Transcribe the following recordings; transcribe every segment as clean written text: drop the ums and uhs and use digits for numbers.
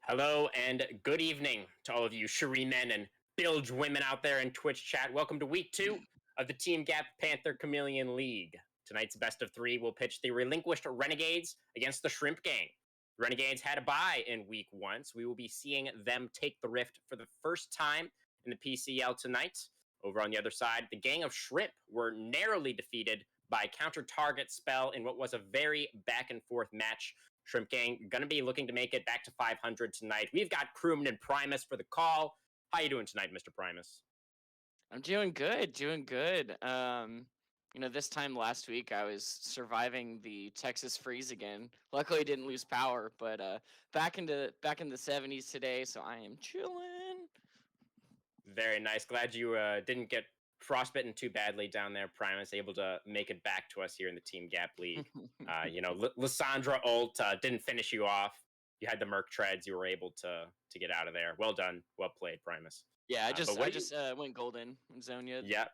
Hello and good evening to all of you Cherie men and bilge women out there in Twitch chat. Welcome to week 2 of the Team Gap Panther Chameleon League. Tonight's best of 3 will pitch the Relinquished Renegades against the Shrimp Gang. Renegades had a bye in week 1, so we will be seeing them take the rift for the first time in the PCL tonight. Over on the other side, the Gang of Shrimp were narrowly defeated by counter target spell in what was a very back and forth match. Shrimp Gang going to be looking to make it back to 500 tonight. We've got Crewman and Primus for the call. How you doing tonight, Mr. Primus? I'm doing good, doing good. This time last week I was surviving the Texas freeze again. Luckily, I didn't lose power, but back in the 70s today, so I am chilling. Very nice. Glad you didn't get frostbitten too badly down there, Primus. Able to make it back to us here in the Team Gap League. Lysandra ult didn't finish you off. You had the Merc treads. You were able to get out of there. Well done. Well played, Primus. Yeah, I But just what I do you? just went golden in Zonia. Yep.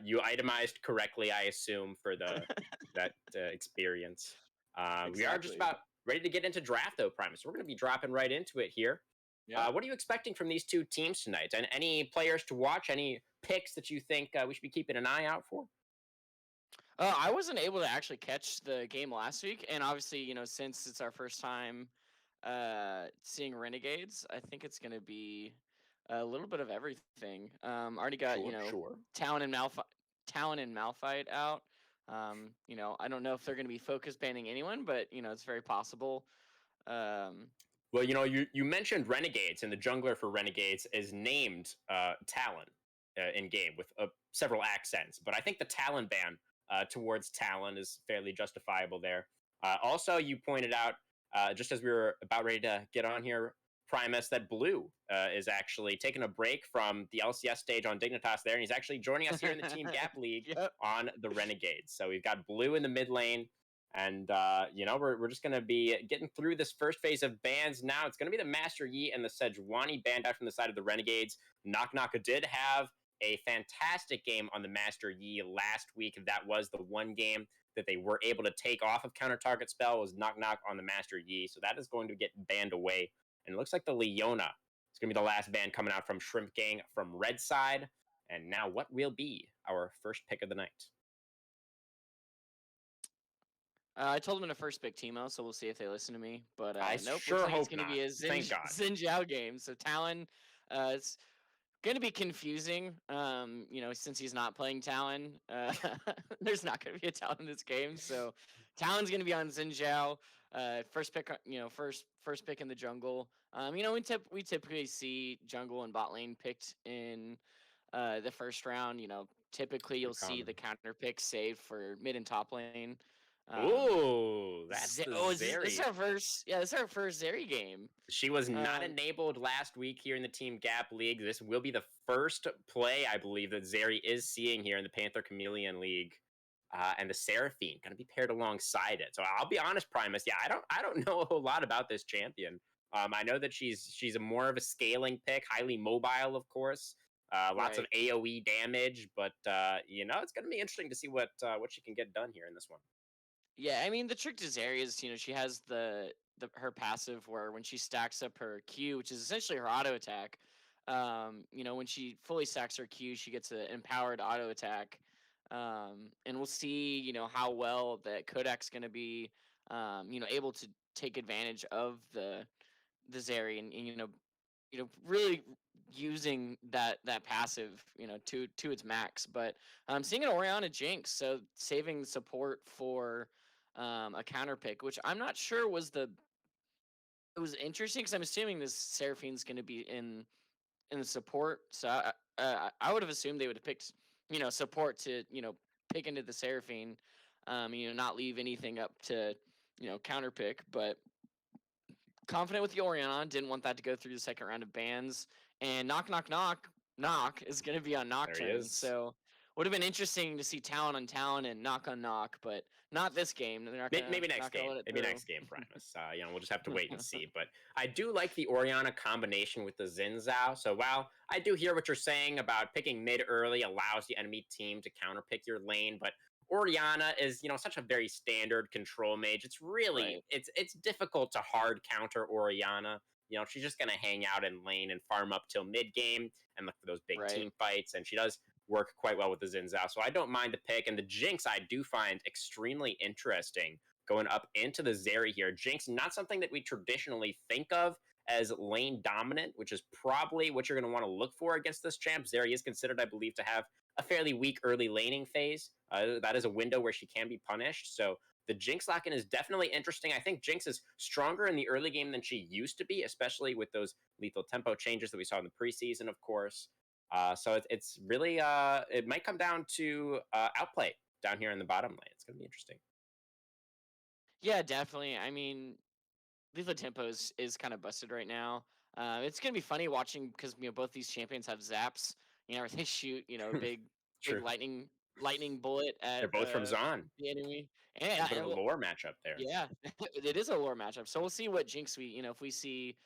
You itemized correctly, I assume, for that experience. We are just Exactly. about ready to get into draft, though, Primus. We're going to be dropping right into it here. Yeah. What are you expecting from these two teams tonight? And any players to watch? Any picks that you think we should be keeping an eye out for? I wasn't able to actually catch the game last week, and obviously, since it's our first time seeing Renegades, I think it's gonna be a little bit of everything. Already got Sure. Talon and Malphite out. I don't know if they're gonna be focus banning anyone, but it's very possible. Um, Well, you mentioned Renegades, and the jungler for Renegades is named Talon in game with several accents. But I think the Talon ban towards Talon is fairly justifiable there. Also, you pointed out just as we were about ready to get on here, Primus, that Blue is actually taking a break from the LCS stage on Dignitas there, and he's actually joining us here in the Team Gap League yep. on the Renegades. So we've got Blue in the mid lane. And we're just gonna be getting through this first phase of bans now. It's gonna be the Master Yi and the Sejuani banned out from the side of the Renegades. Knock Knock did have a fantastic game on the Master Yi last week. That was the one game that they were able to take off of counter target spell was Knock Knock on the Master Yi. So that is going to get banned away. And it looks like the Leona is gonna be the last ban coming out from Shrimp Gang from Red side. And now what will be our first pick of the night? I told them to first pick Timo, so we'll see if they listen to me. But I nope, looks sure like it's hope going to not. be a Thank God. Xin Zhao game. So Talon, it's going to be confusing. Since he's not playing Talon, there's not going to be a Talon in this game. So Talon's going to be on Xin Zhao. First pick, first pick in the jungle. We typically see jungle and bot lane picked in the first round. Typically Pretty you'll see common. the counter pick saved for mid and top lane. Um, Ooh, that's the this is Zeri. our first? Yeah, this is our first Zeri game. She was not Um, enabled last week here in the Team Gap League. This will be the first play, I believe, that Zeri is seeing here in the Panther Chameleon League. And the Seraphine going to be paired alongside it. So I'll be honest, Primus. Yeah, I don't know a whole lot about this champion. I know that she's a more of a scaling pick, highly mobile, of course. Lots of right. AOE damage, but it's going to be interesting to see what she can get done here in this one. Yeah, I mean the trick to Zeri is she has the her passive where when she stacks up her Q, which is essentially her auto attack. When she fully stacks her Q, she gets an empowered auto attack. And we'll see, how well that Kodak's going to be, able to take advantage of the Zeri and really using that passive, to its max. But seeing an Orianna Jinx, so saving support for a counter pick, which I'm not sure was the. It was interesting because I'm assuming this Seraphine's going to be in the support. So I would have assumed they would have picked support to pick into the Seraphine, not leave anything up to counter pick, but confident with the Orianna. Didn't want that to go through the second round of bans. And knock is going to be on There he Nocturne. is. So would have been interesting to see Talon on Talon and knock on knock, but not this game. They're Maybe next not gonna game. let it Maybe through. next game, Primus. We'll just have to wait and see. But I do like the Orianna combination with the Xin Zhao. So while I do hear what you're saying about picking mid early allows the enemy team to counterpick your lane, but Orianna is, such a very standard control mage. It's really Right. it's difficult to hard counter Orianna. she's just going to hang out in lane and farm up till mid game and look for those big Right. team fights. And she does work quite well with the Xin Zhao. So I don't mind the pick. And the Jinx I do find extremely interesting going up into the Zeri here. Jinx, not something that we traditionally think of as lane dominant, which is probably what you're going to want to look for against this champ. Zeri is considered, I believe, to have a fairly weak early laning phase. That is a window where she can be punished. So the Jinx lock-in is definitely interesting. I think Jinx is stronger in the early game than she used to be, especially with those lethal tempo changes that we saw in the preseason, of course. So it's really, it might come down to outplay down here in the bottom lane. It's going to be interesting. Yeah, definitely. I mean, Lethal Tempo is kind of busted right now. It's gonna be funny watching because both these champions have zaps. Where they shoot a big True. lightning bullet They're at both from Zon. the enemy. A bit of a lore matchup there. Yeah, it is a lore matchup. So we'll see what Jinx if we see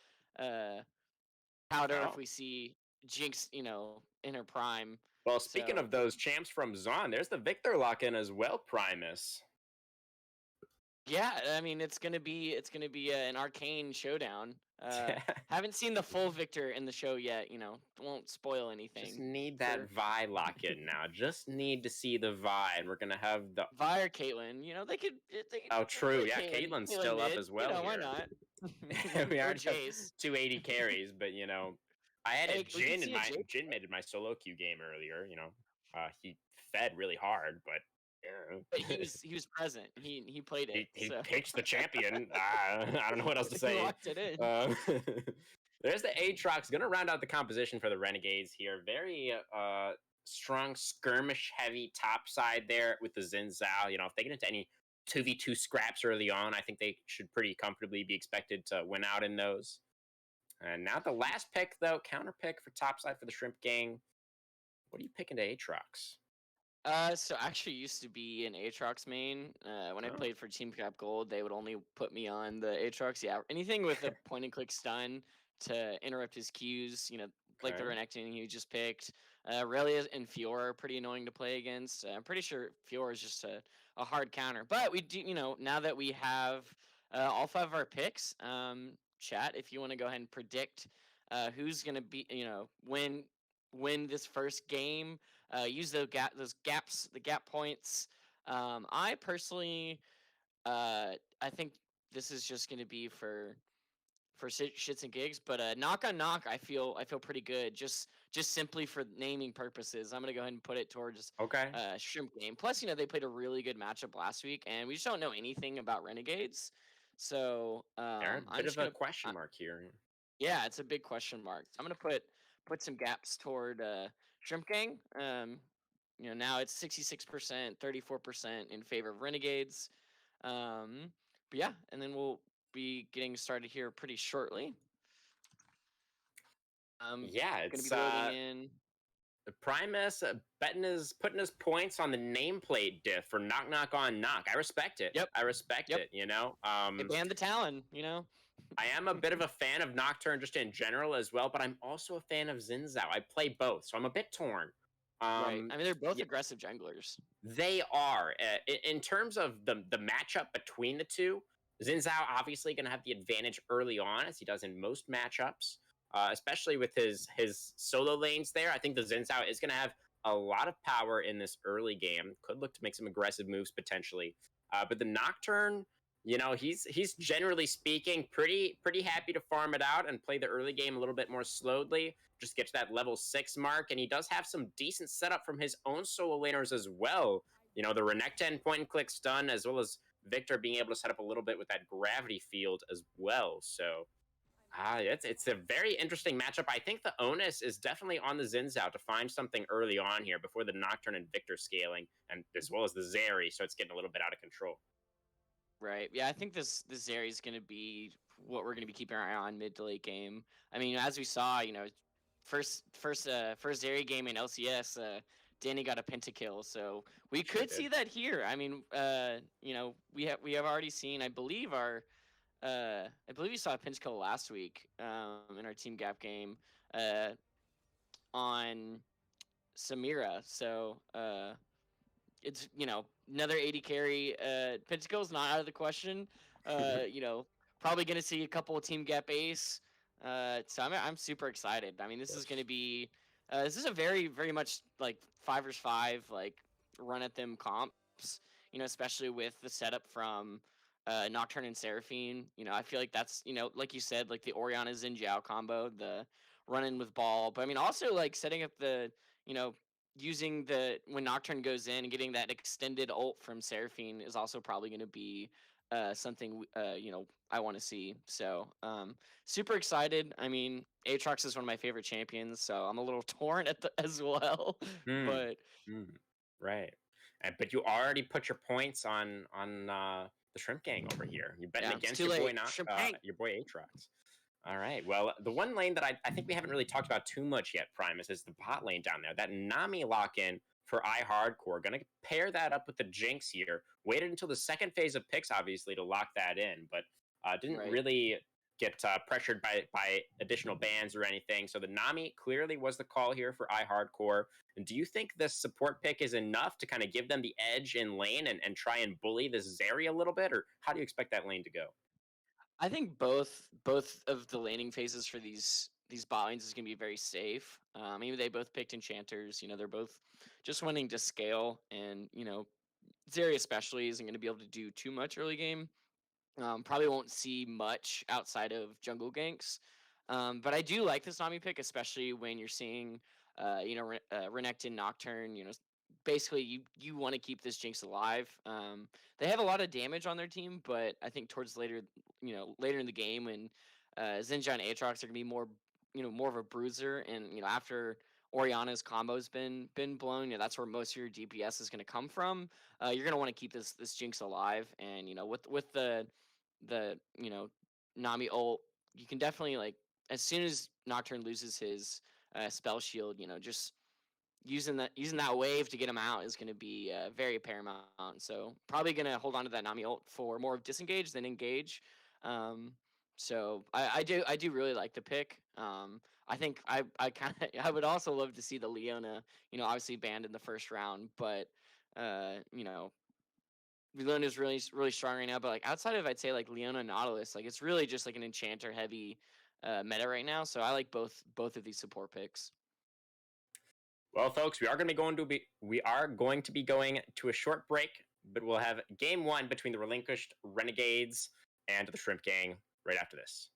uh Powder, if Oh. we see Jinx, in her prime. Well, speaking So of those champs from Zon, there's the Victor lock-in as well, Primus. yeah, I mean it's gonna be an arcane showdown. Haven't seen the full Victor in the show yet. Won't spoil Just anything. need For that Vi lock-in now. Just need to see the Vi, and we're gonna have the. Vi or Caitlyn, they could Oh, true. play Yeah, Caitlyn, Caitlyn's still up mid. as well Why here. not? We Or already have Jace. 280 carries, but I had a Hey, we could Jin in see a my Jace, Jin made in my solo queue game earlier. He fed really hard, but but yeah. he was present. He played it. he So picked the champion. I don't know what else to he say. locked it in. There's the Aatrox. Going to round out the composition for the Renegades here. Very strong skirmish heavy top side there with the Xin Zhao. If they get into any 2v2 scraps early on, I think they should pretty comfortably be expected to win out in those. And now the last pick, though, counter pick for top side for the Shrimp Gang. What are you picking to Aatrox? So I actually used to be an Aatrox main. When I Oh, played for Team Cap Gold, they would only put me on the Aatrox. Yeah, anything with a point and click stun to interrupt his Qs. Like the okay. Renekton you just picked. Relia and Fiora are pretty annoying to play against. I'm pretty sure Fiora is just a hard counter. But we do, now that we have all 5 of our picks, chat, if you want to go ahead and predict who's gonna be, win this first game. Use those gaps, the gap points. I personally, I think this is just going to be for shits and gigs. But knock on knock, I feel pretty good. Just simply for naming purposes, I'm gonna go ahead and put it towards Okay. Shrimp Game. Plus, they played a really good matchup last week, and we just don't know anything about Renegades. So Aaron, I'm bit just of a gonna, question mark here. yeah, it's a big question mark. I'm gonna put some gaps toward Shrimp Gang. Now it's 66%, 34% in favor of Renegades. But yeah, and then we'll be getting started here pretty shortly. Yeah, Gonna it's be loading in. Primus putting his points on the nameplate diff for knock knock on knock. I respect it. Yep. I respect Yep. it. They banned the Talon. I am a bit of a fan of Nocturne just in general as well, but I'm also a fan of Xin Zhao. I play both, so I'm a bit torn. Right. I mean, they're both Yeah, aggressive junglers. they are. In terms of the matchup between the two, Xin Zhao obviously going to have the advantage early on, as he does in most matchups, especially with his solo lanes there. I think the Xin Zhao is going to have a lot of power in this early game. Could look to make some aggressive moves potentially. But the Nocturne, he's generally speaking pretty happy to farm it out and play the early game a little bit more slowly. Just get to that level 6 mark, and he does have some decent setup from his own solo laners as well. The Renekton point and click stun, as well as Victor being able to set up a little bit with that gravity field as well. So it's a very interesting matchup. I think the onus is definitely on the Xin Zhao to find something early on here before the Nocturne and Victor scaling, and as well as the Zeri, so it's getting a little bit out of control. Right. Yeah, I think this area is going to be what we're going to be keeping our eye on mid to late game. I mean, as we saw, first Zeri game in LCS, Danny got a pentakill, so we Sure could did. see that here. I mean, we have already seen, I believe we saw a pentakill last week in our team gap game on Samira. So it's another 80 carry. Pentakill is not out of the question. Probably gonna see a couple of team gap ace. So I'm super excited. I mean, this is going to be this is a very much like 5 vs 5 like run at them comps. Especially with the setup from Nocturne and Seraphine. I feel like that's like you said, like the Oriana Xin Zhao combo, the running with ball. But I mean, also like setting up the you know using the when Nocturne goes in and getting that extended ult from Seraphine is also probably going to be something I want to see. So super excited. I mean, Aatrox is one of my favorite champions, so I'm a little torn as well. Mm, But mm, right. But you already put your points on the Shrimp Gang over here. You're betting yeah, it's against too your boy late. not Champagne. your boy Aatrox. All right. Well, the one lane that I think we haven't really talked about too much yet, Primus, is the bot lane down there. That Nami lock in for iHardcore. Going to pair that up with the Jinx here. Waited until the second phase of picks, obviously, to lock that in, but didn't Right. really get pressured by additional bans or anything. So the Nami clearly was the call here for iHardcore. And do you think this support pick is enough to kind of give them the edge in lane and try and bully this Zeri a little bit? Or how do you expect that lane to go? I think both of the laning phases for these bot lanes is going to be very safe. Even they both picked enchanters. They're both just wanting to scale, and Zeri especially isn't going to be able to do too much early game. Probably won't see much outside of jungle ganks. But I do like this Nami pick, especially when you're seeing, Renekton Nocturne. Basically you want to keep this Jinx alive. They have a lot of damage on their team, but I think towards later in the game when Zinja and Aatrox are gonna be more of a bruiser, and after Oriana's combo's been blown, that's where most of your DPS is gonna come from. You're gonna want to keep this Jinx alive, and with the Nami ult, you can definitely like as soon as Nocturne loses his spell shield, just using that wave to get him out is going to be very paramount. So probably going to hold on to that Nami ult for more of disengage than engage. Um, so I do really like the pick. I think I kind of I would also love to see the Leona, obviously banned in the first round, but uh, you know Leona is really strong right now. But like outside of I'd say like Leona and Nautilus, like it's really just like an enchanter heavy meta right now. So I like both of these support picks. Well, folks, we are going to be going to a short break, but we'll have game one between the Relinquished Renegades and the Shrimp Gang right after this.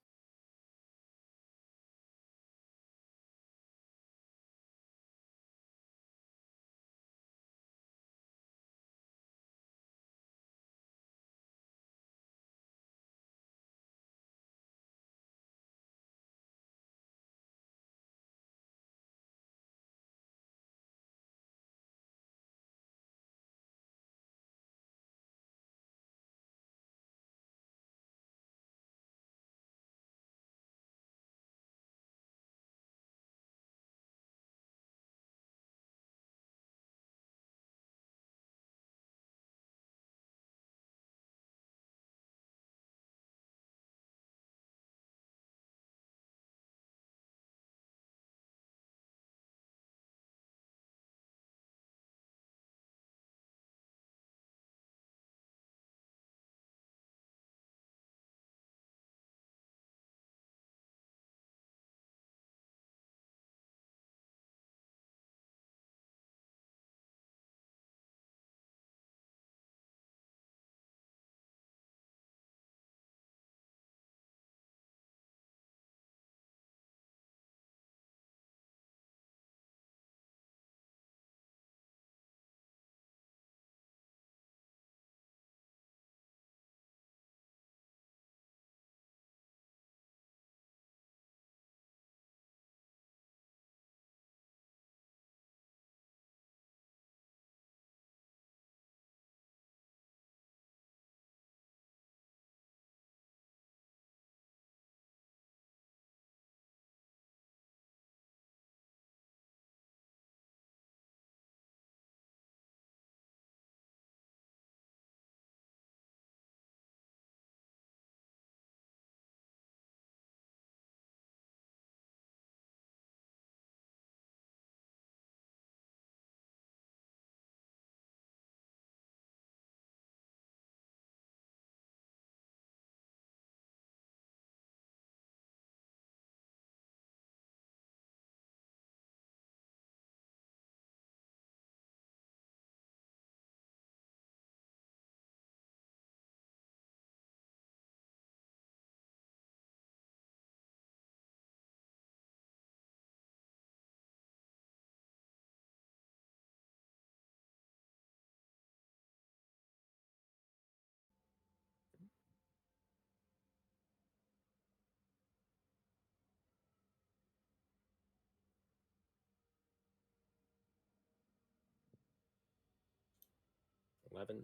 11,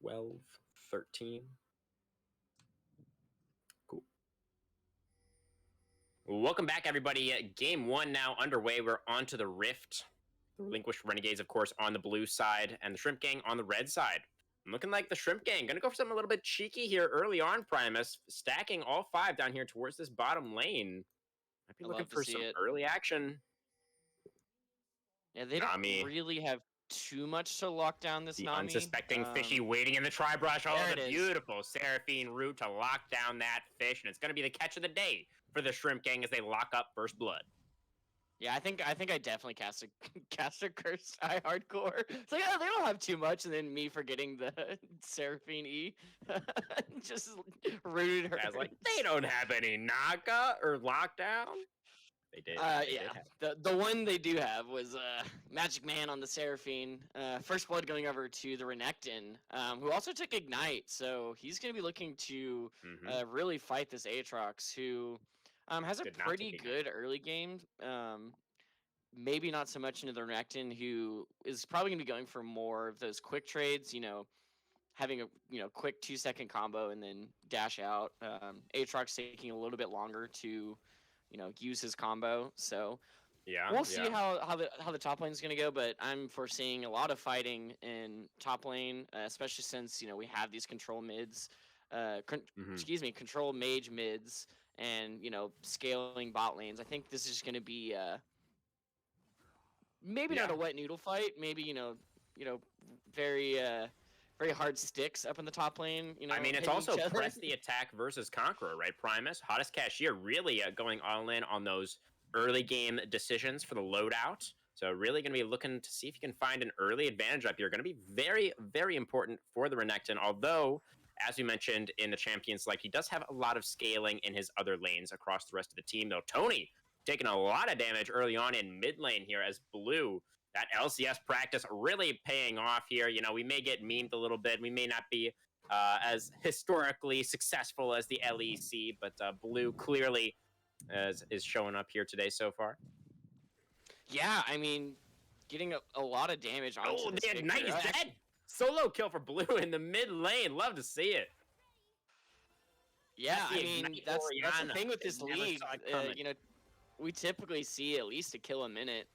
12, 13. Cool. Welcome back, everybody. Game 1 now underway. We're on to the Rift. The Relinquished Renegades, of course, on the blue side, and the Shrimp Gang on the red side. Looking like the Shrimp Gang. Gonna go for something a little bit cheeky here early on, Primus. Stacking all 5 down here towards this bottom lane. Might be looking for some early action. Yeah, they don't really have too much to lock down this the Nami. Unsuspecting fishy waiting in the tri-brush. Oh, the beautiful Seraphine route to lock down that fish, and it's going to be the catch of the day for the Shrimp Gang as they lock up First Blood. Yeah, I think I definitely cast a curse high hardcore. It's like, oh, they don't have too much, and then me forgetting the Seraphine E, just rooted her. I was like, they don't have any knockout or lockdown. They did. The one they do have was Magic Man on the Seraphine. First Blood going over to the Renekton, who also took Ignite, so he's going to be looking to really fight this Aatrox, who has a pretty good early game. Maybe not so much into the Renekton, who is probably going to be going for more of those quick trades, having a quick 2-second combo and then dash out. Aatrox taking a little bit longer to use his combo. So we'll see how the top lane is going to go, but I'm foreseeing a lot of fighting in top lane, especially since we have these control mids, control mage mids, and scaling bot lanes. I think this is going to be maybe not a wet noodle fight, maybe very hard sticks up in the top lane. I mean, it's also press the attack versus Conqueror, right? Primus, Hottest Cashier, really going all in on those early game decisions for the loadout. So really going to be looking to see if you can find an early advantage up here. Going to be very, very important for the Renekton. Although, as we mentioned in the Champion Select, he does have a lot of scaling in his other lanes across the rest of the team. Though Tony taking a lot of damage early on in mid lane here as Blue. That LCS practice really paying off here. We may get memed a little bit. We may not be as historically successful as the LEC, but Blue clearly is showing up here today so far. Yeah, I mean, getting a lot of damage onto this Victor. Knight is dead! Solo kill for Blue in the mid lane. Love to see it. Yeah, I mean, that's the thing with this league. We typically see at least a kill a minute.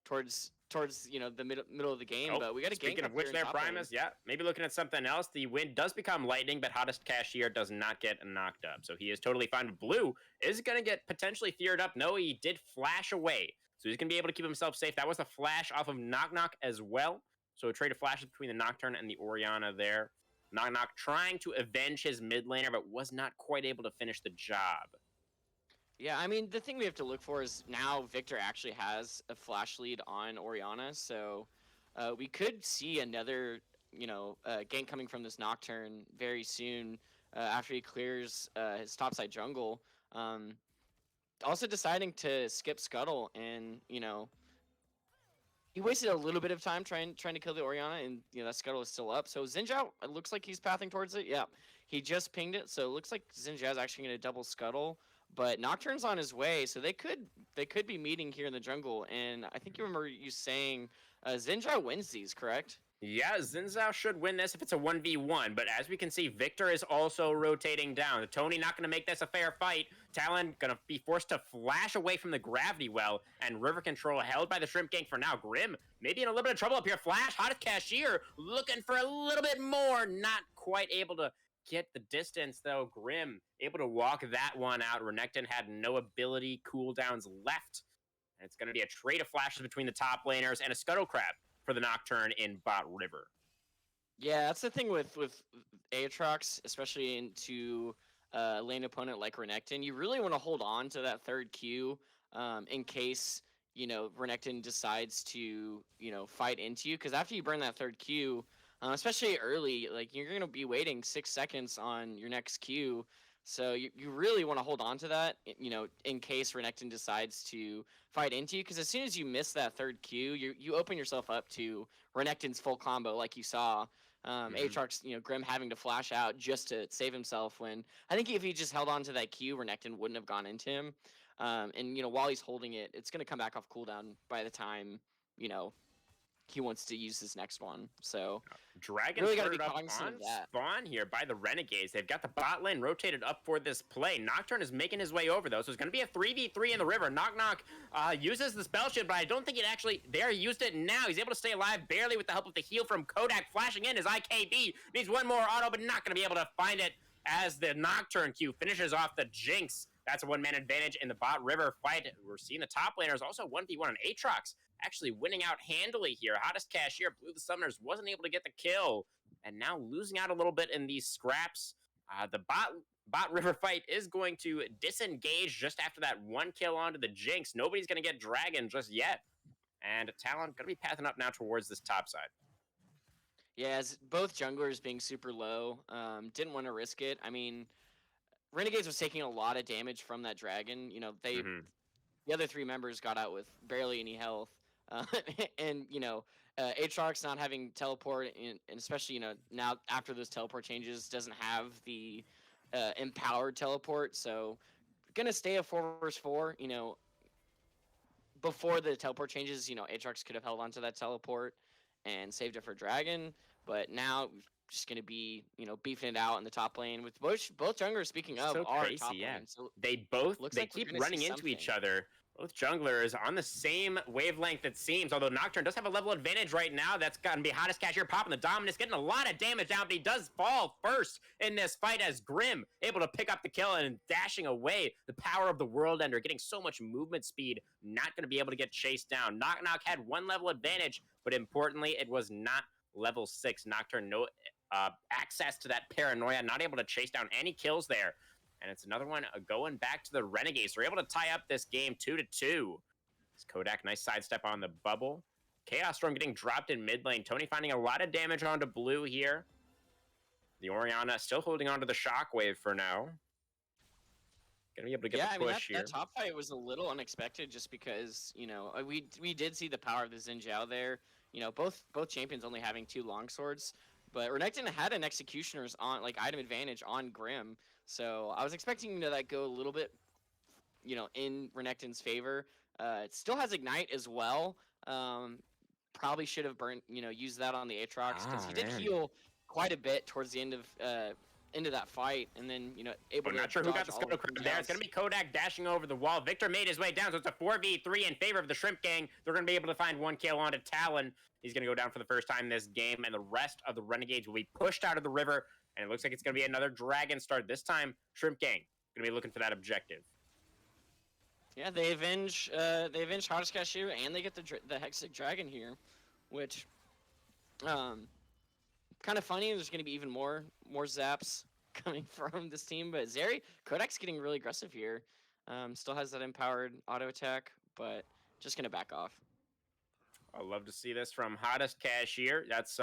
Towards the middle of the game, but we got to gank. Speaking of which, there Primus, maybe looking at something else. The wind does become lightning, but Hottest Cashier does not get knocked up, so he is totally fine. Blue is going to get potentially feared up. No, he did flash away, so he's going to be able to keep himself safe. That was a flash off of Knock Knock as well, so a trade of flashes between the Nocturne and the Orianna there. Knock Knock trying to avenge his mid laner, but was not quite able to finish the job. Yeah, I mean, the thing we have to look for is now Victor actually has a flash lead on Orianna, so we could see another, gank coming from this Nocturne very soon after he clears his topside jungle. Also deciding to skip Scuttle, and, he wasted a little bit of time trying to kill the Orianna, and, that Scuttle is still up. So Xin Zhao, it looks like he's pathing towards it. Yeah, he just pinged it, so it looks like Xin Zhao is actually going to double Scuttle. But Nocturne's on his way, so they could be meeting here in the jungle. And I think you remember you saying Xin Zhao wins these, correct? Yeah, Xin Zhao should win this if it's a 1v1. But as we can see, Victor is also rotating down. Tony not going to make this a fair fight. Talon going to be forced to flash away from the gravity well. And River Control held by the Shrimp Gang for now. Grim maybe in a little bit of trouble up here. Flash, Hottest Cashier looking for a little bit more. Not quite able to get the distance, though. Grim able to walk that one out. Renekton had no ability cooldowns left. And it's going to be a trade of flashes between the top laners and a Scuttle Crab for the Nocturne in bot River. Yeah, that's the thing with Aatrox, especially into lane opponent like Renekton. You really want to hold on to that third Q in case, Renekton decides to, fight into you. Because after you burn that third Q, especially early, like you're going to be waiting 6 seconds on your next Q. So you really want to hold on to that, in case Renekton decides to fight into you. Because as soon as you miss that third Q, you open yourself up to Renekton's full combo, like you saw. Aatrox, Grim having to flash out just to save himself. When I think if he just held on to that Q, Renekton wouldn't have gone into him. And while he's holding it, it's going to come back off cooldown by the time he wants to use his next one. So Dragon really got to be started up cognizant on of that. spawn here by the Renegades. They've got the bot lane rotated up for this play. Nocturne is making his way over, though, so it's going to be a 3v3 in the river. Knock Knock uses the spell shield, but I don't think it actually there. He used it now. He's able to stay alive barely with the help of the heal from Kodak flashing in. His IKB needs one more auto, but not going to be able to find it as the Nocturne Q finishes off the Jinx. That's a one-man advantage in the bot river fight. We're seeing the top laners also 1v1 on Aatrox, actually winning out handily here. Hottest Cashier, Blue the Summoners, wasn't able to get the kill, and now losing out a little bit in these scraps. The bot river fight is going to disengage just after that one kill onto the Jinx. Nobody's going to get Dragon just yet. And Talon going to be pathing up now towards this top side. Yeah, as both junglers being super low, didn't want to risk it. I mean, Renegades was taking a lot of damage from that dragon. You know, the other three members got out with barely any health, and you know, Aatrox not having teleport, and especially now after those teleport changes, doesn't have the empowered teleport. So gonna stay a 4v4. You know, before the teleport changes, Aatrox could have held onto that teleport and saved it for dragon, but now just going to be, beefing it out in the top lane with both junglers. Speaking of, so are crazy, top yeah. lane. So They keep running into each other. Both junglers on the same wavelength, it seems, although Nocturne does have a level advantage right now. That's going to be Hottest Cashier popping the Dominus, getting a lot of damage down, but he does fall first in this fight as Grim able to pick up the kill and dashing away. The power of the World Ender, getting so much movement speed, not going to be able to get chased down. Knock had one level advantage, but importantly, it was not level 6. Nocturne, no access to that paranoia, not able to chase down any kills there. And it's another one going back to the Renegades. They're able to tie up this game 2-2. It's Kodak, nice sidestep on the bubble. Chaos Storm getting dropped in mid lane. Tony finding a lot of damage onto blue here. The Orianna still holding onto the Shockwave for now. Gonna be able to get the push here. That top fight was a little unexpected just because, we did see the power of the Xin Zhao there. Both champions only having 2 longswords. But Renekton had an Executioner's item advantage on Grim. So I was expecting that go a little bit, in Renekton's favor. It still has Ignite as well. Probably should have used that on the Aatrox because he did heal quite a bit towards the end of that fight, and then able to. Not sure who got the Scuttle Crab there. It's gonna be Kodak dashing over the wall. Victor made his way down, so it's a 4v3 in favor of the Shrimp Gang. They're gonna be able to find one kill onto Talon. He's gonna go down for the first time this game, and the rest of the Renegades will be pushed out of the river. And it looks like it's gonna be another Dragon start. This time, Shrimp Gang gonna be looking for that objective. Yeah, they avenge Hottest Cashier, and they get the Hexic Dragon here, which kind of funny. There's going to be even more zaps coming from this team, but Kodak's getting really aggressive here. Still has that empowered auto attack, but just going to back off. I'd love to see this from Hottest Cashier. That's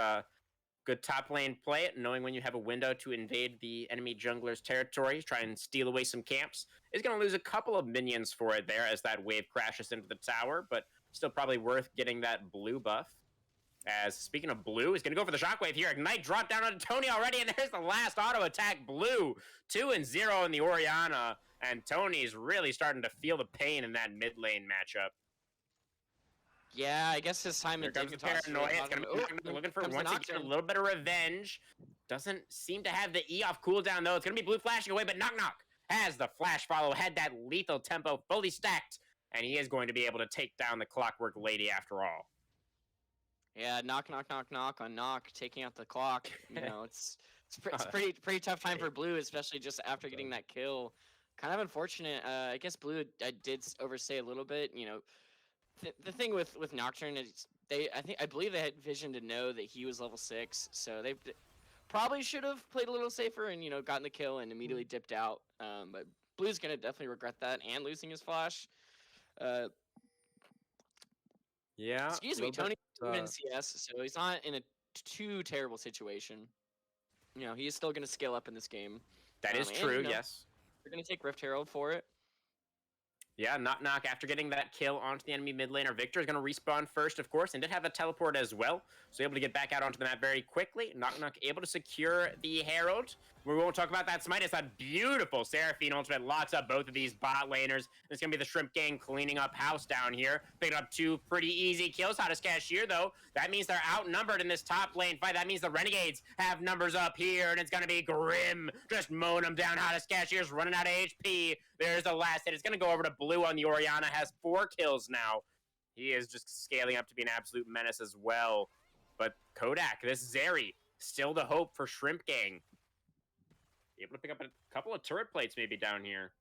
good top lane play, knowing when you have a window to invade the enemy jungler's territory, try and steal away some camps. Is going to lose a couple of minions for it there as that wave crashes into the tower, but still probably worth getting that blue buff. As speaking of blue, he's going to go for the Shockwave here. Ignite drop down onto Tony already, and there's the last auto attack. Blue 2-0 in the Orianna, and Tony's really starting to feel the pain in that mid lane matchup. Yeah, I guess his time in paranoia. It's gonna be looking for once again a little bit of revenge. Doesn't seem to have the E off cooldown though. It's gonna be blue flashing away, but Knock has the flash follow, had that lethal tempo fully stacked, and he is going to be able to take down the Clockwork Lady after all. Yeah, knock on Knock, taking out the clock. It's pretty tough time for blue, especially just after getting that kill. Kind of unfortunate. I guess blue did overstay a little bit. The thing with Nocturne is I believe they had vision to know that he was level 6, so they probably should have played a little safer and gotten the kill and immediately dipped out. But blue's gonna definitely regret that and losing his flash. Yeah. Excuse me, Tony in CS, so he's not in a too terrible situation. He is still gonna scale up in this game. That is true. Yes. They're gonna take Rift Herald for it. Yeah, Knock, after getting that kill onto the enemy mid laner, Victor is going to respawn first, of course, and did have a teleport as well, so able to get back out onto the map very quickly. Knock able to secure the Herald. We won't talk about that smite. It's that beautiful Seraphine ultimate locks up both of these bot laners. It's going to be the Shrimp Gang cleaning up house down here. Picking up 2 pretty easy kills. Hottest Cashier, though. That means they're outnumbered in this top lane fight. That means the Renegades have numbers up here, and it's going to be Grim. Just mowing them down. Hottest Cashier's running out of HP. There's the last hit. It's going to go over to Blue on the Orianna. Has 4 kills now. He is just scaling up to be an absolute menace as well. But Kodak, this Zeri, still the hope for Shrimp Gang. Able to pick up a couple of turret plates maybe down here.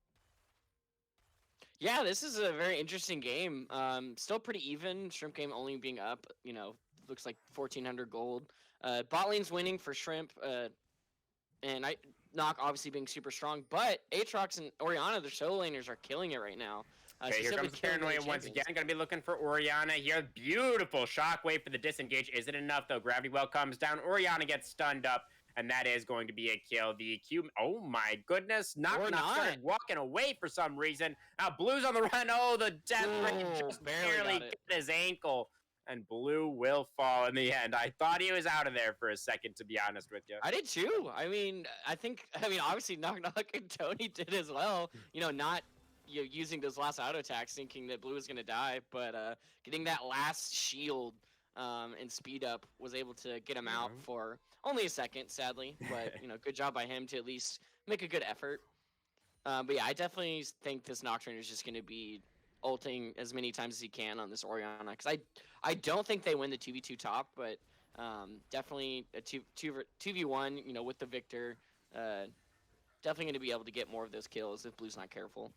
Yeah, this is a very interesting game. Still pretty even. Shrimp Game only being up, looks like 1,400 gold. Bot lane's winning for Shrimp, and Knock obviously being super strong. But Aatrox and Orianna, their solo laners, are killing it right now. Okay, here comes Paranoia once again. Gonna be looking for Orianna here. Beautiful shockwave for the disengage. Is it enough though? Gravity Well comes down. Orianna gets stunned up. And that is going to be a kill. The Q. Oh my goodness. Knock started walking away for some reason. Now Blue's on the run. Oh, the death ray just barely got his ankle. And Blue will fall in the end. I thought he was out of there for a second, to be honest with you. I did too. I mean, obviously Knock and Tony did as well. Not using those last auto attacks thinking that Blue was going to die, but getting that last shield and speed up was able to get him out for only a second, sadly. But, good job by him to at least make a good effort. But yeah, I definitely think this Nocturne is just going to be ulting as many times as he can on this Orianna. Because I don't think they win the 2v2 top, but definitely a 2v1, with the Victor. Definitely going to be able to get more of those kills if Blue's not careful.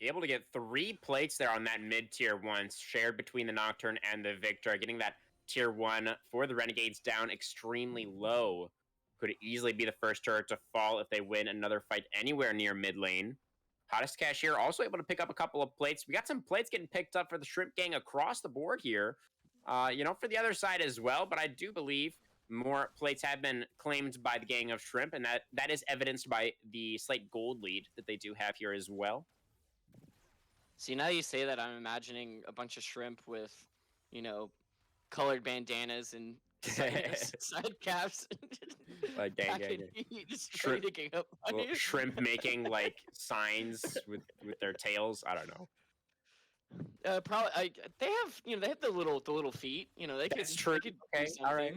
Able to get 3 plates there on that mid-tier 1, shared between the Nocturne and the Victor. Getting that tier 1 for the Renegades down extremely low. Could easily be the first turret to fall if they win another fight anywhere near mid lane. Hottest Cashier also able to pick up a couple of plates. We got some plates getting picked up for the Shrimp Gang across the board here. For the other side as well, but I do believe more plates have been claimed by the Gang of Shrimp, and that is evidenced by the slight gold lead that they do have here as well. See, now you say that, I'm imagining a bunch of shrimp with, colored bandanas and side caps. Like gang. Just ready to gang up on you. Shrimp making like signs with their tails. I don't know. Probably they have the little feet. They could. It's true. They could okay, all right.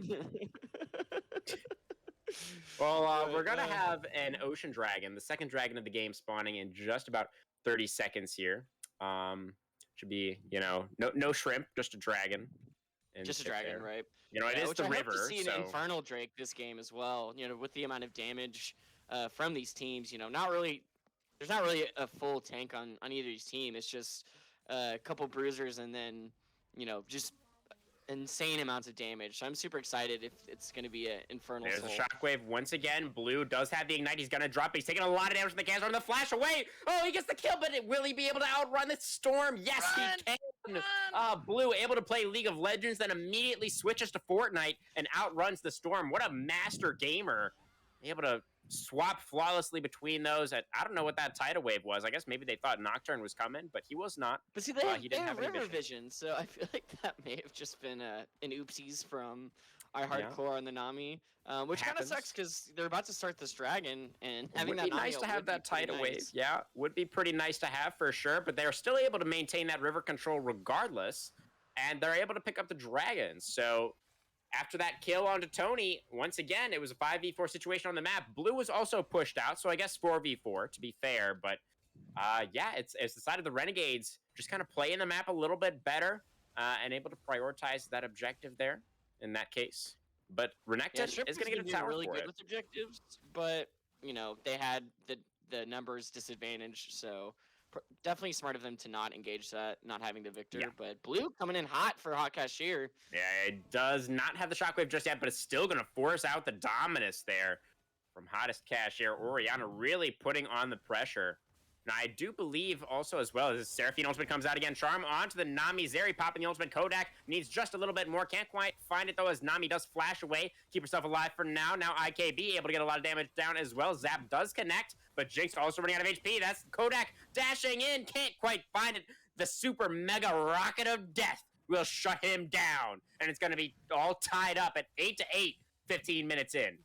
Well, we're gonna have an ocean dragon, the second dragon of the game, spawning in just about 30 seconds here. Should be no shrimp, just a dragon. Just a dragon, right? It is the river. I hope to see an Infernal Drake this game as well. With the amount of damage from these teams, there's not really a full tank on either of these teams. It's just a couple bruisers and then just insane amounts of damage. So I'm super excited if it's going to be an Infernal There's Soul. a shockwave once again. Blue does have the ignite. He's going to drop it. He's taking a lot of damage from the cancer. The flash away. Oh, he gets the kill, but will he be able to outrun the storm? Yes, he can. Blue able to play League of Legends, then immediately switches to Fortnite and outruns the storm. What a master gamer. Able to swap flawlessly between those. I don't know what that tidal wave was. I guess maybe they thought Nocturne was coming, but he was not. But see, they have river vision, so I feel like that may have just been an oopsies from iHardcore on the Nami, which kind of sucks because they're about to start this dragon, and having that nice to have that tidal wave. Yeah, would be pretty nice to have for sure, but they're still able to maintain that river control regardless, and they're able to pick up the dragon. So after that kill onto Tony, once again, it was a 5v4 situation on the map. Blue was also pushed out, so I guess 4v4 to be fair. But it's the side of the Renegades just kind of playing the map a little bit better and able to prioritize that objective there in that case. But Renekton is going to get a tower really for good it. with objectives, but they had the numbers disadvantage, so definitely smart of them to not engage that, not having the Victor. Yeah. But Blue coming in hot for Hot Cashier. Yeah, it does not have the shockwave just yet, but it's still going to force out the dominus there from Hottest Cashier. Orianna really putting on the pressure. Now, I do believe also as well as Seraphine ultimate comes out again. Charm onto the Nami. Zeri popping the ultimate. Kodak needs just a little bit more. Can't quite find it though as Nami does flash away. Keep herself alive for now. Now IKB able to get a lot of damage down as well. Zap does connect, but Jinx also running out of HP. That's Kodak dashing in. Can't quite find it. The super mega rocket of death will shut him down. And it's going to be all tied up at 8-8, 15 minutes in.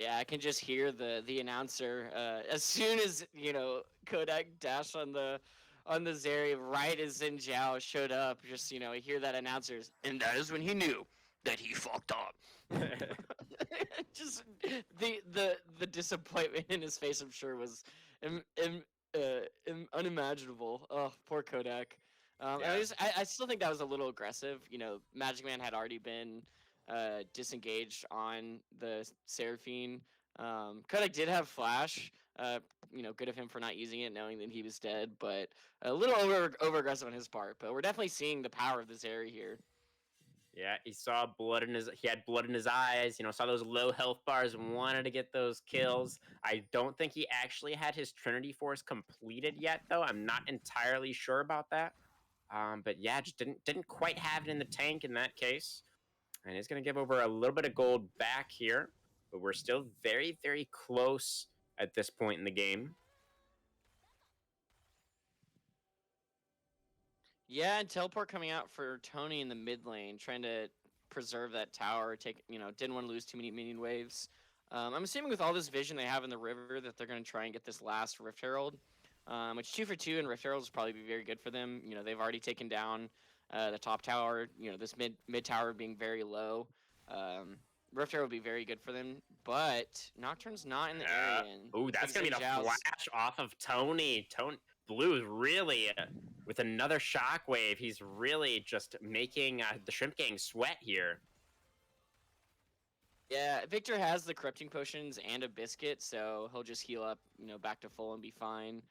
Yeah, I can just hear the announcer as soon as Kodak dashed on the Zeri right as Xin Zhao showed up. Just I hear that announcer's, and that is when he knew that he fucked up. Just the disappointment in his face, I'm sure, was unimaginable. Oh, poor Kodak. Yeah. I still think that was a little aggressive. Magic Man had already been disengaged on the Seraphine. Kodak did have flash. Good of him for not using it, knowing that he was dead, but a little over aggressive on his part. But we're definitely seeing the power of this area here. Yeah, he had blood in his eyes, saw those low health bars and wanted to get those kills. I don't think he actually had his Trinity Force completed yet, though. I'm not entirely sure about that. But yeah, just didn't quite have it in the tank in that case. And he's going to give over a little bit of gold back here, but we're still very, very close at this point in the game. Yeah, and teleport coming out for Tony in the mid lane, trying to preserve that tower. Didn't want to lose too many minion waves. I'm assuming with all this vision they have in the river that they're going to try and get this last Rift Herald, which 2 for 2 and Rift Heralds will probably be very good for them. They've already taken down the top tower. This mid tower being very low. Rift Herald will be very good for them, but Nocturne's not in the area. Oh, that's going to be the flash off of Tony. Blue is really, with another shockwave, he's really just making the Shrimp Gang sweat here. Yeah, Victor has the corrupting potions and a biscuit, so he'll just heal up, back to full and be fine.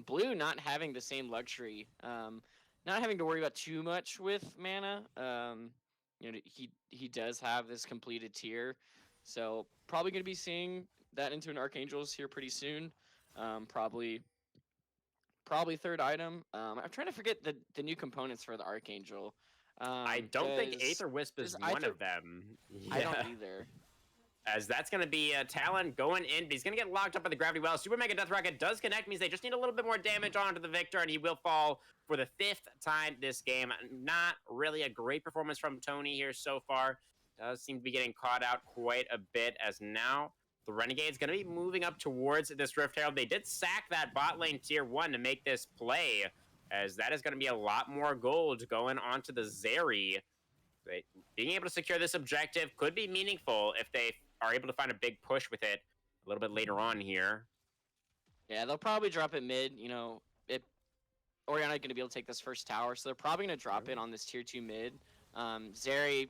Blue not having the same luxury, not having to worry about too much with mana. He does have this completed tier, so probably going to be seeing that into an Archangels here pretty soon. Probably third item. I'm trying to forget the new components for the Archangel. I don't think Aether Wisp is one of them. Yeah. I don't either. As that's going to be Talon going in, but he's going to get locked up by the Gravity Well. Super Mega Death Rocket does connect, means they just need a little bit more damage onto the Victor, and he will fall for the 5th time this game. Not really a great performance from Tony here so far. Does seem to be getting caught out quite a bit, as now the Renegade's going to be moving up towards this Rift Herald. They did sack that bot lane tier 1 to make this play, as that is going to be a lot more gold going onto the Zeri. Being able to secure this objective could be meaningful if they are able to find a big push with it a little bit later on here. Yeah, they'll probably drop it mid. Orianna going to be able to take this first tower, so they're probably going to drop it on this tier 2 mid. Zeri,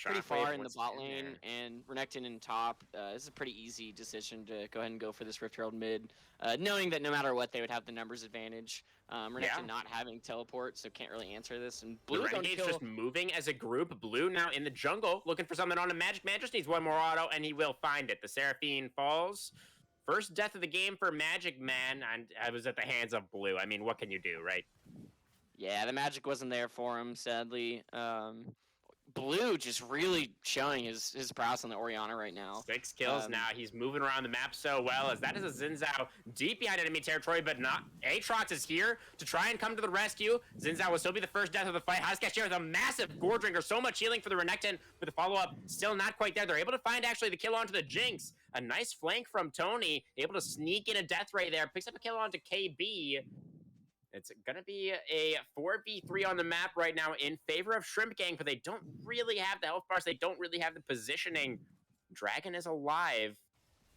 pretty far in the bot lane, and Renekton in top. This is a pretty easy decision to go ahead and go for this Rift Herald mid, knowing that no matter what, they would have the numbers advantage. Renekton not having teleport, so can't really answer this. And Blue Renegade's just moving as a group. Blue now in the jungle, looking for something on a Magic Man. Just needs one more auto, and he will find it. The Seraphine falls. First death of the game for Magic Man, and it was at the hands of Blue. I mean, what can you do, right? Yeah, the magic wasn't there for him, sadly. Blue just really showing his prowess on the Orianna right now. 6 kills now. He's moving around the map so well, as that is a Xin Zhao deep behind enemy territory, but not. Aatrox is here to try and come to the rescue. Xin Zhao will still be the first death of the fight. Haskash here with a massive Gore Drinker. So much healing for the Renekton, but the follow-up still not quite there. They're able to find actually the kill onto the Jinx. A nice flank from Tony, able to sneak in a death ray there. Picks up a kill onto KB. It's going to be a 4v3 on the map right now in favor of Shrimp Gang, but they don't really have the health bars. They don't really have the positioning. Dragon is alive,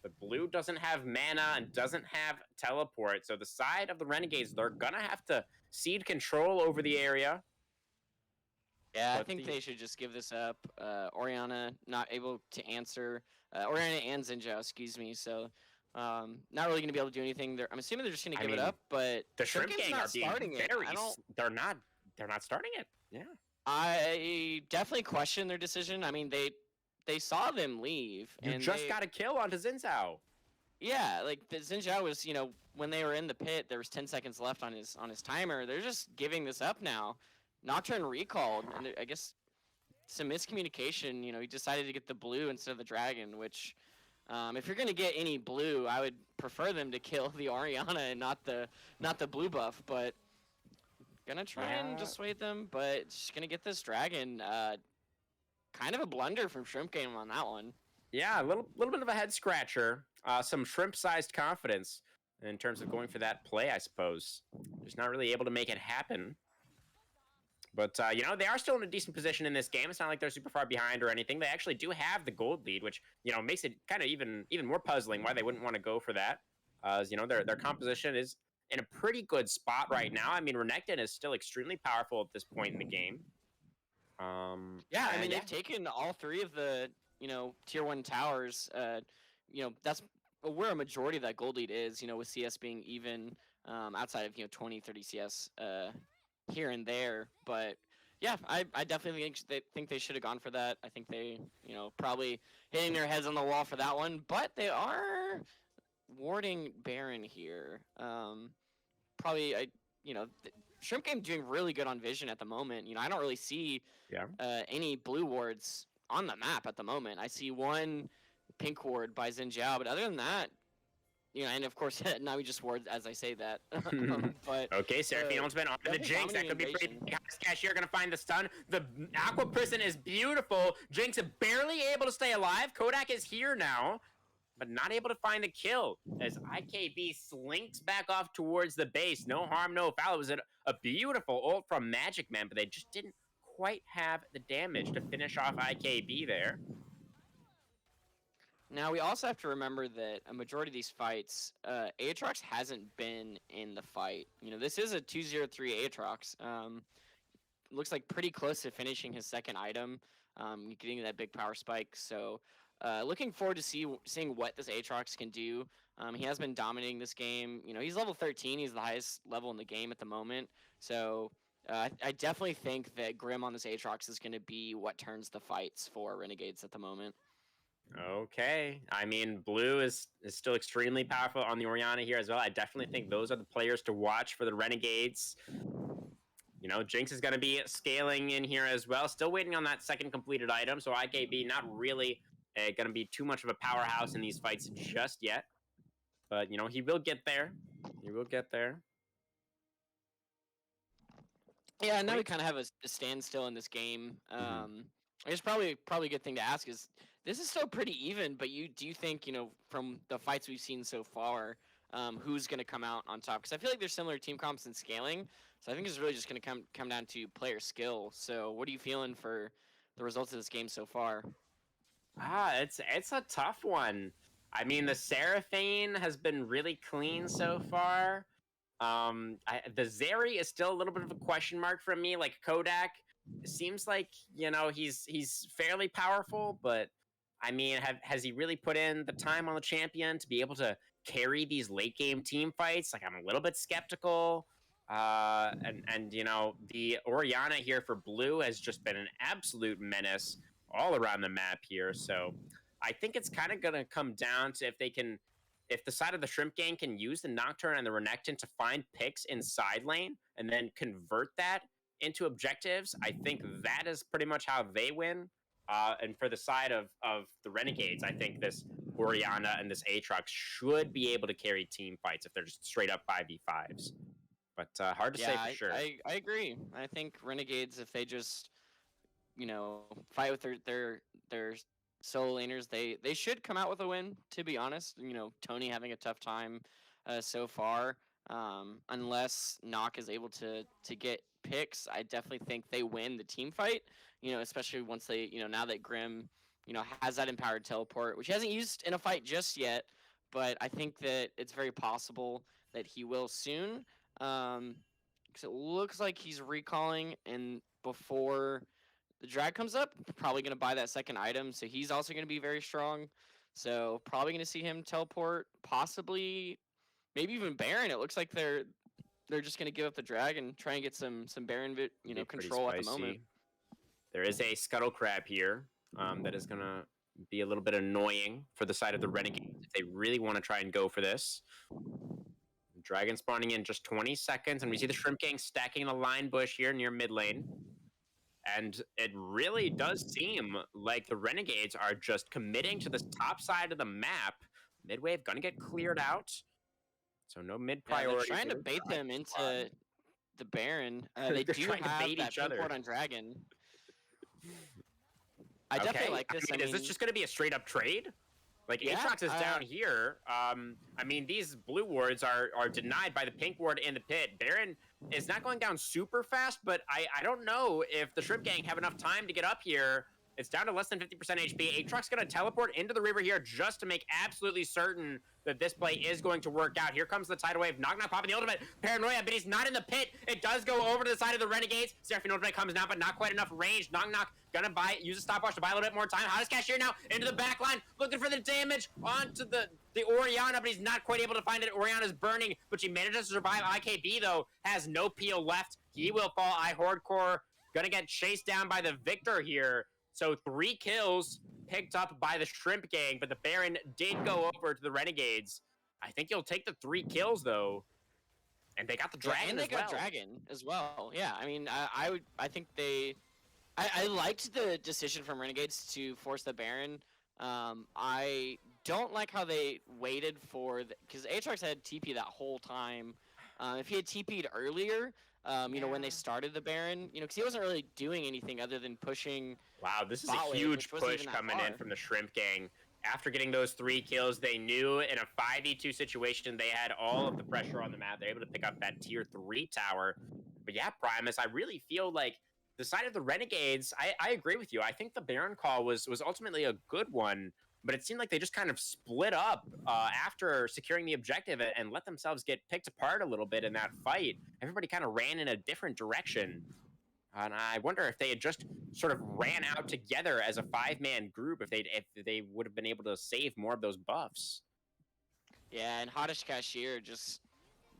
but Blue doesn't have mana and doesn't have teleport. So the side of the Renegades, they're going to have to cede control over the area. Yeah, I think they should just give this up. Orianna not able to answer. Orianna and Xin Zhao, excuse me. So not really going to be able to do anything. I'm assuming they're just going to give it up, but the Shrimp Gang not are starting it. They're not starting it. Yeah. I definitely question their decision. I mean, they saw them leave. You just got a kill onto Xin Zhao. Yeah, like the Xin Zhao was, when they were in the pit, there was 10 seconds left on his timer. They're just giving this up now. Nocturne recalled, and I guess some miscommunication. He decided to get the blue instead of the dragon, which, if you're gonna get any blue, I would prefer them to kill the Orianna and not the blue buff. But gonna try and dissuade them, but just gonna get this dragon. Kind of a blunder from Shrimp Game on that one. Yeah, a little bit of a head scratcher. Some shrimp-sized confidence in terms of going for that play, I suppose. Just not really able to make it happen. But they are still in a decent position in this game. It's not like they're super far behind or anything. They actually do have the gold lead, which makes it kind of even more puzzling why they wouldn't want to go for that. As their composition is in a pretty good spot right now. I mean, Renekton is still extremely powerful at this point in the game. Yeah, I mean Yeah, they've taken all three of the tier one towers. That's where a majority of that gold lead is. With CS being even outside of 20, 30 CS here and there, but yeah, I definitely think they should have gone for that. I think they probably hitting their heads on the wall for that one, but they are warding Baron here. Probably Shrimp Game doing really good on vision at the moment. I don't really see yeah. any blue wards on the map at the moment. I see one pink ward by Xin Zhao, but other than that, and of course now we just ward as I say that. But Okay, Seraphino's been on the Jinx. That could be pretty big. Cashier gonna find the stun. The Aqua Prison is beautiful. Jinx barely able to stay alive. Kodak is here now, but not able to find the kill as IKB slinks back off towards the base. No harm, no foul. It was a beautiful ult from Magic Man, but they just didn't quite have the damage to finish off IKB there. Now we also have to remember that a majority of these fights, Aatrox hasn't been in the fight. This is a 2-0-3 Aatrox. Looks like pretty close to finishing his second item, getting that big power spike. So looking forward to seeing what this Aatrox can do. He has been dominating this game. He's level 13. He's the highest level in the game at the moment. So I definitely think that Grim on this Aatrox is going to be what turns the fights for Renegades at the moment. Okay. I mean, blue is still extremely powerful on the Orianna here as well. I definitely think those are the players to watch for the Renegades. Jinx is going to be scaling in here as well. Still waiting on that second completed item. So IKB not really going to be too much of a powerhouse in these fights just yet. But, he will get there. He will get there. Yeah, now we kind of have a standstill in this game. I guess probably a good thing to ask is this is still pretty even, but do you think from the fights we've seen so far, who's going to come out on top? Because I feel like there's similar team comps and scaling, so I think it's really just going to come down to player skill. So what are you feeling for the results of this game so far? It's a tough one. I mean, the Seraphine has been really clean so far. The Zeri is still a little bit of a question mark for me. Like Kodak, seems like he's fairly powerful, but I mean, has he really put in the time on the champion to be able to carry these late game team fights? Like, I'm a little bit skeptical. And the Orianna here for blue has just been an absolute menace all around the map here. So I think it's kind of gonna come down to if the side of the Shrimp Gang can use the Nocturne and the Renekton to find picks in side lane and then convert that into objectives, I think that is pretty much how they win. And for the side of the Renegades, I think this Orianna and this Aatrox should be able to carry team fights if they're just straight up 5v5s. But hard to say for sure. I agree. I think Renegades, if they just fight with their solo laners, they should come out with a win, to be honest. Tony having a tough time so far. Unless Nock is able to get picks, I definitely think they win the team fight. Especially once they now that Grim has that empowered teleport, which he hasn't used in a fight just yet, but I think that it's very possible that he will soon. Because it looks like he's recalling, and before the drag comes up, probably going to buy that second item, so he's also going to be very strong. So probably going to see him teleport, possibly, maybe even Baron. It looks like they're just going to give up the drag and try and get some Baron control at the moment. There is a Scuttle Crab here that is going to be a little bit annoying for the side of the Renegades if they really want to try and go for this. Dragon spawning in just 20 seconds, and we see the Shrimp Gang stacking the line bush here near mid lane. And it really does seem like the Renegades are just committing to this top side of the map. Midwave gonna get cleared out. So no mid priority. They're trying to bait them into the Baron. They do have that pink ward on Dragon. I definitely Okay. like this. I mean, is this just going to be a straight up trade? Like Yeah. Aatrox is down here. I mean, these blue wards are denied by the pink ward in the pit. Baron is not going down super fast, but I don't know if the Shrimp Gang have enough time to get up here. It's down to less than 50% HP. Aatrox going to teleport into the river here just to make absolutely certain that this play is going to work out. Here comes the tidal wave. Knock Knock popping the ultimate. Paranoia, but he's not in the pit. It does go over to the side of the Renegades. Seraphine ultimate comes down, but not quite enough range. Knock Knock gonna use a stopwatch to buy a little bit more time. Hottest Cashier now into the back line, looking for the damage onto the Orianna, but he's not quite able to find it. Orianna's burning, but she manages to survive. IKB, though, has no peel left. He will fall. Hardcore gonna get chased down by the Victor here. So 3 kills picked up by the Shrimp Gang, but the Baron did go over to the Renegades. I think he'll take the 3 kills, though. And they got the Dragon and they as well. got Dragon as well. Yeah, I mean, I think I liked the decision from Renegades to force the Baron. I don't like how they waited for because Aatrox had TP that whole time. If he had TP'd earlier, you know, when they started the Baron, you know, because he wasn't really doing anything other than pushing. Wow, this is a huge push coming in from the Shrimp Gang. After getting those 3 kills, they knew in a 5v2 situation they had all of the pressure on the map. They're able to pick up that tier 3 tower. But yeah, Primus, I really feel like the side of the Renegades, I agree with you. I think the Baron call was ultimately a good one, but it seemed like they just kind of split up after securing the objective and let themselves get picked apart a little bit in that fight. Everybody kind of ran in a different direction. And I wonder if they had just sort of ran out together as a 5-man group, if they would have been able to save more of those buffs. Yeah, and Hottest Cashier just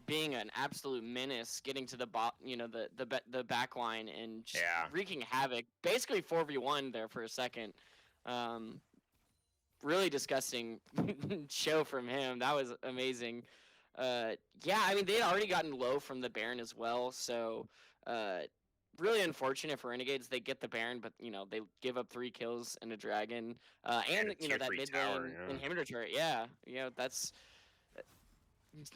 being an absolute menace, getting to the you know, the back line and just wreaking havoc. Basically 4v1 there for a second. Really disgusting show from him. That was amazing. Yeah, I mean, they had already gotten low from the Baron as well, so really unfortunate for Renegades. They get the Baron, but you know, they give up 3 kills and a Dragon, and you know, that mid lane inhibitor turret. Yeah, you know, that's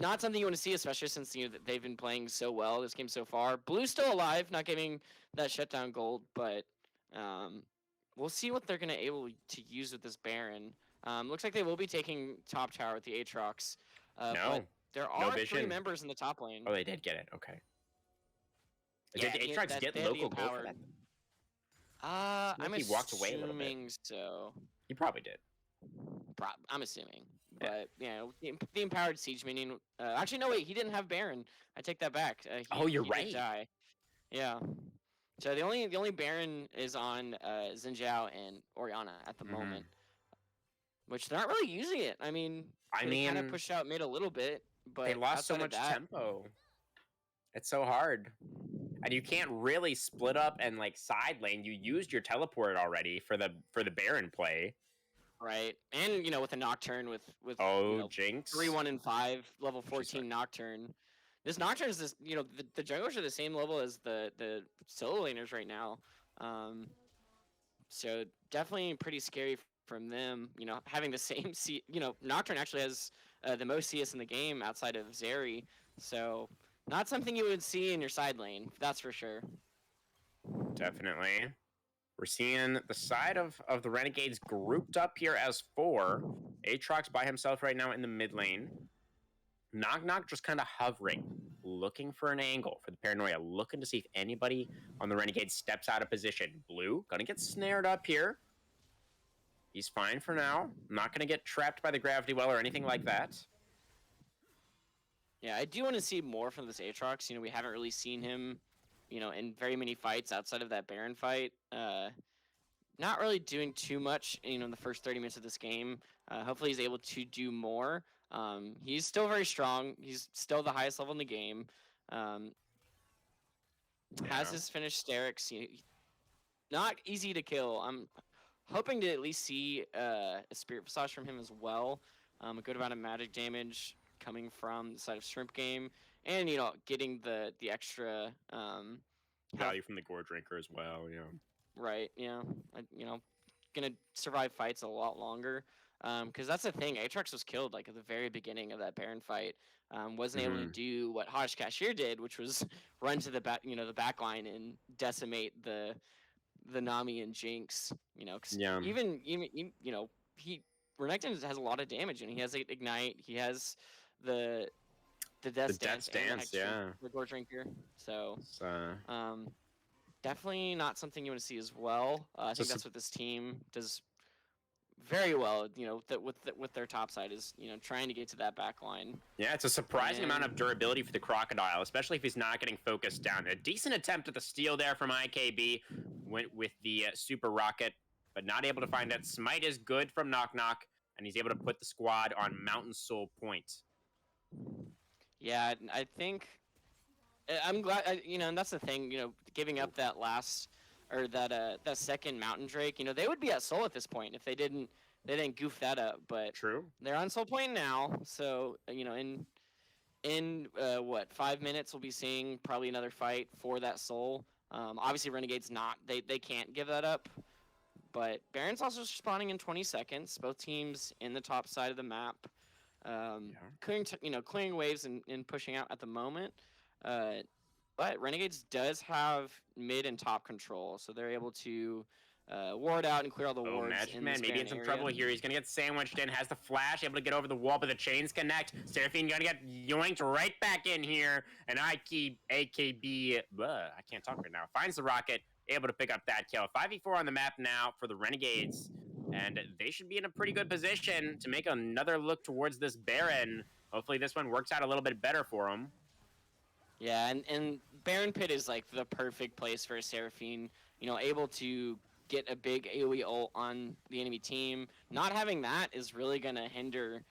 not something you want to see, especially since, you know, they've been playing so well this game so far. Blue's still alive, not getting that shutdown gold, but we'll see what they're gonna able to use with this Baron. Looks like they will be taking top tower with the Aatrox. But there are 3 members in the top lane. Oh, they did get it. Okay. Yeah, did Aatrox get local gold for that? I'm he walked away a little bit. assuming so. He probably did. I'm assuming. But, you know, the empowered siege minion. Actually, no, wait, he didn't have Baron. I take that back. You're right. Did die. Yeah. So the only Baron is on Xin Zhao and Orianna at the moment, which they're not really using it. I mean, they kind of pushed out mid a little bit, but they lost so much tempo. It's so hard. And you can't really split up and like side lane. You used your teleport already for the Baron play. Right. And, you know, with a Nocturne with you know, Jinx. 3, 1, and 5, level 14 Nocturne. This Nocturne is this, you know, the junglers are the same level as the solo laners right now. So definitely pretty scary from them, you know, having the same you know, Nocturne actually has the most CS in the game outside of Zeri. So not something you would see in your side lane, that's for sure. Definitely. We're seeing the side of the Renegades grouped up here as 4. Aatrox by himself right now in the mid lane. Knock Knock just kind of hovering, looking for an angle for the Paranoia, looking to see if anybody on the Renegades steps out of position. Blue, gonna get snared up here. He's fine for now. Not gonna get trapped by the gravity well or anything like that. Yeah, I do want to see more from this Aatrox. You know, we haven't really seen him, you know, in very many fights outside of that Baron fight. Not really doing too much, you know, in the first 30 minutes of this game. Hopefully he's able to do more. He's still very strong. He's still the highest level in the game. Has his finished Sterix. You know, not easy to kill. I'm hoping to at least see a Spirit Visage from him as well. A good amount of magic damage coming from the side of Shrimp Game. And, you know, getting the extra... value from the Gore Drinker as well, yeah. Right, yeah. You know, gonna survive fights a lot longer. Because that's the thing. Aatrox was killed like at the very beginning of that Baron fight. Wasn't able to do what Hottest Cashier did, which was run to the back, you know, the back line and decimate the the Nami and Jinx. You know, 'cause Yeah. even you know Renekton has a lot of damage, and he has Ignite. He has the The Death Death Stance and the Stance, yeah. the Gore Drinker. So So, definitely not something you want to see as well. I so think that's what this team does very well. You know, that with their top side is trying to get to that back line. yeah, it's a surprising amount And of durability for the Crocodile, especially if he's not getting focused down. A decent attempt at the steal there from IKB, went with the Super Rocket, but not able to find that. Smite is good from Knock Knock, and he's able to put the squad on Mountain Soul Point. yeah, I think I'm glad. And that's the thing. Giving up that last or that second Mountain Drake. They would be at Soul at this point if they didn't goof that up. But True. they're on Soul Point now, so in what 5 minutes we'll be seeing probably another fight for that Soul. Obviously Renegades they can't give that up. But Baron's also spawning in 20 seconds. Both teams in the top side of the map. Clearing waves and pushing out at the moment. But Renegades does have mid and top control, so they're able to ward out and clear all the wards. Magic in Man this maybe in Baron some area. trouble here. He's gonna get sandwiched in, has the flash, able to get over the wall, but the chains connect. Seraphine gonna get yoinked right back in here, and AKB, I can't talk right now, finds the rocket, able to pick up that kill. 5v4 on the map now for the Renegades, and they should be in a pretty good position to make another look towards this Baron. Hopefully this one works out a little bit better for them. Yeah, and Baron Pit is like the perfect place for a Seraphine, able to get a big AoE ult on the enemy team. Not having that is really going to hinder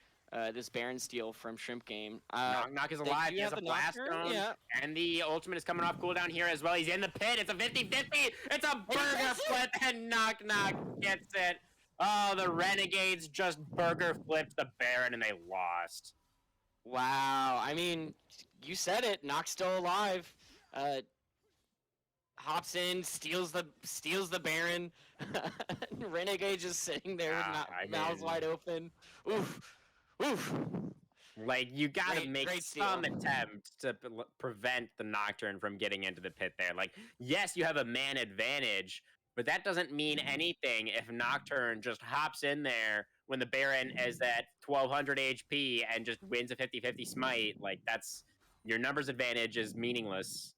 this Baron steal from Shrimp Game. Knock Knock is alive. He has a blast stone. Yeah. And the ultimate is coming off cooldown here as well. He's in the pit. It's a 50-50. It's a burger flip, and Knock Knock gets it. Oh, the Renegades just burger flipped the Baron, and they lost. Wow. I mean, you said it. Knock's still alive. Hops in, steals the Baron. Renegade just sitting there with mouths wide open. Oof. Oof. Like, you gotta make great some steal. attempt to prevent the Nocturne from getting into the pit there. Like, yes, you have a man advantage, but that doesn't mean anything if Nocturne just hops in there when the Baron is at 1200 HP and just wins a 50-50 smite. Like, that's your numbers advantage is meaningless.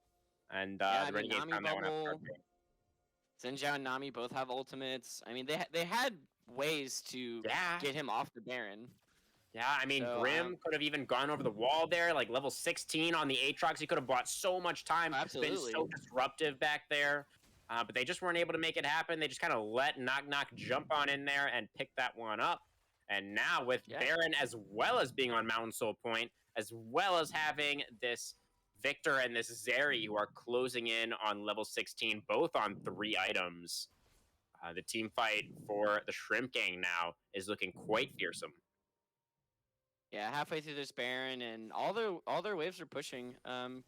And the Renegades found that one up perfect. Xin Zhao and Nami both have ultimates. I mean, they had ways to get him off the Baron. Yeah, I mean, Grim could have even gone over the wall there, like level 16 on the Aatrox. He could have bought so much time. Absolutely. Been so disruptive back there. But they just weren't able to make it happen. They just kind of let Knock Knock jump on in there and pick that one up. And now with Baron, as well as being on Mountain Soul Point, as well as having this Victor and this Zeri who are closing in on level 16, both on 3 items. The team fight for the Shrimp Gang now is looking quite fearsome. Yeah, halfway through this Baron, and all their waves are pushing. I'm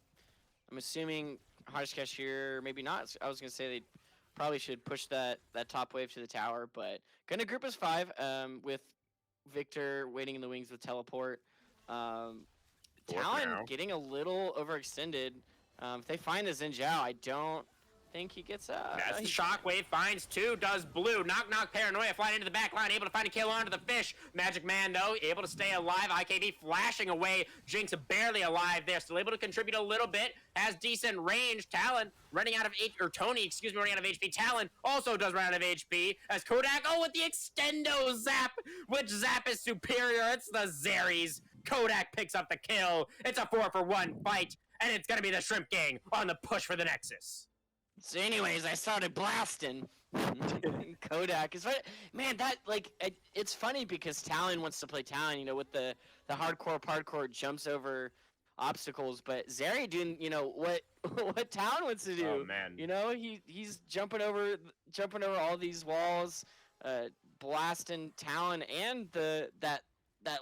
assuming Hajj Cashier, maybe not. I was gonna say they probably should push that top wave to the tower, but gonna group as 5 with Victor waiting in the wings with teleport. Talon getting a little overextended. If they find the Xin Zhao, I don't think he gets out. That's the Shockwave, finds 2, does blue. Knock Knock Paranoia flying into the back line, able to find a kill onto the fish. Magic Man, though, able to stay alive. IKB flashing away. Jinx barely alive there, still able to contribute a little bit. Has decent range. Talon running out of Tony, running out of HP. Talon also does run out of HP. As Kodak, with the extendo zap. Which zap is superior? It's the Zeris. Kodak picks up the kill. It's a 4-for-1 fight, and it's going to be the Shrimp Gang on the push for the Nexus. So anyways, I started blasting. Kodak is man, that it's funny because Talon wants to play Talon, with the hardcore jumps over obstacles, but Zeri doing, what Talon wants to do. Oh man. He's jumping over all these walls, blasting Talon, and that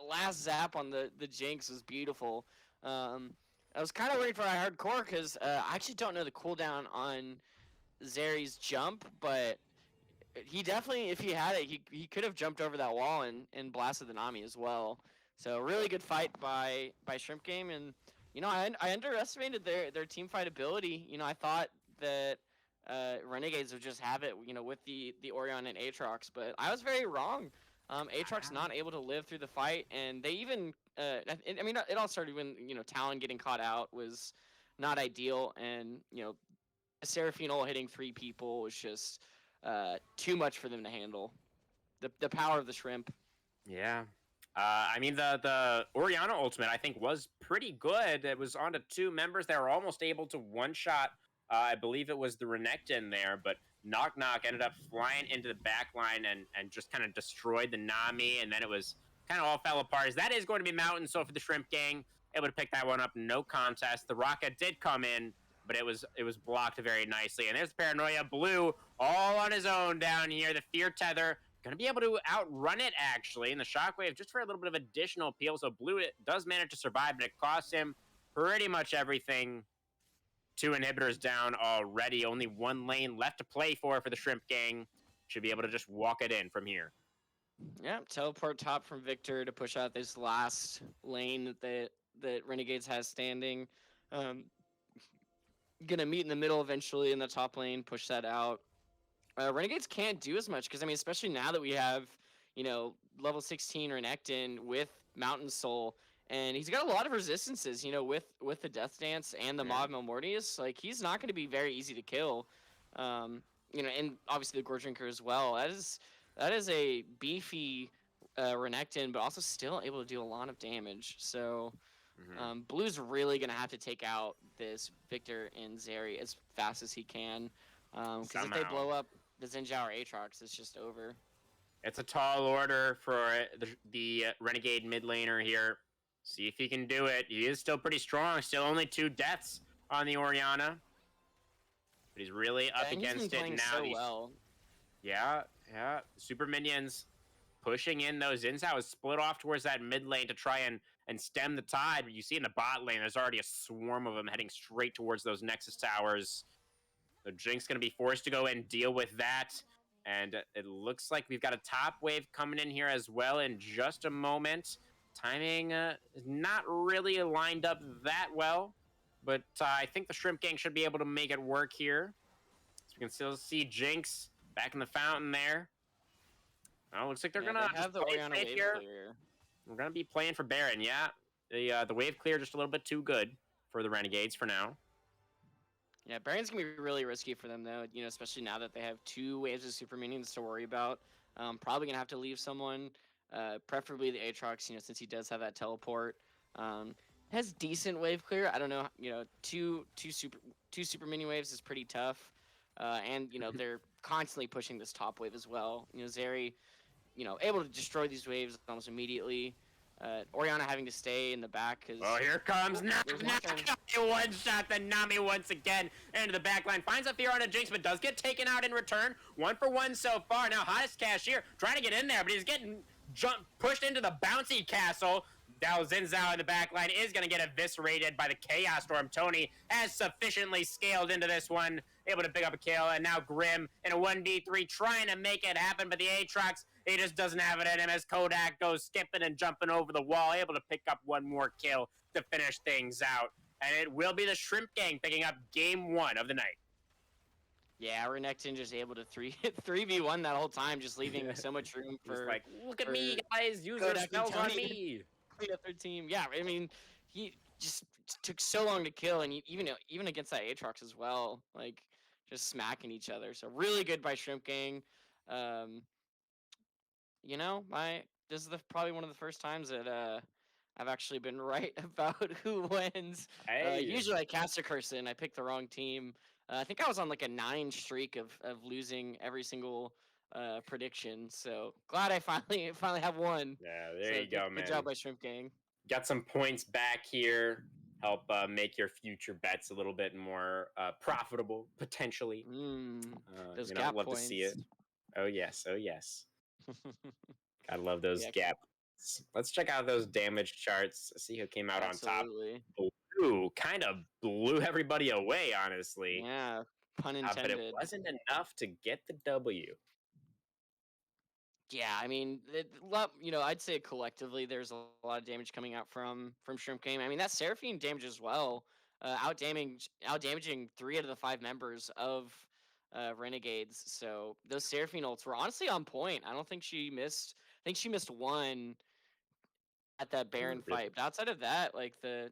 last zap on the Jinx was beautiful. I was kind of worried for a hardcore because I actually don't know the cooldown on Zeri's jump, but he definitely, if he had it, he could have jumped over that wall and blasted the Nami as well. So really good fight by Shrimp Game, and I underestimated their team fight ability. I thought that Renegades would just have it, with the Orion and Aatrox. But I was very wrong. Aatrox Ah, not able to live through the fight, and they even, I mean, it all started when Talon getting caught out was not ideal, and Seraphine ult hitting 3 people was just too much for them to handle. The power of the shrimp. yeah. I mean, the Oriana ultimate, I think, was pretty good. It was onto 2 members that were almost able to one-shot, I believe it was the Renekton there, but Knock Knock ended up flying into the back line and just kind of destroyed the Nami, and then it was kind of all fell apart. As that is going to be Mountain, so for the Shrimp Gang, able to pick that one up, no contest. The Rocket did come in, but it was blocked very nicely. And there's Paranoia Blue all on his own down here. The Fear Tether going to be able to outrun it, actually. And the Shockwave, just for a little bit of additional appeal. So Blue does manage to survive, but it costs him pretty much everything. 2 inhibitors down already. Only 1 lane left to play for the Shrimp Gang. Should be able to just walk it in from here. Yeah, teleport top from Victor to push out this last lane that Renegades has standing. Um, gonna meet in the middle eventually in the top lane, push that out. Renegades can't do as much because I mean, especially now that we have level 16 Renekton with Mountain Soul, and he's got a lot of resistances. With the Death Dance and the Yeah. Mob Mortius, like he's not going to be very easy to kill. And obviously the Gore Drinker as well. That is a beefy Renekton, but also still able to do a lot of damage. So Blue's really gonna have to take out this Victor and Zeri as fast as he can, because if they blow up the Zinjao or Aatrox, it's just over. It's a tall order for the Renegade mid laner here. See if he can do it. He is still pretty strong. Still only 2 deaths on the Oriana. But he's really up And he's been against it playing now. so well. Yeah. Super minions pushing in those Inzao is split off towards that mid lane to try and stem the tide. But you see in the bot lane, there's already a swarm of them heading straight towards those Nexus towers. So Jinx going to be forced to go and deal with that. And it looks like we've got a top wave coming in here as well in just a moment. Timing is not really lined up that well, but I think the Shrimp Gang should be able to make it work here. So we can still see Jinx back in the fountain there. Oh, looks like they're gonna they have the play Orianna safe wave here. clear. We're gonna be playing for Baron. Yeah, the wave clear just a little bit too good for the Renegades for now. Yeah, Baron's gonna be really risky for them though. Especially now that they have 2 waves of super minions to worry about. Probably gonna have to leave someone, preferably the Aatrox. Since he does have that teleport. Has decent wave clear. I don't know. Two super mini waves is pretty tough. And they're constantly pushing this top wave as well. Zeri, able to destroy these waves almost immediately. Orianna having to stay in the back because. Oh, here comes Nami. There's One shot the Nami once again into the back line. Finds a fear on a Jinx, but does get taken out in return. 1 for 1 so far. Now, hottest cashier trying to get in there, but he's getting pushed into the bouncy castle. Now, Zinzao in the back line is going to get eviscerated by the Chaos Storm. Tony has sufficiently scaled into this one, able to pick up a kill, and now Grim in a 1v3 trying to make it happen, but the Aatrox, he just doesn't have it in him as Kodak goes skipping and jumping over the wall, able to pick up 1 more kill to finish things out. And it will be the Shrimp Gang picking up game 1 of the night. Yeah, Renekton just able to 3v1 that whole time, just leaving so much room for. Just like, look at me, guys, use your spells on me. The other team, yeah. I mean, he just took so long to kill, and even against that Aatrox as well, like just smacking each other. So really good by Shrimp Gang. This is probably one of the first times that I've actually been right about who wins. Hey. Usually I cast a curse and I pick the wrong team. I think I was on like a 9 streak of losing every single prediction. So glad I finally have one. Yeah, there you go, man. Good job by Shrimp Gang. Got some points back here. Help make your future bets a little bit more profitable, potentially. Those gap love points. to see it. Oh, yes. Oh, yes. I love those gaps. Let's check out those damage charts. See who came out on top. Blue kind of blew everybody away, honestly. Yeah, pun intended. But it wasn't enough to get the W. Yeah, I mean, I'd say collectively there's a lot of damage coming out from Shrimp Game. I mean, that Seraphine damage as well, out damaging 3 out of the 5 members of Renegades. So those Seraphine ults were honestly on point. I don't think she missed. I think she missed one at that Baron Really? fight. But outside of that, like the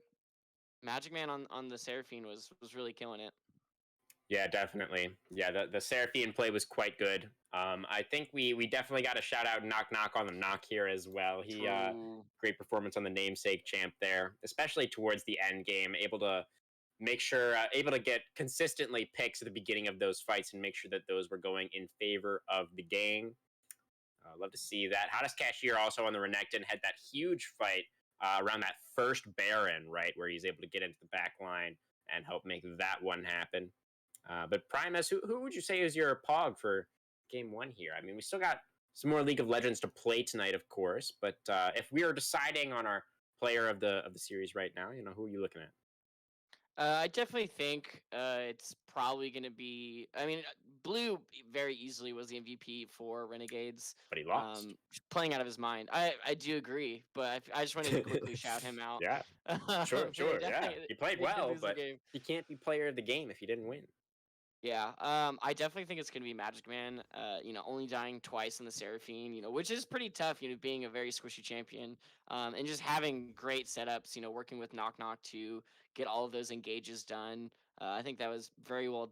Magic Man on the Seraphine was really killing it. Yeah, definitely. Yeah, the Seraphine play was quite good. I think we definitely got a shout out knock knock on the knock here as well. He True. great performance on the namesake champ there, especially towards the end game, able to make sure able to get consistently picks at the beginning of those fights and make sure that those were going in favor of the gang. Love to see that. Hottest Cashier also on the Renekton had that huge fight around that first Baron, right, where he's able to get into the back line and help make that one happen. But Primus, who would you say is your pog for game one here? I mean, we still got some more League of Legends to play tonight, of course. But if we are deciding on our player of the series right now, who are you looking at? I definitely think it's probably going to be. I mean, Blue very easily was the MVP for Renegades. But he lost. Playing out of his mind. I do agree, but I just wanted to quickly shout him out. Yeah, sure, They sure, yeah. definitely He played they did well, lose the but game. he can't be player of the game if he didn't win. Yeah, I definitely think it's gonna be Magic Man. Only dying twice in the Seraphine, which is pretty tough. Being a very squishy champion, and just having great setups. Working with Knock Knock to get all of those engages done. I think that was very well,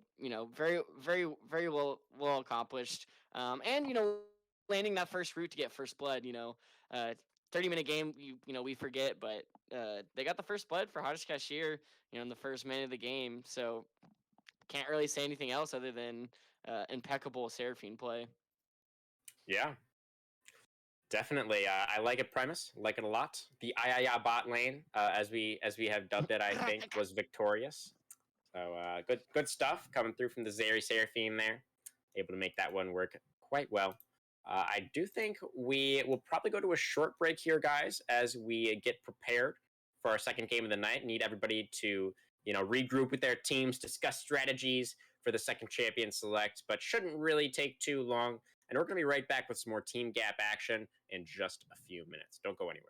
very, very, very well accomplished. And landing that first route to get first blood. 30-minute game, we forget, but they got the first blood for Hottest Cashier. In the first minute of the game, so can't really say anything else other than impeccable Seraphine play. Yeah, definitely. I like it, Primus. Like it a lot. The Ayaya bot lane, as we have dubbed it, I think, was victorious. So good stuff coming through from the Zeri Seraphine there. Able to make that one work quite well. I do think we will probably go to a short break here, guys, as we get prepared for our second game of the night. Need everybody to regroup with their teams, discuss strategies for the second champion select, but shouldn't really take too long. And we're going to be right back with some more team gap action in just a few minutes. Don't go anywhere.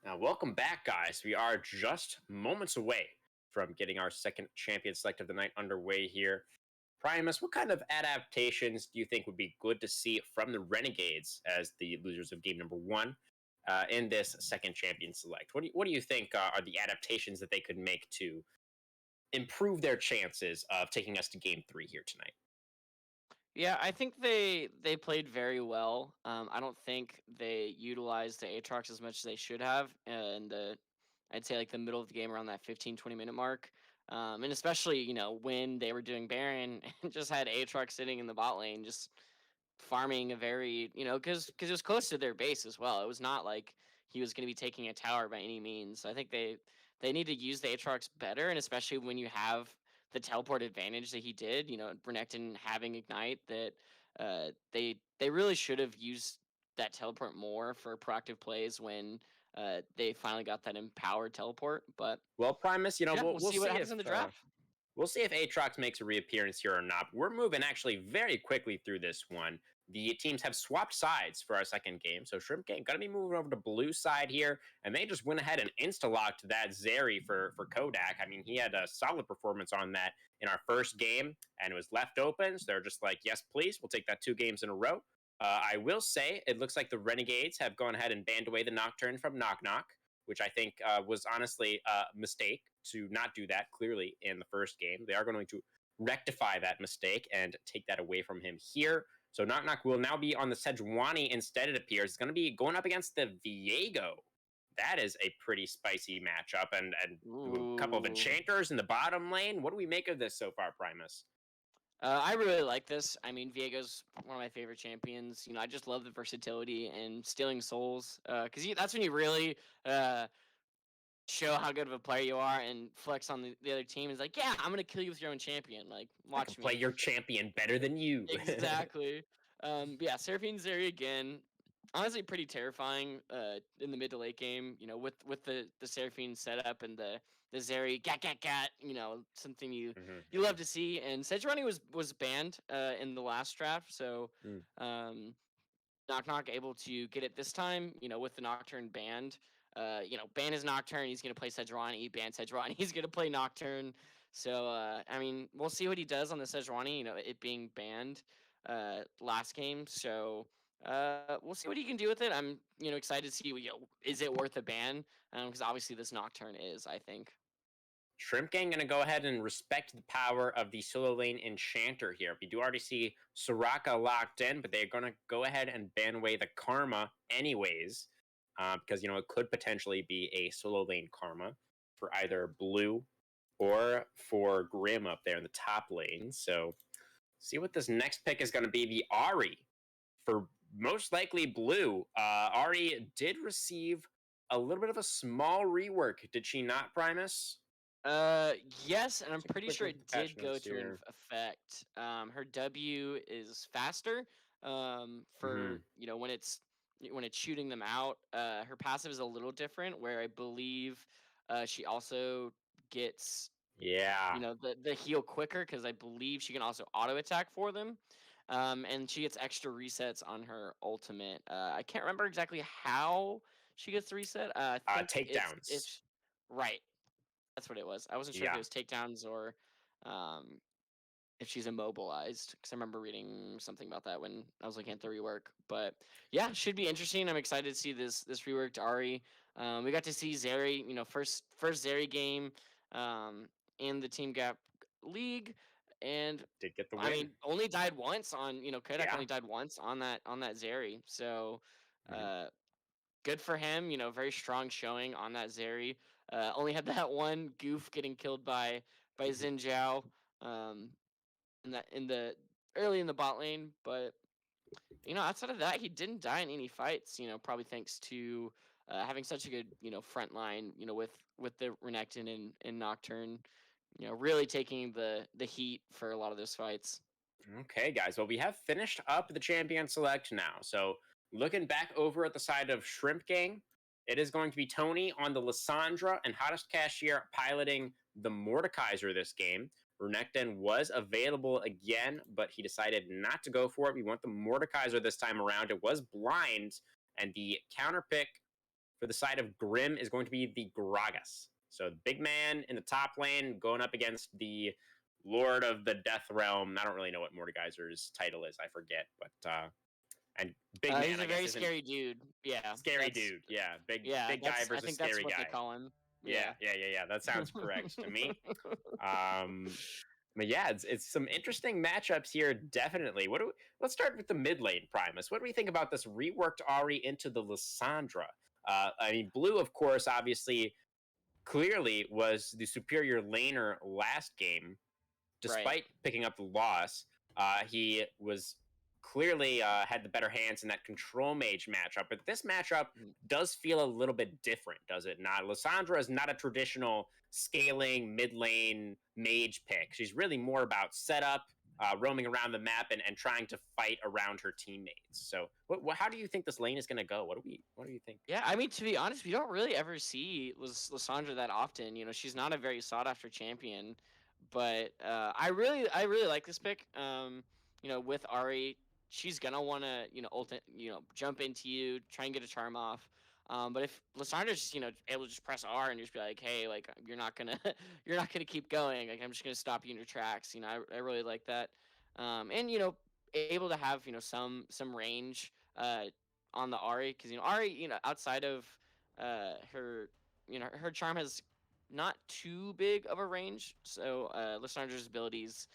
Now, welcome back, guys. We are just moments away from getting our second champion select of the night underway here. Primus, what kind of adaptations do you think would be good to see from the Renegades as the losers of game number one in this second champion select? What do you think are the adaptations that they could make to improve their chances of taking us to game three here tonight? Yeah, I think they played very well. I don't think they utilized the Aatrox as much as they should have, and I'd say like the middle of the game around that 15-20 minute mark. And especially when they were doing Baron and just had Aatrox sitting in the bot lane, just farming a very because it was close to their base as well. It was not like he was going to be taking a tower by any means. So I think they need to use the Aatrox better, and especially when you have the teleport advantage that he did. Renekton having ignite that they really should have used that teleport more for proactive plays when they finally got that empowered teleport. But Well, Primus, yeah, we'll we'll we'll see what see happens if in the draft. we'll see if Aatrox makes a reappearance here or not. We're moving actually very quickly through this one. The teams have swapped sides for our second game. So Shrimp Gang going to be moving over to blue side here. And they just went ahead and insta-locked that Zeri for Kodak. I mean, he had a solid performance on that in our first game. And it was left open. So they're just like, yes, please. We'll take that 2 games in a row. I will say, it looks like the Renegades have gone ahead and banned away the Nocturne from Knock Knock, which I think was honestly a mistake to not do that clearly in the first game. They are going to rectify that mistake and take that away from him here. So Knock Knock will now be on the Sejuani instead, it appears. It's going to be going up against the Viego. That is a pretty spicy matchup. And a couple of Ooh. enchanters in the bottom lane. What do we make of this so far, Primus? I really like this. I mean, Viego's one of my favorite champions. I just love the versatility and stealing souls. Because that's when you really show how good of a player you are and flex on the other team. Is like, yeah, I'm gonna kill you with your own champion. Like, I can watch play me. your champion better than you. Exactly. But yeah, Seraphine Zeri again. Honestly, pretty terrifying in the mid to late game. With the Seraphine setup and the Zeri gat. Something you love to see. And Sejuani was banned in the last draft, so Mm. Knock Knock able to get it this time. With the Nocturne banned. Ban his Nocturne. He's gonna play Sejuani. Ban Sejuani. He's gonna play Nocturne. So I mean, we'll see what he does on the Sejuani. It being banned last game. So we'll see what he can do with it. I'm excited to see. Is it worth a ban? Because obviously this Nocturne is. I think. Shrimp Gang going to go ahead and respect the power of the solo lane Enchanter here. We do already see Soraka locked in, but they're going to go ahead and ban away the Karma anyways, because, it could potentially be a solo lane Karma for either blue or for Grim up there in the top lane. So see what this next pick is going to be. The Ahri for most likely blue. Ahri did receive a little bit of a small rework, did she not, Primus? Yes, and I'm Take a pretty quick sure look it at the patch did go notes to an here. effect. Her W is faster. For when it's shooting them out. Her passive is a little different, where I believe, she also gets Yeah. the heal quicker because I believe she can also auto attack for them. And she gets extra resets on her ultimate. I can't remember exactly how she gets the reset. I think Takedowns. it's right. That's what it was. I wasn't sure if Yeah. it was takedowns or um, if she's immobilized because I remember reading something about that when I was looking at the rework. But yeah, should be interesting. I'm excited to see this reworked Ari. We got to see Zeri, first Zeri game in the Team Gap League, and Did get the I win. mean only died once on Kodak Yeah. only died once on that Zeri. So Mhm. uh, good for him. Very strong showing on that Zeri. Only had that one goof getting killed by Mhm. Xin Zhao um, in the early in the bot lane, but outside of that, he didn't die in any fights. Probably thanks to having such a good front line. With the Renekton and Nocturne. Really taking the heat for a lot of those fights. Okay, guys. Well, we have finished up the champion select now. So, looking back over at the side of Shrimp Gang, it is going to be Tony on the Lissandra and Hottest Cashier piloting the Mordekaiser this game. Renekton was available again, but he decided not to go for it. We want the Mordekaiser this time around. It was blind, and the counter pick for the side of Grim is going to be the Gragas. So big man in the top lane going up against the Lord of the Death Realm. I don't really know what Mordekaiser's title is. I forget, but and big man, He's I a guess, very isn't scary dude. Yeah, scary dude. Yeah, yeah, big guy I versus think that's scary what they guy. call him. Yeah, Yeah. That sounds correct to me. Um, but yeah, it's some interesting matchups here. Definitely. Let's start with the mid lane, Primus. What do we think about this reworked Ari into the Lissandra? I mean, Blue, of course, obviously, clearly was the superior laner last game, Right. despite picking up the loss. He was clearly had the better hands in that control mage matchup, but this matchup Mhm. does feel a little bit different, does it not? Lissandra is not a traditional scaling mid lane mage pick. She's really more about setup, roaming around the map, and trying to fight around her teammates. So, how do you think this lane is going to go? What do you think? Yeah, I mean, to be honest, we don't really ever see Lysandra that often. She's not a very sought after champion, but I really like this pick. With Ari, she's gonna want to, jump into you, try and get a charm off. But if Lysandra's just, able to just press R and just be like, hey, like you're not gonna, you're not gonna keep going. Like I'm just gonna stop you in your tracks. I really like that. And able to have some range. On the Ari, because Ari, outside of her, her charm has not too big of a range. So Lissandra's abilities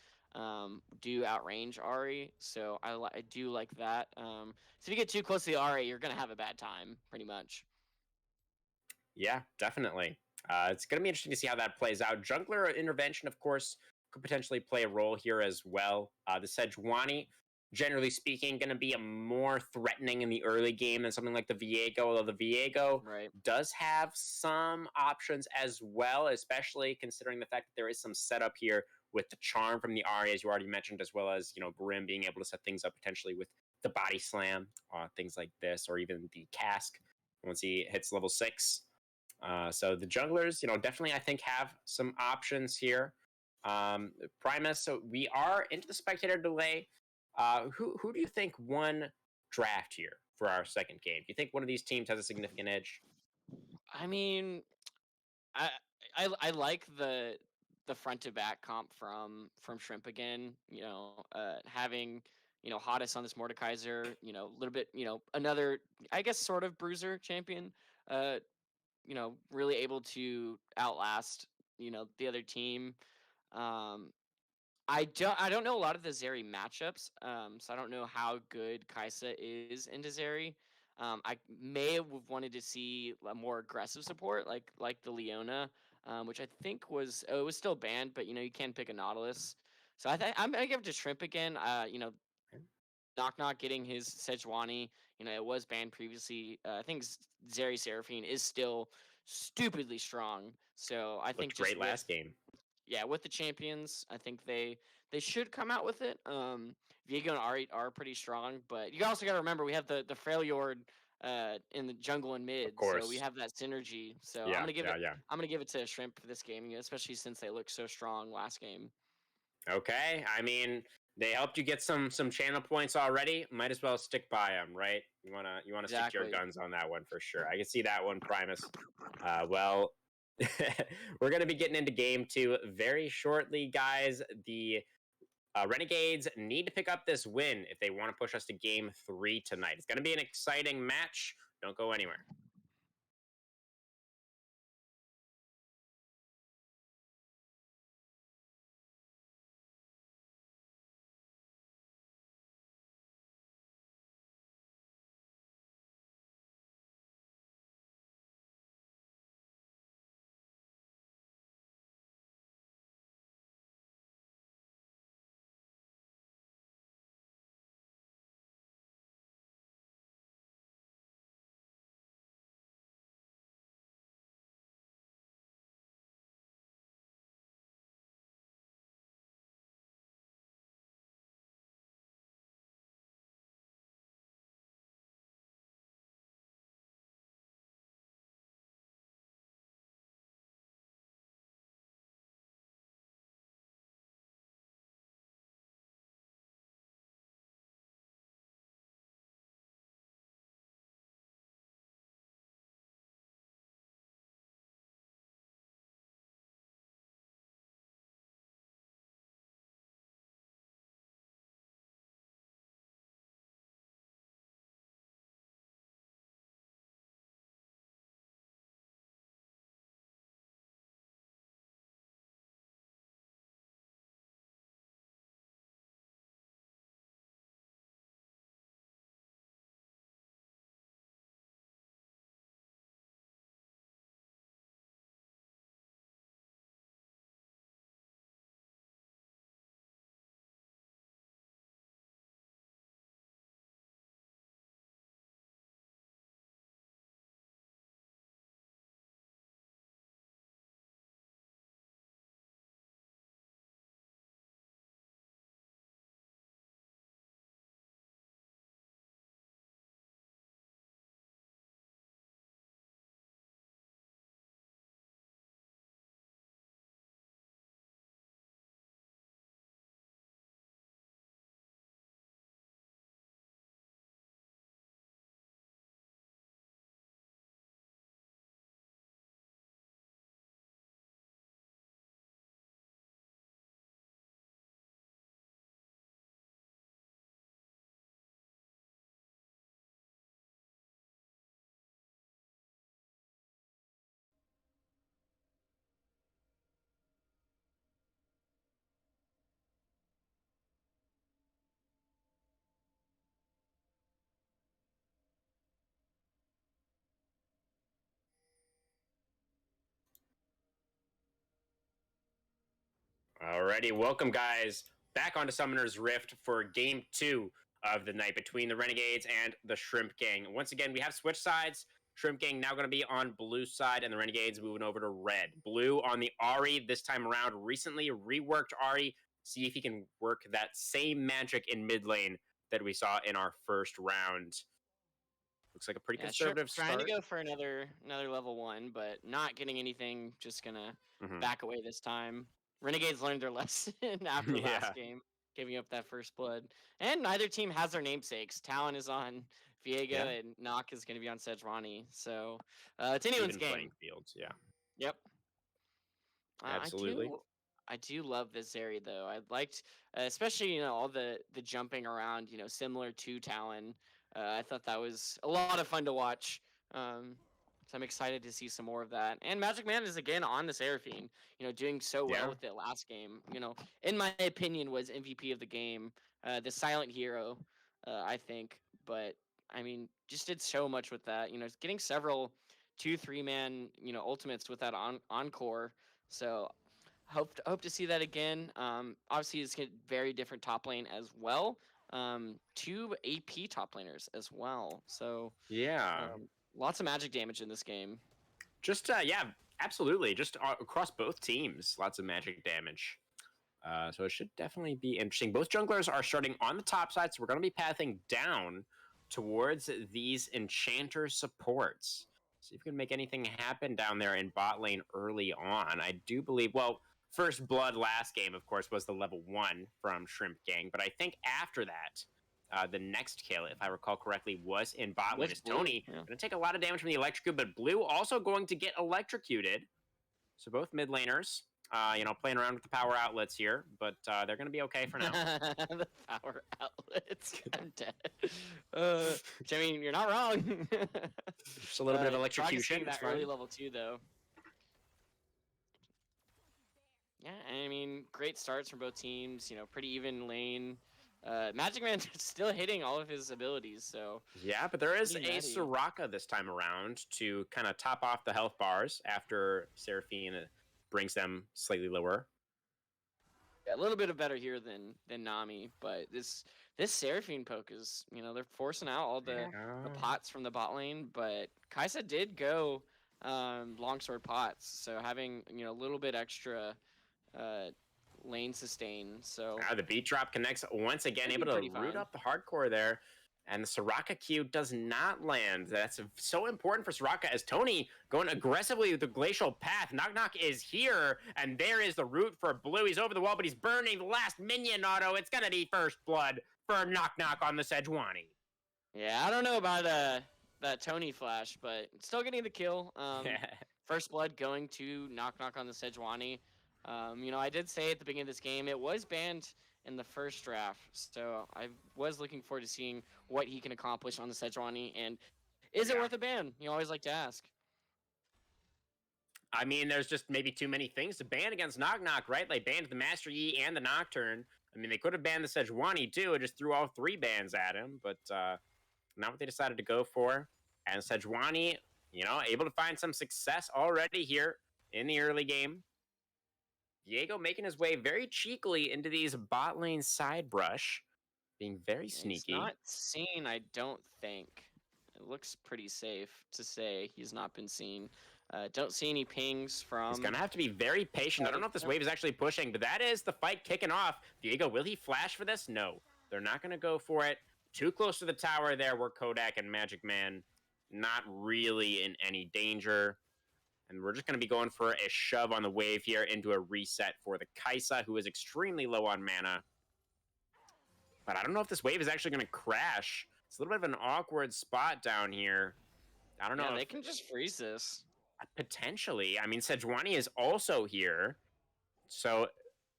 do outrange Ari. So I do like that. So if you get too close to the Ari, you're gonna have a bad time, pretty much. Yeah, definitely. It's going to be interesting to see how that plays out. Jungler intervention, of course, could potentially play a role here as well. The Sejuani, generally speaking, going to be a more threatening in the early game than something like the Viego, although the Viego Right. does have some options as well, especially considering the fact that there is some setup here with the charm from the Ari, as you already mentioned, as well as, Grim being able to set things up potentially with the body slam, things like this, or even the cask once he hits level 6. So the junglers, definitely I think have some options here. Primus, so we are into the spectator delay. Who do you think won draft here for our second game? Do you think one of these teams has a significant edge? I mean, I I like the front to back comp from Shrimp again. Having Hottest on this Mordekaiser. A little bit. Another I guess sort of bruiser champion. Uh, really able to outlast the other team. Um, I don't know a lot of the Zeri matchups, so I don't know how good Kaisa is into Zeri. I may have wanted to see a more aggressive support, like the Leona, which I think it was still banned, but you can pick a Nautilus. So I'm gonna give it to Shrimp again. Knock Knock getting his Sejuani. It was banned previously. I think Zeri Seraphine is still stupidly strong. So I think Looked just great with last game. yeah, with the champions, I think they should come out with it. Viego and Ari are pretty strong, but you also got to remember we have the Freljord in the jungle and Of mid, so we course. have that synergy. So Yeah, yeah, yeah. I'm gonna give it to Shrimp for this game, especially since they looked so strong last game. Okay. I mean, they helped you get some channel points already. Might as well stick by them, right? You wanna stick to your Exactly. guns on that one for sure. I can see that one, Primus. Well, we're gonna be getting into game 2 very shortly, guys. The Renegades need to pick up this win if they want to push us to game 3 tonight. It's gonna be an exciting match. Don't go anywhere. Alrighty, welcome guys back onto Summoner's Rift for game 2 of the night between the Renegades and the Shrimp Gang. Once again, we have switched sides. Shrimp Gang now going to be on blue side, and the Renegades moving over to red. Blue on the Ari this time around. Recently reworked Ari. See if he can work that same magic in mid lane that we saw in our first round. Looks like a pretty conservative trying to start. go for another level 1, but not getting anything. Just gonna back away this time. Renegades learned their lesson after last Yeah, game, giving up that first blood. And neither team has their namesakes. Talon is on yeah. Viego, and Nock is going to be on Sejuani. So it's anyone's Even game. playing fields, yeah. Yep. I Absolutely. do. I do love this area though. I liked, especially all the jumping around. Similar to Talon. I thought that was a lot of fun to watch. So I'm excited to see some more of that. And Magic Man is again on the Seraphine. Doing so well Yeah. with it last game. In my opinion, was MVP of the game. The silent hero, I think. But I mean, just did so much with that. Getting several 2-3 man ultimates with that encore. So hope to see that again. Obviously, it's a very different top lane as well. 2 AP top laners as well. So Yeah. lots of magic damage in this game. Just yeah, absolutely. Just across both teams, lots of magic damage. So it should definitely be interesting. Both junglers are starting on the top side, so we're going to be pathing down towards these enchanter supports. See if we can make anything happen down there in bot lane early on. I do believe, well, first blood last game, of course, was the level 1 from Shrimp Gang, but I think after that, the next kill, if I recall correctly, was in bot lane. With Is blue, Tony yeah. going to take a lot of damage from the electrocute, but blue also going to get electrocuted. So both mid laners, playing around with the power outlets here, but they're going to be okay for now. The power outlets. I'm dead. I mean, you're not wrong. Just a little bit of electrocution. That early level 2 though. Yeah, I mean, great starts from both teams. Pretty even lane. Magic Man's still hitting all of his abilities, so Yeah, but there is a nutty. Soraka this time around to kind of top off the health bars after Seraphine brings them slightly lower. Yeah, a little bit of better here than Nami, but this Seraphine poke is they're forcing out all the pots from the bot lane, but Kaisa did go longsword pots, so having a little bit extra lane sustain. So The beat drop connects once again, able to root up the hardcore there. And the Soraka Q does not land. That's so important for Soraka as Tony going aggressively with the glacial path. Knock Knock is here, and there is the root for blue. He's over the wall, but he's burning the last minion auto. It's going to be first blood for Knock Knock on the Sejuani. Yeah, I don't know about that Tony flash, but still getting the kill. First blood going to Knock Knock on the Sejuani. I did say at the beginning of this game, it was banned in the first draft, so I was looking forward to seeing what he can accomplish on the Sejuani, and is it worth a ban? You always like to ask. I mean, there's just maybe too many things to ban against Knock Knock, right? They banned the Master Yi and the Nocturne. I mean, they could have banned the Sejuani too, and just threw all 3 bans at him, but not what they decided to go for. And Sejuani, able to find some success already here in the early game. Viego making his way very cheekily into these bot lane side brush, being very sneaky. He's not seen, I don't think. It looks pretty safe to say he's not been seen. Don't see any pings from... He's going to have to be very patient. I don't know if this wave is actually pushing, but that is the fight kicking off. Viego, will he flash for this? No. They're not going to go for it. Too close to the tower there were Kodak and Magic Man not really in any danger. And we're just going to be going for a shove on the wave here into a reset for the Kaisa, who is extremely low on mana. But I don't know if this wave is actually going to crash. It's a little bit of an awkward spot down here. I don't know. They can just freeze this. Potentially. I mean, Sejuani is also here. So,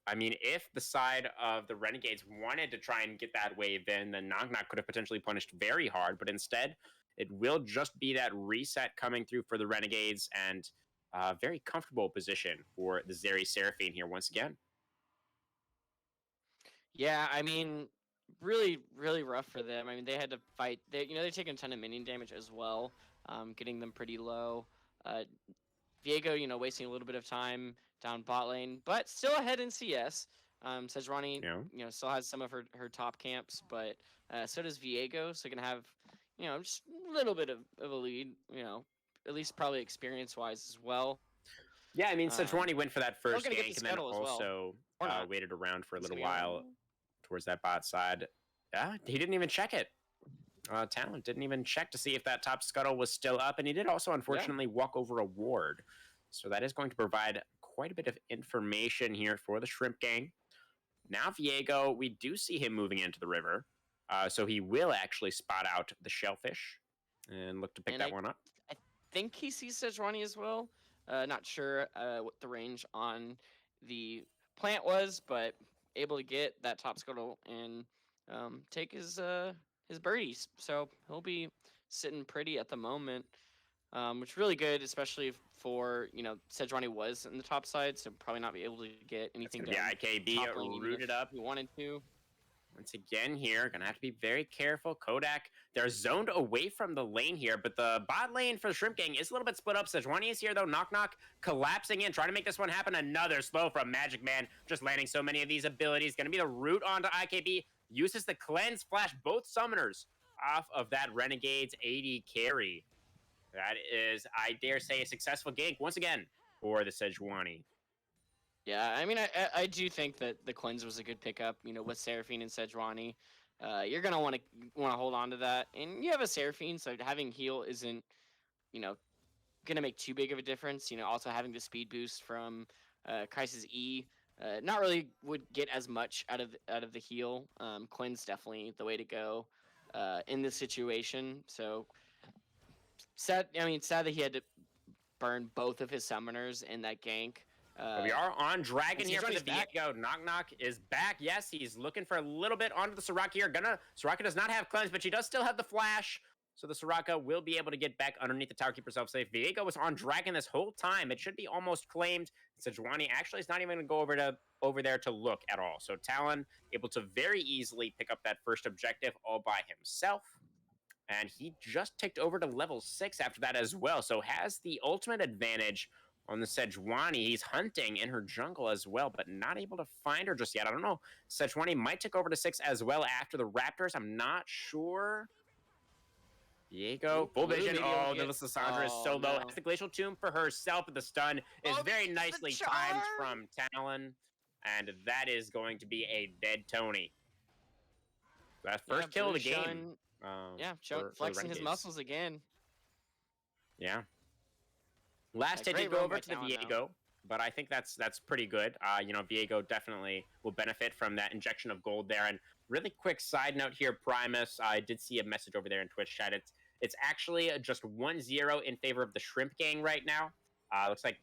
I mean, if the side of the Renegades wanted to try and get that wave in, then Knock Knock could have potentially punished very hard. But instead, it will just be that reset coming through for the Renegades, and a very comfortable position for the Zeri Seraphine here once again. Yeah, I mean, really, really rough for them. I mean, they had to fight. They're taking a ton of minion damage as well, getting them pretty low. Viego, wasting a little bit of time down bot lane, but still ahead in CS. Sejuani, Yeah. still has some of her top camps, but so does Viego. So gonna have, just a little bit of a lead. At least probably experience wise as well. Yeah, I mean, Um, Sejuani went for that still first gonna get the gank and then scuttle as well, also or not? waited around for a He's little gonna get while towards that bot side. Yeah, he didn't even check it. Talent didn't even check to see if that top scuttle was still up, and he did also, Yeah. unfortunately, walk over a ward. So that is going to provide quite a bit of information here for the Shrimp Gang. Now, Viego, we do see him moving into the river, so he will actually spot out the shellfish and look to pick And that I one up. I think he sees Sejuani as well. Not sure what the range on the plant was, but able to get that top scuttle and take his birdies. So he'll be sitting pretty at the moment, which is really good, especially for Sejuani was in the top side, so probably not be able to get That's anything going to be down IKB top lane even if rooted up. he wanted to. Once again here, gonna have to be very careful. Kodak, they're zoned away from the lane here, but the bot lane for the Shrimp Gang is a little bit split up. Sejuani is here though, Knock Knock collapsing in, trying to make this one happen. Another slow from Magic Man, just landing so many of these abilities. Gonna be the root onto IKB, uses the cleanse, flash both summoners off of that Renegades 80 carry. That is, I dare say, a successful gank once again for the Sejuani. Yeah, I mean, I do think that the cleanse was a good pickup. With Seraphine and Sejuani, you're gonna want to hold on to that, and you have a Seraphine, so having heal isn't you know gonna make too big of a difference. Also having the speed boost from Crisis E, not really would get as much out of the heal. Cleanse definitely the way to go in this situation. So sad. I mean, sad that he had to burn both of his summoners in that gank. But we are on Dragon and here for the Sejuani's back. Viego. Knock Knock is back. Yes, he's looking for a little bit onto the Soraka here. Soraka does not have cleanse, but she does still have the flash. So the Soraka will be able to get back underneath the tower, keep herself safe. Viego was on Dragon this whole time. It should be almost claimed. Sejuani actually is not even going to go over there to look at all. So Talon able to very easily pick up that first objective all by himself. And he just ticked over to level 6 after that as well. So has the ultimate advantage on the Sejuani. He's hunting in her jungle as well, but not able to find her just yet. I don't know. Sejuani might tick over to 6 as well after the Raptors. I'm not sure. Viego, full vision. Oh, the Lissandra is so low. No. Has the Glacial Tomb for herself, but the stun is very nicely timed from Talon. And that is going to be a dead Tony. That first kill of the game. Flexing his muscles again. Yeah. Last hit did go over to the Viego, but I think that's pretty good. Viego definitely will benefit from that injection of gold there. And really quick side note here, Primus, I did see a message over there in Twitch chat. It's actually just 1-0 in favor of the Shrimp Gang right now. Looks like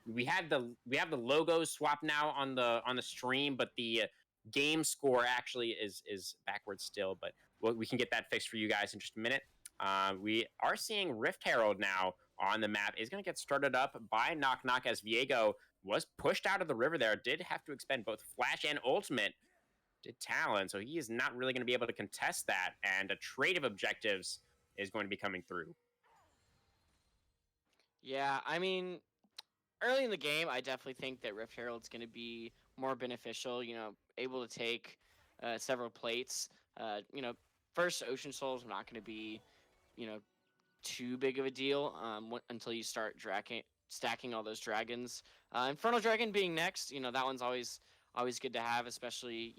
we have the logos swapped now on the stream, but the game score actually is backwards still. But we can get that fixed for you guys in just a minute. We are seeing Rift Herald now on the map. Is going to get started up by Knock Knock as Viego was pushed out of the river there. Did have to expend both Flash and Ultimate. Did Talon, so he is not really going to be able to contest that. And a trade of objectives is going to be coming through. Yeah, I mean, early in the game, I definitely think that Rift Herald's going to be more beneficial. Able to take several plates. First Ocean Soul's not going to be, too big of a deal until you start stacking all those dragons. Infernal Dragon being next, that one's always good to have, especially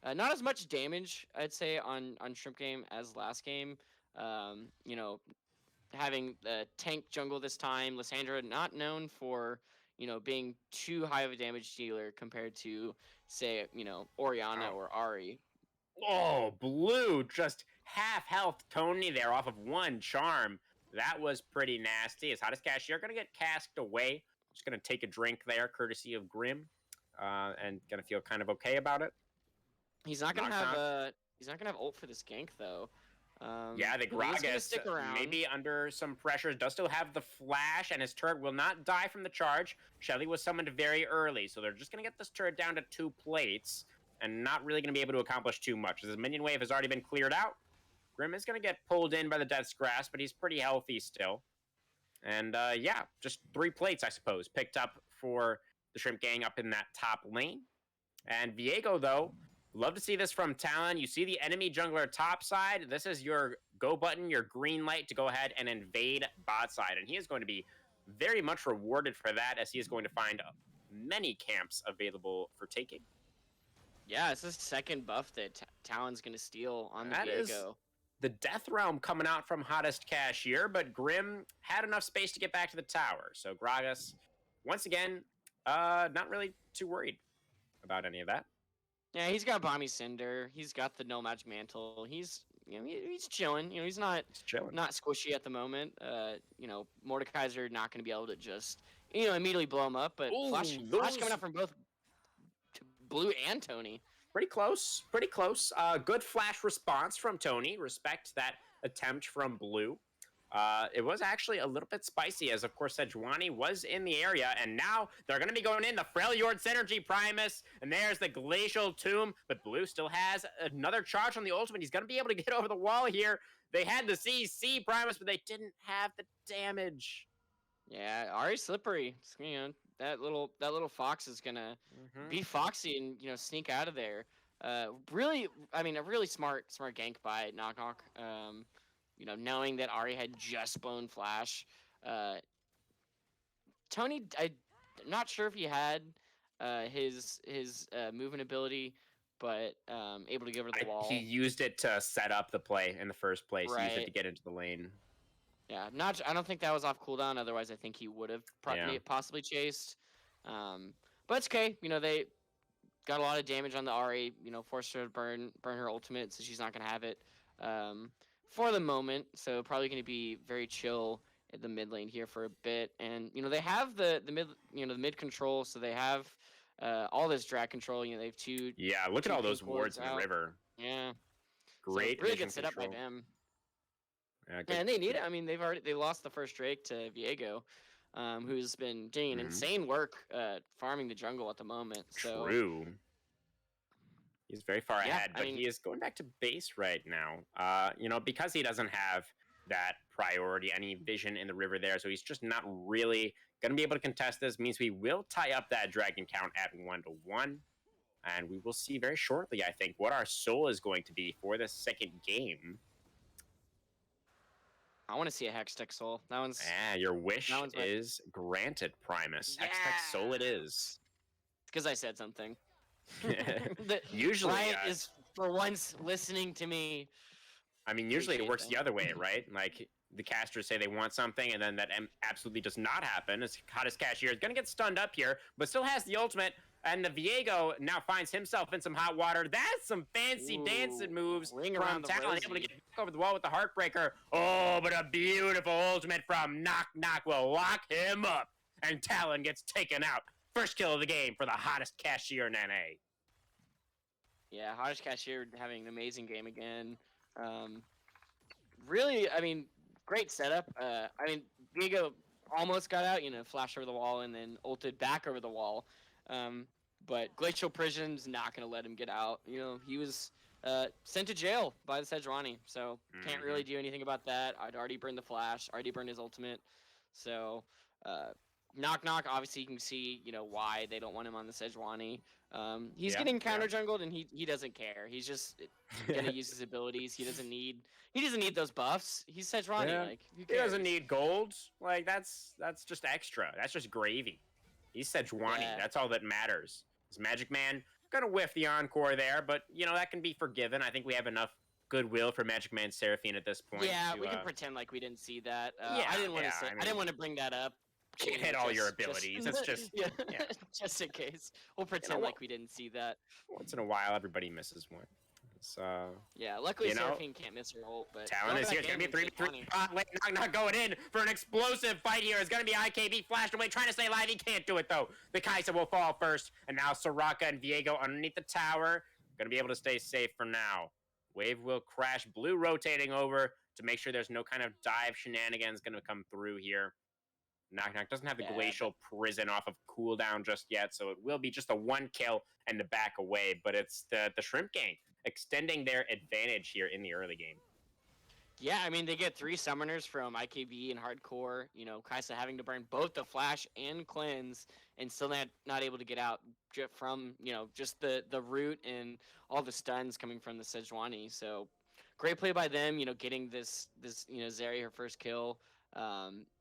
not as much damage I'd say on Shrimp Game as last game. Having the tank jungle this time, Lissandra not known for being too high of a damage dealer compared to say Orianna or Ari. Oh, blue, just half health Tony there off of one charm. That was pretty nasty. As Hottest Cashier going to get casked away. Just going to take a drink there, courtesy of Grim, and going to feel kind of okay about it. He's not going to have ult for this gank though. Yeah, the Gragas maybe under some pressure. Does still have the flash, and his turret will not die from the charge. Shelly was summoned very early, so they're just going to get this turret down to 2 plates. And not really going to be able to accomplish too much. His minion wave has already been cleared out. Grim is going to get pulled in by the Death's Grasp, but he's pretty healthy still. And yeah, just 3 plates, I suppose, picked up for the Shrimp Gang up in that top lane. And Viego, though, love to see this from Talon. You see the enemy jungler top side. This is your go button, your green light to go ahead and invade bot side. And he is going to be very much rewarded for that, as he is going to find many camps available for taking. Yeah, it's the second buff that Talon's going to steal on the That is Viego. the Death Realm coming out from Hottest Cashier, but Grim had enough space to get back to the tower. So Gragas, once again, not really too worried about any of that. Yeah, he's got Bomby Cinder. He's got the No Match Mantle. He's he's chilling. He's not squishy at the moment. Mordekaiser not going to be able to just immediately blow him up. But Flash coming up from both Blue and Tony. Pretty close. Good flash response from Tony. Respect that attempt from Blue. It was actually a little bit spicy, as of course Sejuani was in the area, and now they're going to be going in the Freljord Synergy Primus, and there's the Glacial Tomb, but Blue still has another charge on the ultimate. He's going to be able to get over the wall here. They had the CC Primus, but they didn't have the damage. Yeah, Ari slippery. That little fox is gonna be foxy and sneak out of there. A really smart gank by Knock Knock. Knowing that Ari had just blown Flash. Tony, I'm not sure if he had his movement ability, but able to get over the wall. He used it to set up the play in the first place. Right. He used it to get into the lane. Yeah, I don't think that was off cooldown. Otherwise, I think he would have possibly chased. But it's okay. They got a lot of damage on the Ari. Forced her to burn her ultimate, so she's not gonna have it for the moment. So probably gonna be very chill at the mid lane here for a bit. And they have the mid control, so they have all this drag control. They have two. Yeah, look at all those wards in the river. Yeah, great. So really good setup by them. Yeah, and they need it. I mean, they lost the first Drake to Viego, who's been doing insane work farming the jungle at the moment. So true. He's very far ahead, but he is going back to base right now. Because he doesn't have that priority, any vision in the river there, so he's just not really going to be able to contest this. Means we will tie up that dragon count at 1-1, and we will see very shortly, I think, what our soul is going to be for the second game. I want to see a Hextech Soul. That one's... Yeah, your wish is granted, Primus. Yeah. Hextech Soul it is. Because I said something. Usually... Riot is, for once, listening to me. I mean, usually it works the other way, right? Like, the casters say they want something, and then that absolutely does not happen. As Hottest Cashier is going to get stunned up here, but still has the ultimate. And the Viego now finds himself in some hot water. That's some fancy dancing moves from Talon, able to get back over the wall with the Heartbreaker. Oh, but a beautiful ultimate from Knock Knock will lock him up. And Talon gets taken out. First kill of the game for the Hottest Cashier Nene. Yeah, Hottest Cashier having an amazing game again. Really, I mean, great setup. Viego almost got out, flashed over the wall and then ulted back over the wall. But Glacial Prison's not going to let him get out. He was sent to jail by the Sejuani, so can't really do anything about that. I'd already burned the flash, already burned his ultimate. So Knock Knock, obviously you can see, why they don't want him on the Sejuani. He's getting counter jungled and he doesn't care. He's just going to use his abilities. He doesn't need those buffs. He's Sejuani. Yeah. Like, who he cares? doesn't need gold. Like, that's just extra. That's just gravy. He's Sejuani. Yeah. That's all that matters. Is Magic Man gonna whiff the encore there, but that can be forgiven. I think we have enough goodwill for Magic Man Seraphine at this point. Yeah, we can pretend like we didn't see that. I didn't want to say. I didn't want to bring that up. Hit all your abilities. It's just just in case. We'll pretend like we didn't see that. Once in a while, everybody misses one. Yeah, luckily Seraphine can't miss her ult, but Talon is here. It's gonna be a 3v3. Knock Knock going in for an explosive fight here. It's gonna be IKB flashed away, trying to stay alive. He can't do it though. The Kai'Sa will fall first, and now Soraka and Viego underneath the tower. Gonna be able to stay safe for now. Wave will crash. Blue rotating over to make sure there's no kind of dive shenanigans gonna come through here. Knock Knock doesn't have the Glacial Prison off of cooldown just yet, so it will be just a 1 kill and the back away. But it's the Shrimp Gang extending their advantage here in the early game. Yeah, I mean, they get 3 summoners from IKB and Hardcore. You know, Kaisa having to burn both the Flash and Cleanse and still not able to get out from, just the root and all the stuns coming from the Sejuani. So great play by them, getting this Zeri her first kill.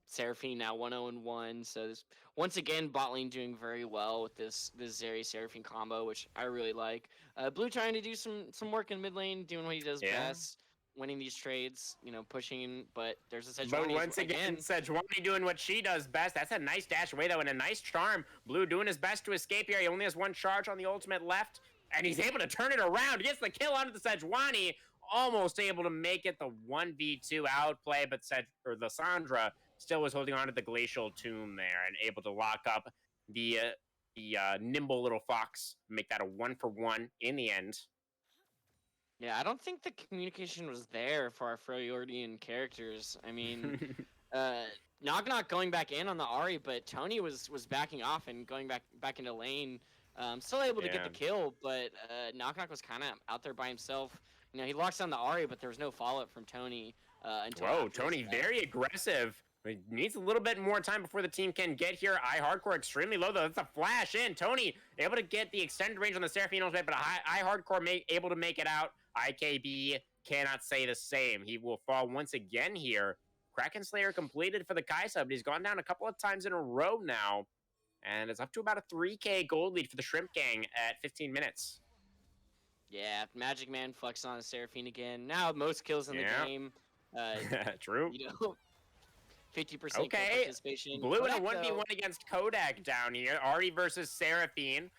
Seraphine now 1-0-1. So once again, bot lane doing very well with this Zeri Seraphine combo, which I really like. Blue trying to do some work in mid lane, doing what he does best, winning these trades, pushing, but there's a Sejuani But once again, Sejuani doing what she does best. That's a nice dash away, though, and a nice charm. Blue doing his best to escape here. He only has 1 charge on the ultimate left, and he's able to turn it around. He gets the kill onto the Sejuani, almost able to make it the 1v2 outplay, but Lissandra still was holding on to the Glacial Tomb there and able to lock up the nimble little fox, make that a 1-for-1 in the end. Yeah, I don't think the communication was there for our Freljordian characters. I mean, Knock Knock going back in on the Ahri, but Tony was backing off and going back into lane. Still able to get the kill, but Knock Knock was kind of out there by himself. He locks down the Ahri, but there was no follow-up from Tony. Whoa, Tony very aggressive. He needs a little bit more time before the team can get here. Hardcore extremely low, though. That's a flash in. Tony able to get the extended range on the Seraphine ultimate, but Hardcore able to make it out. IKB cannot say the same. He will fall once again here. Kraken Slayer completed for the Kaisa, but he's gone down a couple of times in a row now. And it's up to about a 3K gold lead for the Shrimp Gang at 15 minutes. Yeah, Magic Man flexing on the Seraphine again. Now most kills in the game. True. 50% participation. Blue in a 1v1 against Kodak down here. Ahri versus Seraphine.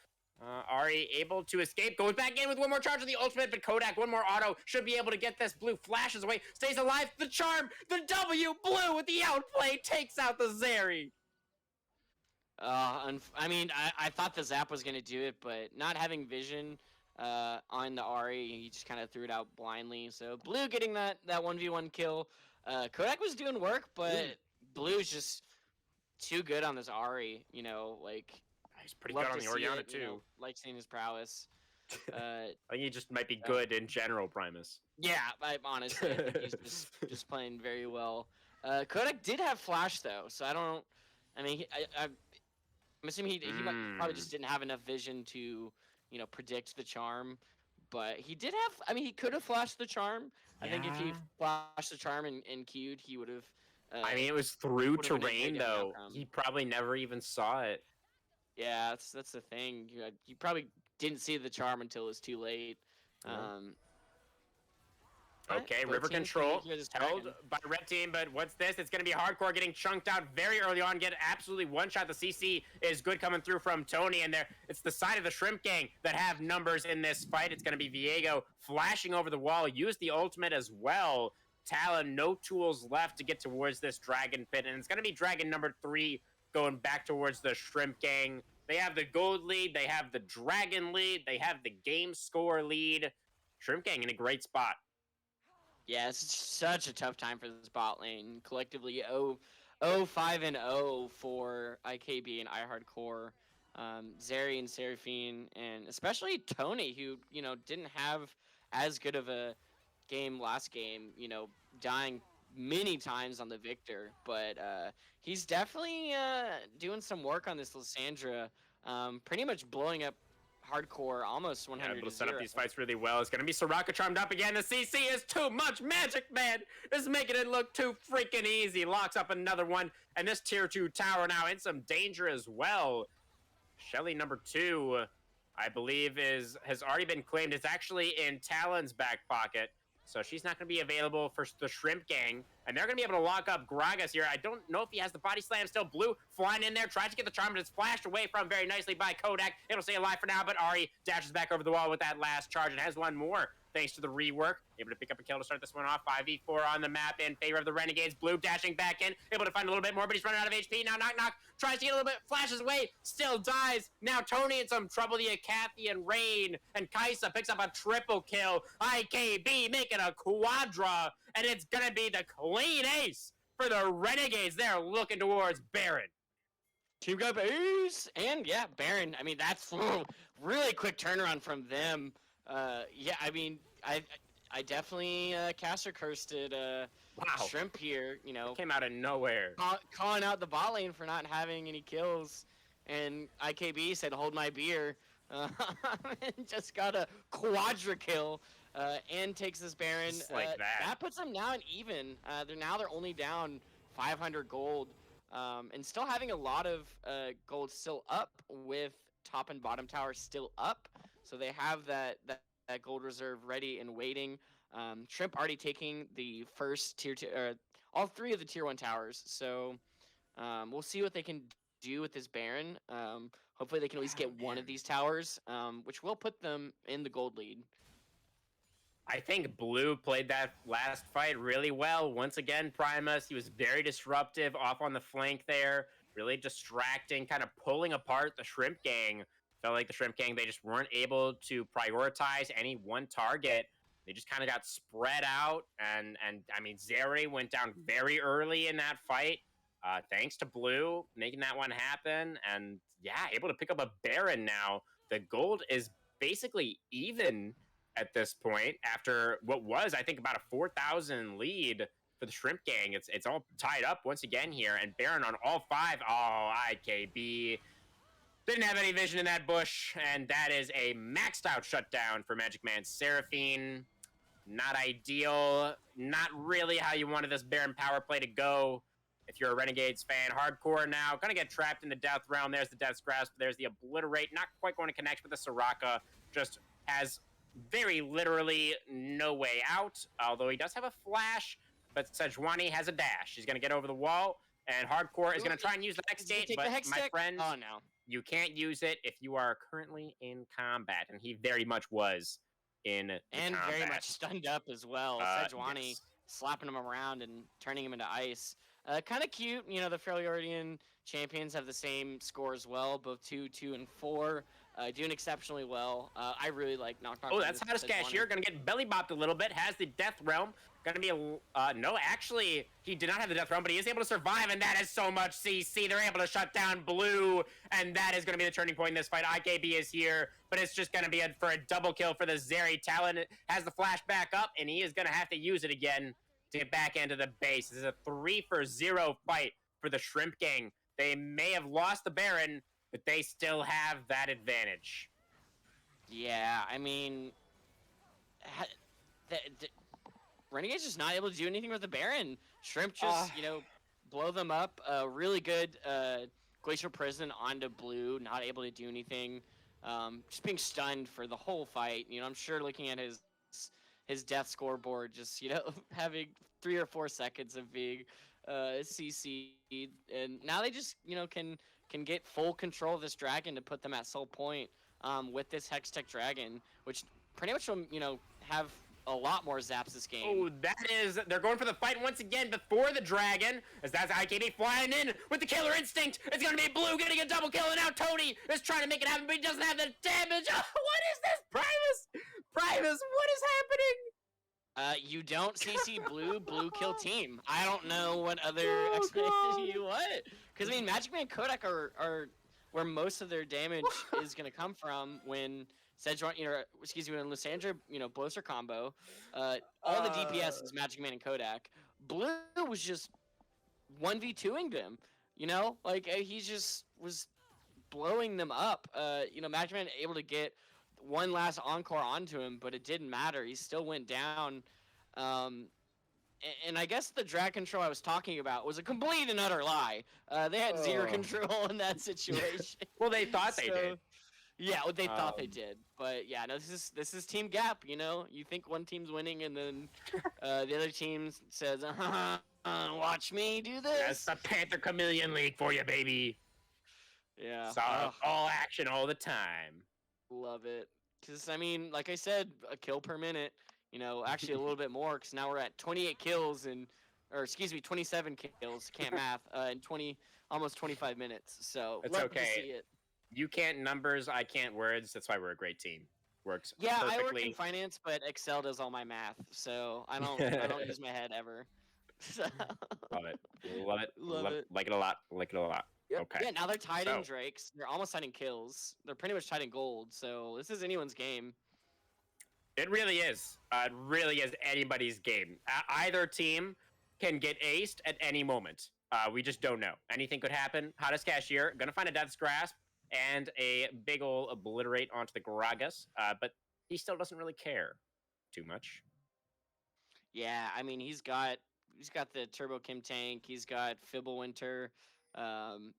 Ahri able to escape, goes back in with 1 more charge on the ultimate, but Kodak, 1 more auto, should be able to get this. Blue flashes away, stays alive, the charm, the W, Blue with the outplay, takes out the Zeri. I mean, I thought the Zap was going to do it, but not having vision on the Ahri, he just kind of threw it out blindly. So Blue getting that 1v1 kill. Kodak was doing work, but Blue's just too good on this Ahri, He's pretty good on the Orianna, too. Like seeing his prowess. I think he just might be good in general, Primus. Yeah, honestly, I think he's just playing very well. Kodak did have flash, though, so I'm assuming he probably just didn't have enough vision to, predict the charm. But he did have, he could have flashed the charm. I think if he flashed the charm and Q'd, he would have... it was through terrain, though. He probably never even saw it. Yeah, that's the thing. You probably didn't see the charm until it was too late. Okay, river control held by red team, but what's this? It's going to be Hardcore getting chunked out very early on, get absolutely one shot. The CC is good coming through from Tony, and it's the side of the Shrimp Gang that have numbers in this fight. It's going to be Viego flashing over the wall, use the ultimate as well. Talon, no tools left to get towards this Dragon Pit, and it's going to be Dragon number 3 going back towards the Shrimp Gang. They have the gold lead, they have the Dragon lead, they have the game score lead. Shrimp Gang in a great spot. Yeah, it's such a tough time for this bot lane. Collectively, 5-0 for IKB and iHardcore. Zeri and Seraphine, and especially Tony, who, didn't have as good of a game last game, dying many times on the Victor. But he's definitely doing some work on this Lissandra, pretty much blowing up Hardcore almost 100 able to set up these fights really well. It's going to be Soraka charmed up again. The CC is too much magic, man. This is making it look too freaking easy. Locks up another one. And this tier 2 tower now in some danger as well. Shelly number 2, I believe, has already been claimed. It's actually in Talon's back pocket. So she's not going to be available for the Shrimp Gang. And they're going to be able to lock up Gragas here. I don't know if he has the body slam still. Blue flying in there, tries to get the charm, but it's flashed away from very nicely by Kodak. It'll stay alive for now, but Ahri dashes back over the wall with that last charge and has 1 more. Thanks to the rework, able to pick up a kill to start this one off. 5v4 on the map in favor of the Renegades. Blue dashing back in, able to find a little bit more, but he's running out of HP. Now Knock Knock tries to get a little bit, flashes away, still dies. Now Tony in some trouble. The Akathy and Rain and Kaisa picks up a triple kill. IKB making a quadra, and it's gonna be the clean ace for the Renegades. They're looking towards Baron. teamgap ace, and yeah, Baron. That's really quick turnaround from them. I I definitely caster cursed Wow, Shrimp here. it came out of nowhere. Calling out the bot lane for not having any kills, and IKB said, "Hold my beer," and just got a quadra kill, and takes this Baron. Just like that. That puts them now in even. They're only down 500 gold, and still having a lot of gold still up with top and bottom tower still up. So they have that gold reserve ready and waiting. Shrimp already taking the first tier 2, all 3 of the tier 1 towers. So we'll see what they can do with this Baron. Hopefully they can at least get one of these towers, which will put them in the gold lead. I think Blue played that last fight really well. Once again, Primus, he was very disruptive off on the flank there, really distracting, kind of pulling apart the Shrimp Gang. Felt like the Shrimp Gang, they just weren't able to prioritize any one target. They just kind of got spread out, and I mean, Zeri went down very early in that fight, thanks to Blue making that one happen, and yeah, able to pick up a Baron now. The gold is basically even at this point after what was, I think, about a 4,000 lead for the Shrimp Gang. It's all tied up once again here, and Baron on all 5. Oh, IKB didn't have any vision in that bush, and that is a maxed out shutdown for Magic Man Seraphine. Not ideal. Not really how you wanted this Baron power play to go. If you're a Renegades fan, hardcore now. Gonna get trapped in the Death Realm. There's the Death's Grasp. There's the Obliterate. Not quite going to connect with the Soraka. Just has very literally no way out. Although he does have a flash, but Sejuani has a dash. He's gonna get over the wall, and hardcore is gonna try and use the Hex Gate. But my friend, oh no, you can't use it if you are currently in combat, and he very much was in and combat. very much stunned up as well. Sejuani slapping him around and turning him into ice. Kind of cute. The Freljordian champions have the same score as well, both 2, 2, and 4. Doing exceptionally well. I really like Knock Knock. Oh, that's Hottest Cashier. Gonna get belly bopped a little bit. Has the Death Realm. Gonna be a no. Actually, he did not have the Death Realm, but he is able to survive, and that is so much CC. They're able to shut down Blue, and that is gonna be the turning point in this fight. IKB is here, but it's just gonna be for a double kill for the Zeri. Talon has the flash back up, and he is gonna have to use it again to get back into the base. This is a 3-for-0 fight for the Shrimp Gang. They may have lost the Baron, but they still have that advantage. Yeah, I mean, Renegade's just not able to do anything with the Baron. Shrimp just, blow them up. Really good Glacial Prison onto Blue, not able to do anything. Just being stunned for the whole fight. I'm sure looking at his death scoreboard, just, having 3 or 4 seconds of being CC'd. And now they just, can get full control of this dragon to put them at soul point with this Hextech dragon, which pretty much will, have a lot more zaps this game. Oh, they're going for the fight once again before the dragon, as that's IKB flying in with the killer instinct. It's going to be Blue getting a double kill, and now Tony is trying to make it happen, but he doesn't have the damage. Oh, what is this? Primus, what is happening? You don't CC Blue kill team. I don't know what other explanation you want. Because, Magic Man and Kodak are where most of their damage is going to come from when Sejuani, when Lysandra, blows her combo. All the DPS is Magic Man and Kodak. Blue was just 1v2ing them. He just was blowing them up. Magic Man able to get one last encore onto him, but it didn't matter. He still went down. And I guess the drag control I was talking about was a complete and utter lie. They had zero control in that situation. Well, they thought they did. Yeah, they thought they did. But yeah, no, this is team gap. You think one team's winning, and then the other team says, "Watch me do this." That's the Panther Chameleon League for you, baby. Yeah. All action all the time. Love it. Because like I said, a kill per minute. Actually a little bit more, because now we're at 28 kills or 27 kills, can't math, in almost 25 minutes. So it's love okay. to see it. You can't numbers, I can't words. That's why we're a great team. Works yeah, perfectly. I work in finance, but Excel does all my math, so I don't use my head ever. Love it. Love it. Like it a lot. Yep. Okay. Yeah, now they're tied in Drakes. They're almost tied in kills. They're pretty much tied in gold, so this is anyone's game. It really is. It really is anybody's game. Either team can get aced at any moment. We just don't know. Anything could happen. Hottest cashier gonna find a death's grasp and a big ol' obliterate onto the Gragas, but he still doesn't really care too much. Yeah, I mean he's got the Turbo Kim tank. He's got Fibblewinter,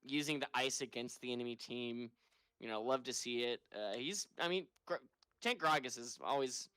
using the ice against the enemy team. Love to see it. Tank Gragas is always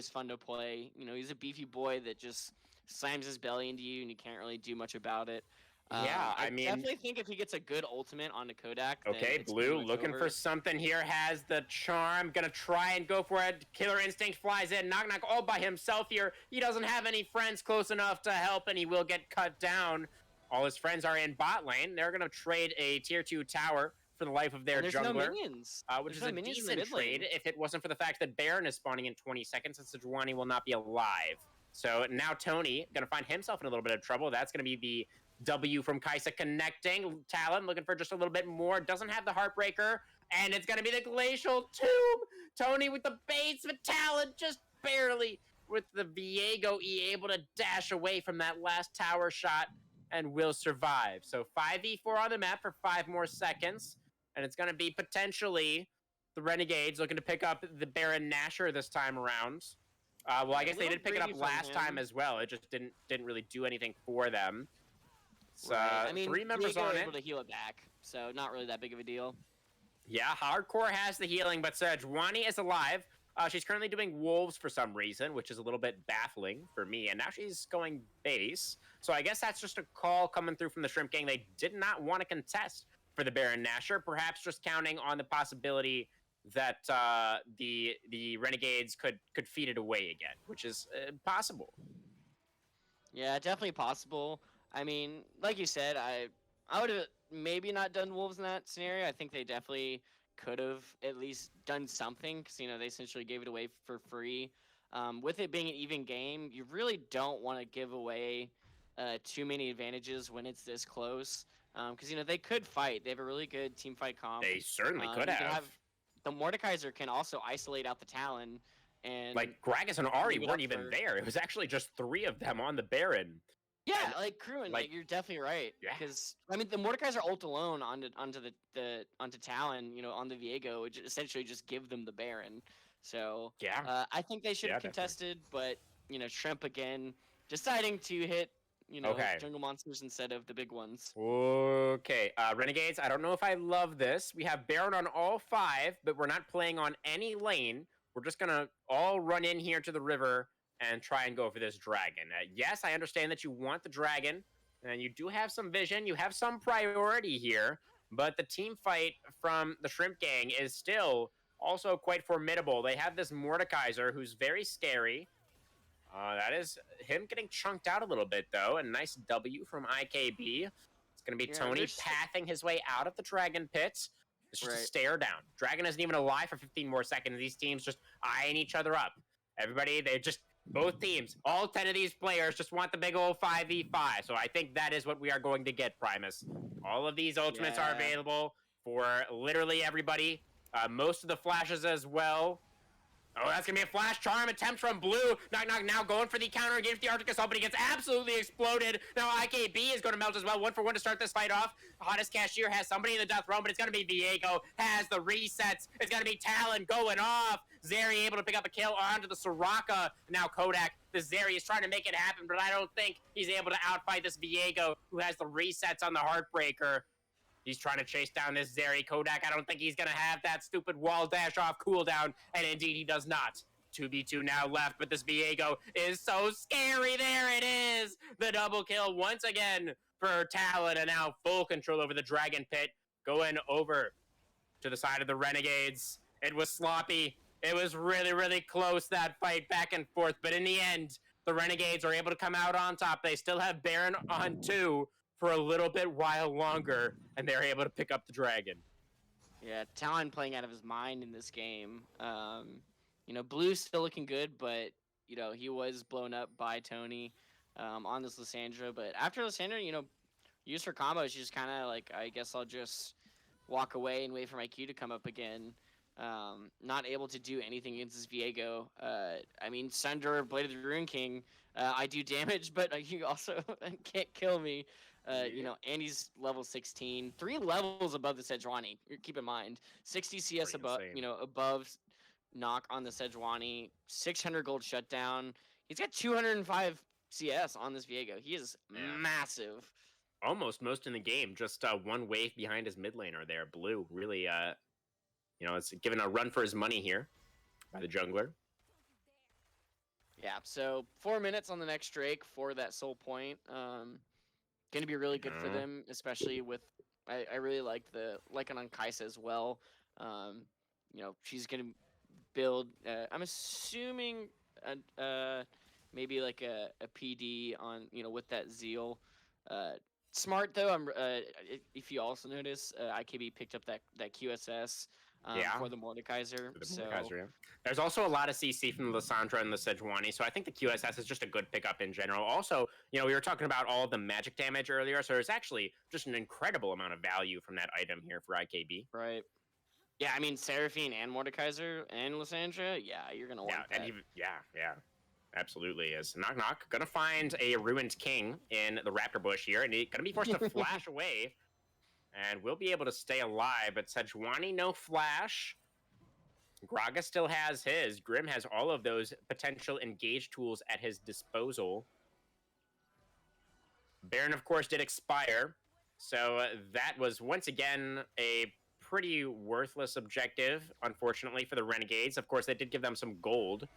fun to play. He's a beefy boy that just slams his belly into you, and you can't really do much about it. Yeah, I I mean, definitely think if he gets a good ultimate on the Kodak, then okay, it's pretty Blue much looking for over. something here. Has the charm. Gonna try and go for it. Killer Instinct flies in. Knock knock all by himself here. He doesn't have any friends close enough to help, and he will get cut down. All his friends are in bot lane. They're gonna trade a tier 2 tower for the life of their And there's no jungler. minions. Which There's is no a minions in the decent mid trade lane. if it wasn't for the fact that Baron is spawning in 20 seconds and Sejuani will not be alive. So now Tony going to find himself in a little bit of trouble. That's going to be the W from Kaisa connecting. Talon looking for just a little bit more. Doesn't have the Heartbreaker. And it's going to be the Glacial Tomb. Tony with the baits, but Talon just barely with the Viego E able to dash away from that last tower shot and will survive. So 5v4 on the map for 5 more seconds. And it's going to be potentially the Renegades looking to pick up the Baron Nashor this time around. Well, I Yeah, a guess they little did pick it up greedy from last time him. as well. It just didn't really do anything for them. It's Right. I mean, 3 members Diego on it. able to heal it back, so not really that big of a deal. Yeah, Hardcore has the healing, but Juani is alive. She's currently doing Wolves for some reason, which is a little bit baffling for me. And now she's going base. So I guess that's just a call coming through from the Shrimp Gang. They did not want to contest for the Baron Nashor, perhaps just counting on the possibility that the Renegades could feed it away again, which is possible. Yeah, definitely possible. I mean, like you said, I would have maybe not done Wolves in that scenario. I think they definitely could have at least done something because they essentially gave it away for free. With it being an even game, you really don't want to give away too many advantages when it's this close. Because they could fight. They have a really good team fight comp. They certainly could You can have. the Mordekaiser can also isolate out the Talon, and Like Gragas and Ari leave it weren't up even for there. It was actually just 3 of them on the Baron. yeah, And like Crewman, like, you're definitely right. yeah. Because I mean, the Mordekaiser ult alone onto Talon, on the Viego, would essentially just give them the Baron. So Yeah. I think they should Yeah, have definitely. contested, but Shrimp again deciding to hit Okay. jungle monsters instead of the big ones. Okay. Renegades, I don't know if I love this. We have Baron on all 5, but we're not playing on any lane. We're just going to all run in here to the river and try and go for this dragon. Yes, I understand that you want the dragon, and you do have some vision. You have some priority here, but the team fight from the Shrimp Gang is still also quite formidable. They have this Mordekaiser who's very scary. That is him getting chunked out a little bit, though. A nice W from IKB. It's going to be Yeah, Tony there's- pathing his way out of the Dragon Pit. It's just a Right. stare down. Dragon isn't even alive for 15 more seconds. These teams just eyeing each other up. Everybody, both teams, all 10 of these players just want the big old 5v5. So I think that is what we are going to get, Primus. All of these ultimates are Yeah. available for literally everybody. Most of the flashes as well. Oh, that's going to be a flash charm attempt from Blue. Knock, knock, now going for the counter against the Arctic Assault, but he gets absolutely exploded. Now IKB is going to melt as well. 1-for-1 to start this fight off. Hottest Cashier has somebody in the death realm, but it's going to be Viego. Has the resets. It's going to be Talon going off. Zeri able to pick up a kill onto the Soraka. Now Kodak. The Zeri is trying to make it happen, but I don't think he's able to outfight this Viego, who has the resets on the Heartbreaker. He's trying to chase down this Zeri. Kodak, I don't think he's going to have that stupid wall dash off cooldown. And indeed, he does not. 2v2 now left, but this Viego is so scary. There it is. The double kill once again for Talon. And now full control over the Dragon Pit. Going over to the side of the Renegades. It was sloppy. It was really, really close, that fight back and forth. But in the end, the Renegades are able to come out on top. They still have Baron on 2 for a little bit while longer, and they're able to pick up the dragon. Yeah, Talon playing out of his mind in this game. Blue's still looking good, but he was blown up by Tony on this Lissandra. But after Lissandra, used her combo, she's just kind of like, I guess I'll just walk away and wait for my Q to come up again. not able to do anything against this Viego. I mean, Sundra, Blade of the Rune King, I do damage, but you also can't kill me. You know, and he's level 16, 3 levels above the Sejuani. Keep in mind, 60 CS Pretty above, insane. above knock on the Sejuani, 600 gold shutdown. He's got 205 CS on this Viego. He is massive. Almost most in the game. Just one wave behind his mid laner there. Blue really, it's given a run for his money here by the jungler. Yeah, so 4 minutes on the next Drake for that soul point. Going to be really good for them, especially with. I really like it on Kaisa as well. She's going to build. I'm assuming maybe like a PD on with that Zeal. Smart though. If you also notice, IKB picked up that QSS. For the Mordekaiser. There's also a lot of CC from the Lissandra and the Sejuani, so I think the QSS is just a good pickup in general. Also, we were talking about all the magic damage earlier, so there's actually just an incredible amount of value from that item here for IKB. Right. Yeah, I mean, Seraphine and Mordekaiser and Lissandra, you're going to want that. Yeah. Absolutely is. Knock Knock gonna find a ruined king in the Raptor bush here, and he's gonna be forced to flash away. And we'll be able to stay alive, but Sejuani, no flash. Graga still has his. Grim has all of those potential engage tools at his disposal. Baron, of course, did expire. So that was, once again, a pretty worthless objective, unfortunately, for the Renegades. Of course, they did give them some gold,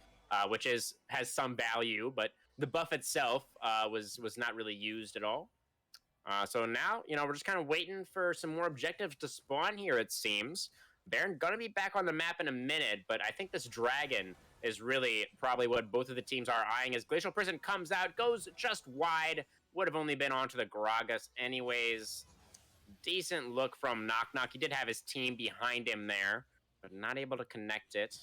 which has some value, but the buff itself was not really used at all. So now, we're just kind of waiting for some more objectives to spawn here, it seems. Baron gonna be back on the map in a minute, but I think this dragon is really probably what both of the teams are eyeing as Glacial Prison comes out, goes just wide, would have only been onto the Gragas anyways. Decent look from Knock Knock. He did have his team behind him there, but not able to connect it.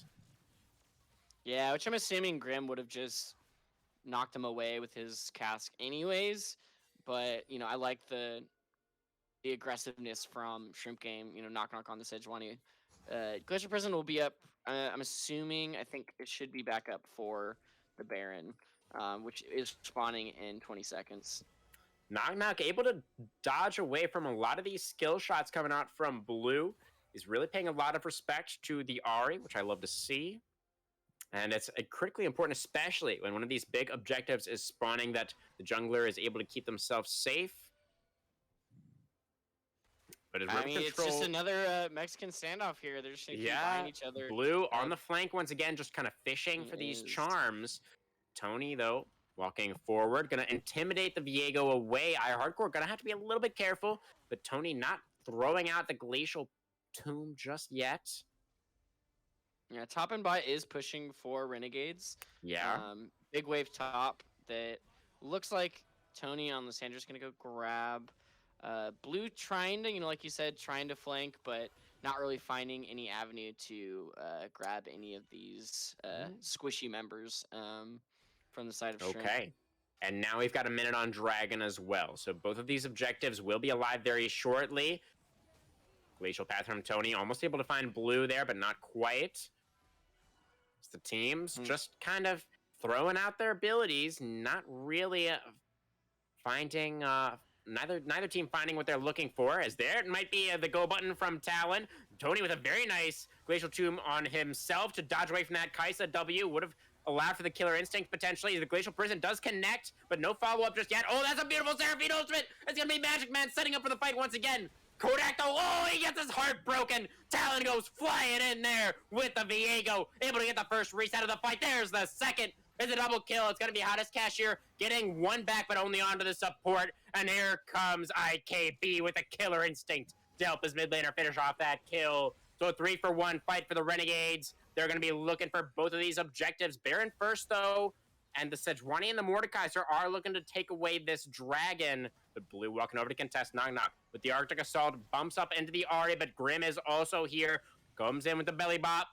Yeah, which I'm assuming Grim would have just knocked him away with his cask anyways. But, I like the aggressiveness from Shrimp Game, Knock Knock on the Sejuani. Glacier Prison will be up, I'm assuming, I think it should be back up for the Baron, which is spawning in 20 seconds. Knock Knock able to dodge away from a lot of these skill shots coming out from Blue. He's really paying a lot of respect to the Ahri, which I love to see. And it's critically important, especially when one of these big objectives is spawning, that the jungler is able to keep themselves safe. But it's just another Mexican standoff here. They're just keep buying each other. Blue on the flank once again, just kind of fishing for these charms. Tony, though, walking forward, going to intimidate the Viego away. Hardcore going to have to be a little bit careful, but Tony not throwing out the Glacial Tomb just yet. Yeah, Top and Bot is pushing for Renegades. Yeah. Big wave top that looks like Tony on Lissandra's going to go grab. Blue trying to, like you said, trying to flank, but not really finding any avenue to grab any of these squishy members from the side of Shrimp. Okay. And now we've got a minute on Dragon as well. So both of these objectives will be alive very shortly. Glacial Path from Tony, almost able to find Blue there, but not quite. It's the teams just kind of throwing out their abilities, not really finding... Neither team finding what they're looking for, as there might be the go button from Talon. Tony with a very nice Glacial Tomb on himself to dodge away from that. Kaisa W would have allowed for the Killer Instinct potentially. The Glacial Prison does connect, but no follow-up just yet. Oh, that's a beautiful Seraphine ultimate! It's gonna be Magic Man setting up for the fight once again. Kodak though, he gets his heart broken. Talon goes flying in there with the Viego, able to get the first reset of the fight. There's the second. It's a double kill. It's going to be Hottest Cashier getting one back, but only onto the support. And here comes IKB with a Killer Instinct to help his mid laner finish off that kill. So a 3-for-1 fight for the Renegades. They're going to be looking for both of these objectives. Baron first, though, and the Sejuani and the Mordekaiser are looking to take away this dragon. But Blue walking over to contest Knock Knock with the Arctic Assault, bumps up into the Ahri, but Grim is also here. Comes in with the belly bop.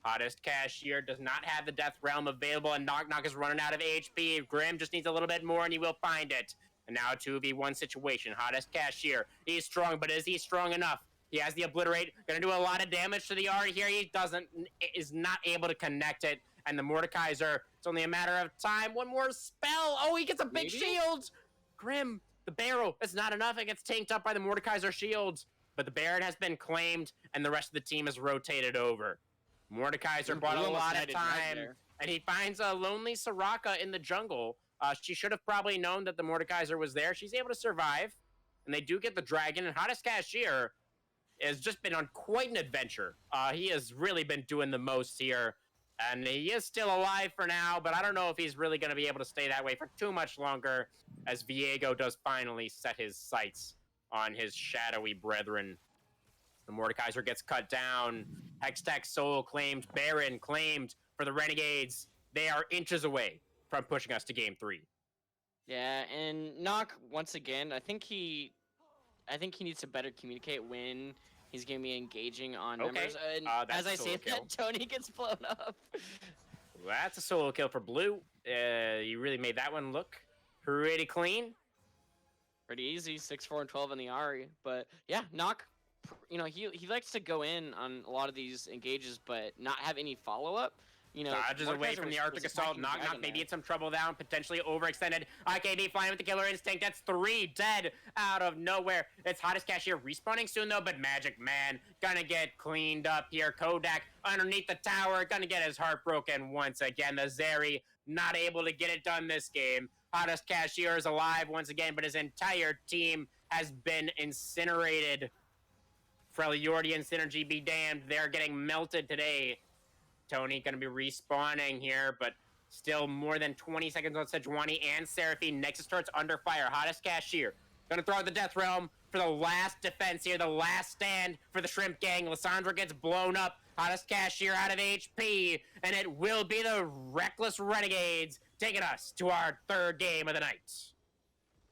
Hottest Cashier does not have the Death Realm available, and Knock Knock is running out of HP. Grim just needs a little bit more, and he will find it. And now a 2v1 situation. Hottest Cashier, he's strong, but is he strong enough? He has the obliterate, gonna do a lot of damage to the Ari here. He is not able to connect it. And the Mordekaiser, it's only a matter of time. One more spell. Oh, he gets a big shield. Grim, the barrel, it's not enough. It gets tanked up by the Mordekaiser shields. But the Baron has been claimed, and the rest of the team is rotated over. Mordekaiser bought a lot of time, and he finds a lonely Soraka in the jungle. She should have probably known that the Mordekaiser was there. She's able to survive, and they do get the dragon. And Hottest Cashier has just been on quite an adventure. He has really been doing the most here, and he is still alive for now, but I don't know if he's really going to be able to stay that way for too much longer, as Viego does finally set his sights on his shadowy brethren. The Mordekaiser gets cut down. Hextech Soul claimed. Baron claimed for the Renegades. They are inches away from pushing us to game 3. Yeah, and Knock, once again, I think he needs to better communicate when he's going to be engaging on members. And as I say that, Tony gets blown up. Well, that's a solo kill for Blue. You really made that one look pretty clean. Pretty easy, 6-4 and 12 in the Ari. But yeah, Knock, he likes to go in on a lot of these engages, but not have any follow-up. Dodges away from the Arctic Assault. Knock maybe in some trouble down, potentially overextended. IKB flying with the Killer Instinct. That's 3 dead out of nowhere. It's Hottest Cashier respawning soon, though, but Magic Man gonna get cleaned up here. Kodak underneath the tower, gonna get his heart broken once again. The Zeri not able to get it done this game. Hottest Cashier is alive once again, but his entire team has been incinerated. Freljordian Synergy be damned. They're getting melted today. Tony going to be respawning here, but still more than 20 seconds on Sejuani and Seraphine. Nexus turrets under fire. Hottest Cashier going to throw out the Death Realm for the last defense here, the last stand for the Shrimp Gang. Lissandra gets blown up. Hottest Cashier out of HP, and it will be the Reckless Renegades taking us to our 3rd game of the night.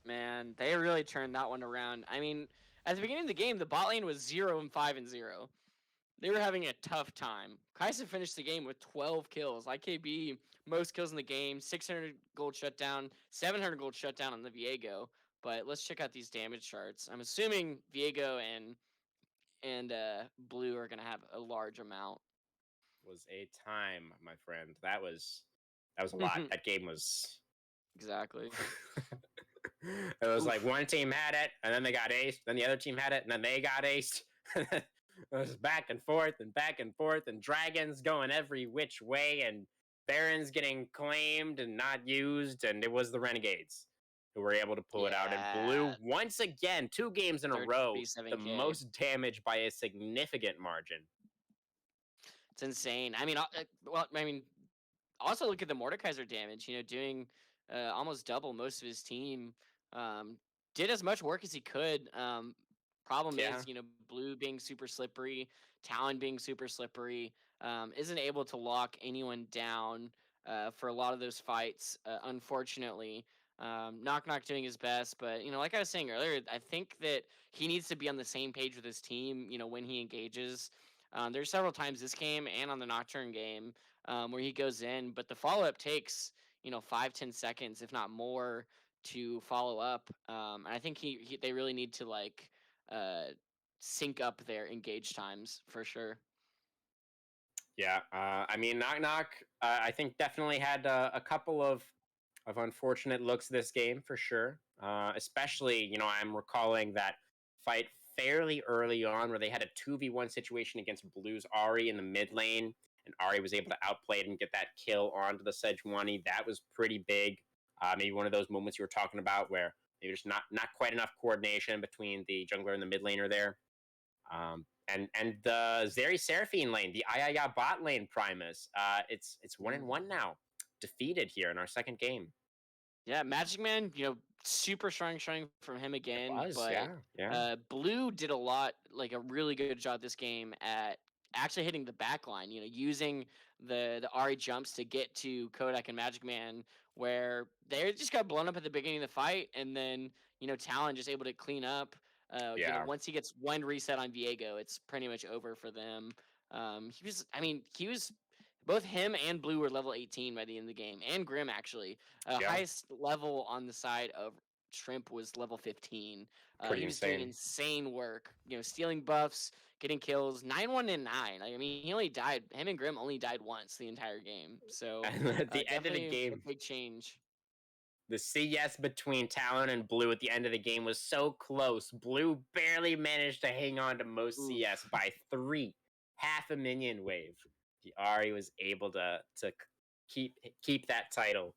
Man, they really turned that one around. I mean, at the beginning of the game, the bot lane was 0-5-0. They were having a tough time. Kai'Sa finished the game with 12 kills. IKB, most kills in the game, 600 gold shutdown, 700 gold shutdown on the Viego. But let's check out these damage charts. I'm assuming Viego and Blue are going to have a large amount. Was a time, my friend. That was a lot. That game was... Exactly. It was like one team had it, and then they got aced, then the other team had it, and then they got aced. It was back and forth, and dragons going every which way, and barons getting claimed and not used, and it was the Renegades who were able to pull it out. And Blue, once again, 2 games in a row, the most damage by a significant margin. It's insane. I mean, also look at the Mordekaiser damage, doing almost double. Most of his team did as much work as he could. Problem is, Blue being super slippery, Talon being super slippery, isn't able to lock anyone down for a lot of those fights, unfortunately. Knock doing his best, but, like I was saying earlier, I think that he needs to be on the same page with his team, when he engages. There's several times this game and on the Nocturne game where he goes in, but the follow-up takes, 5-10 seconds, if not more, to follow up. And I think they really need to, sync up their engage times for sure. Yeah, I mean, Knock, I think definitely had a couple of unfortunate looks this game for sure. Especially, I'm recalling that fight fairly early on where they had a 2v1 situation against Blue's Ari in the mid lane, and Ari was able to outplay it and get that kill onto the Sejuani. That was pretty big. Maybe one of those moments you were talking about where maybe there's not quite enough coordination between the jungler and the mid laner there. And the Zeri Seraphine lane, the Ayaya bot lane Primus, it's 1-1 now. Defeated here in our 2nd game. Yeah, Magic Man, super strong showing from him again. It was, but yeah. Blue did a really good job this game at actually hitting the back line, using the Ari jumps to get to Kodak and Magic Man, where they just got blown up at the beginning of the fight, and then, Talon just able to clean up. Once he gets one reset on Viego, it's pretty much over for them. He was both him and Blue were level 18 by the end of the game, and Grim actually. Highest level on the side of Shrimp was level 15. Pretty He was doing insane. insane work, stealing buffs, getting kills, 9-1 and 9. Like, I mean, he only died. Him and Grim only died once the entire game. So And at the end of the definitely a game, big change. the CS between Talon and Blue at the end of the game was so close. Blue barely managed to hang on to most CS Oof. by 3, half a minion wave. The Ari was able to keep that title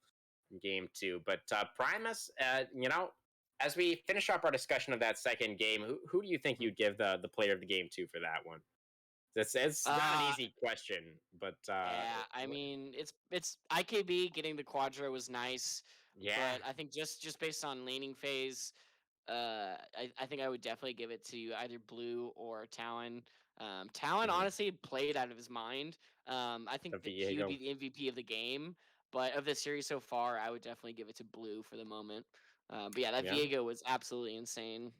in game 2. But Primus, as we finish up our discussion of that second game, who do you think you'd give the player of the game to for that one? It's not an Uh easy question, but yeah, I mean, it's IKB getting the quadra was nice, yeah. but I think just based on laning phase, I think I would definitely give it to either Blue or Talon. Talon Mhm. honestly played out of his mind. I think The that he would Viego. be the MVP of the game, but of the series so far, I would definitely give it to Blue for the moment. But yeah, that Yeah. Viego was absolutely insane.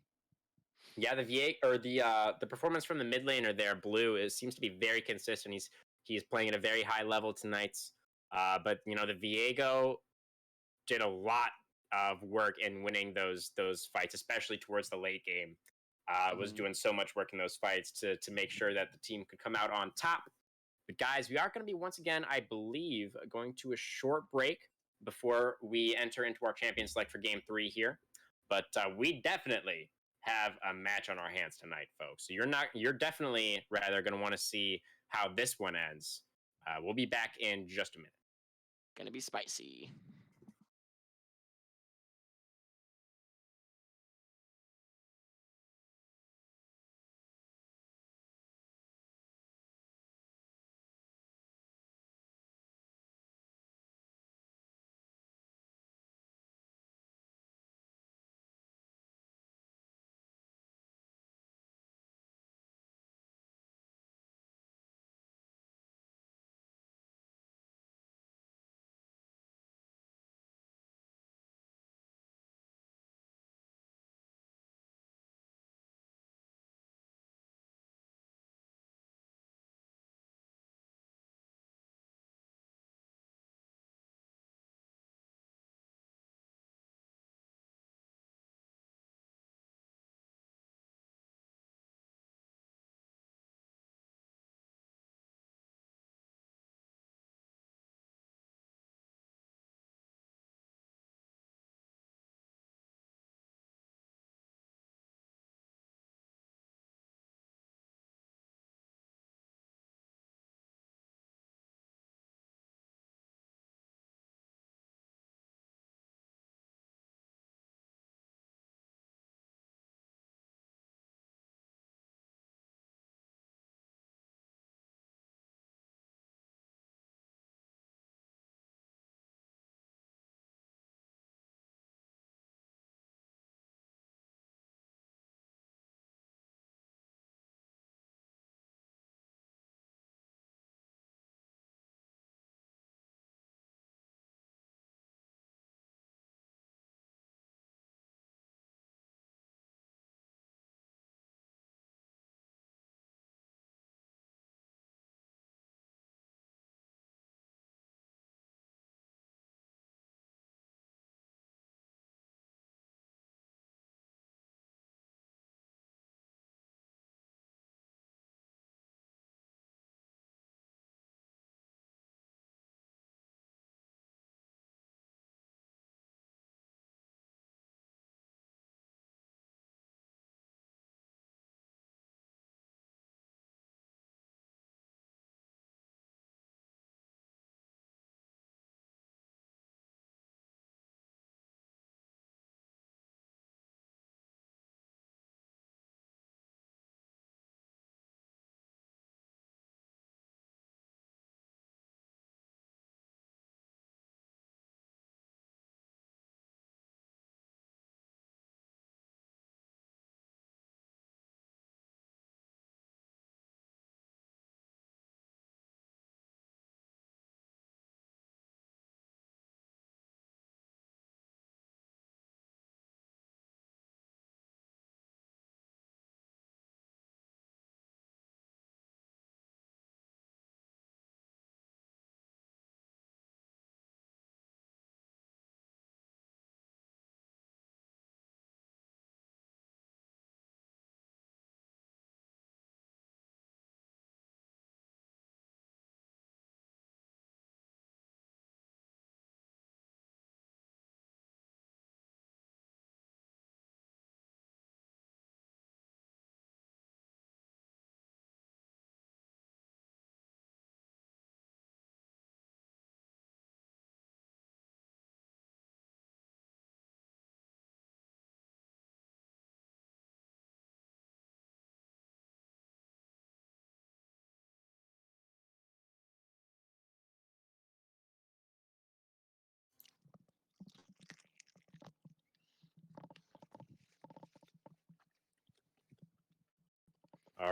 Yeah, the VA or the performance from the mid laner there, Blue, seems to be very consistent. He's playing at a very high level tonight. But the Viego did a lot of work in winning those fights, especially towards the late game. Was Hmm. doing so much work in those fights to make sure that the team could come out on top. But guys, we are going to be once again, I believe, going to a short break before we enter into our champion select for game 3 here. But we definitely have a match on our hands tonight, folks. So you're definitely rather going to want to see how this one ends. We'll be back in just a minute. Gonna be spicy.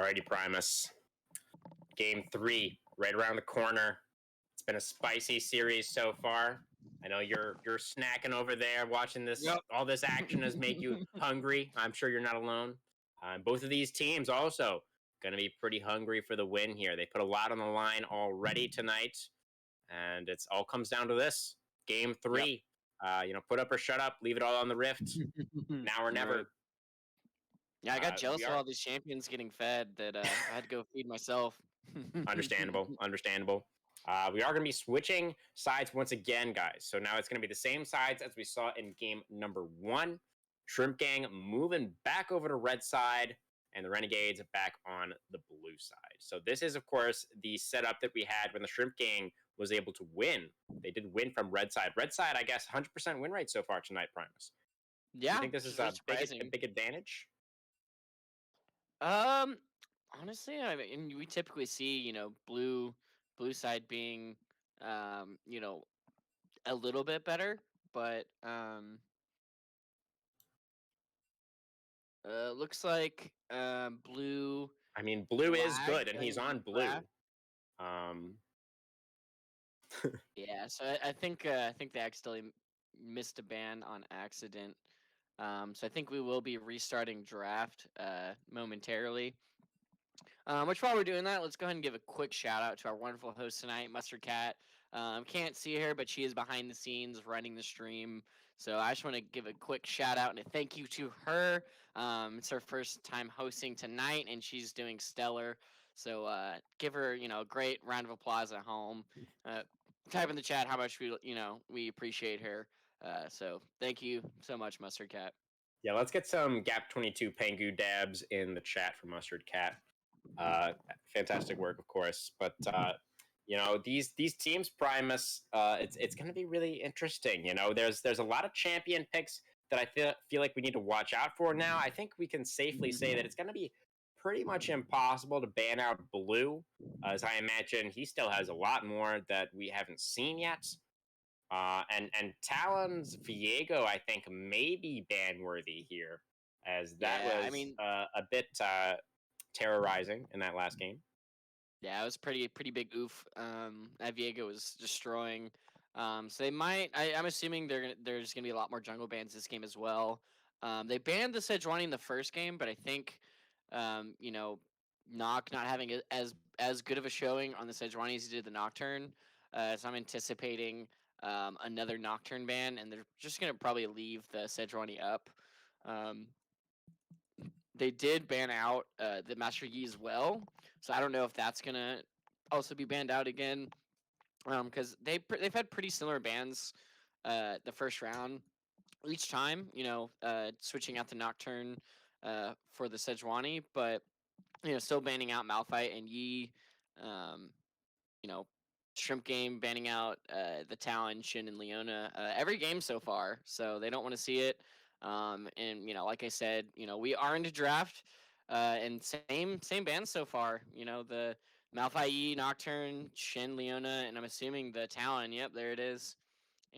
Alrighty, Primus. Game 3, right around the corner. It's been a spicy series so far. I know you're snacking over there, watching this. Yep. All this action has made you hungry. I'm sure you're not alone. Both of these teams also going to be pretty hungry for the win here. They put a lot on the line already tonight, and it's all comes down to this game Yep. 3. Put up or shut up. Leave it all on the rift. Now or never. Right. Yeah, I got We jealous of are all these champions getting fed that I had to go feed myself. understandable. We are going to be switching sides once again, guys. So now it's going to be the same sides as we saw in game number 1. Shrimp Gang moving back over to red side, and the Renegades back on the blue side. So this is, of course, the setup that we had when the Shrimp Gang was able to win. They did win from red side. Red side, I guess, 100% win rate so far tonight, Primus. Do you Yeah, think this which is is really a surprising. big advantage? Um, Honestly, I mean, we typically see blue side being um, you know, a little bit better, but looks like blue I mean, blue is lagged good, and during he's the on blue. draft. Um, Yeah, so I think they accidentally missed a ban on accident. So I think we will be restarting draft momentarily. Which while we're doing that, let's go ahead and give a quick shout out to our wonderful host tonight, Mustard Cat. Can't see her, but she is behind the scenes running the stream. So I just want to give a quick shout out and a thank you to her. It's her first time hosting tonight, and she's doing stellar. So give her, a great round of applause at home. Uh, Type in the chat how much we appreciate her. So thank you so much, Mustard Cat. yeah, let's get some Gap 22 Pengu dabs in the chat for Mustard Cat. Uh, Fantastic work, of course. But these teams, Primus, it's going to be really interesting. There's a lot of champion picks that I feel like we need to watch out for now. I think we can safely say that it's going to be pretty much impossible to ban out Blue, as I imagine he still has a lot more that we haven't seen yet. And Talon's Viego, I think, may be ban worthy here, as that Yeah, I was mean, a bit terrorizing in that last game. yeah, it was pretty big oof. Aviego was destroying. So they might. I'm assuming there's gonna be a lot more jungle bans this game as well. They banned the Sejuani in the first game, but I think, Nock not having as good of a showing on the Sejuani as he did the Nocturne. So I'm anticipating another Nocturne ban, and they're just gonna probably leave the Sejuani up. Um, they did ban out the Master Yi as well, so I don't know if that's gonna also be banned out again. Because they've had pretty similar bans the first round each time. Switching out the Nocturne for the Sejuani, but still banning out Malphite and Yi. Um, you know, Shrimp Game banning out the Talon, Shin, and Leona every game so far. So they don't want to see it. And like I said, we are into draft, and same bands so far. The Malphite, Nocturne, Shin, Leona, and I'm assuming the Talon. Yep, there it is.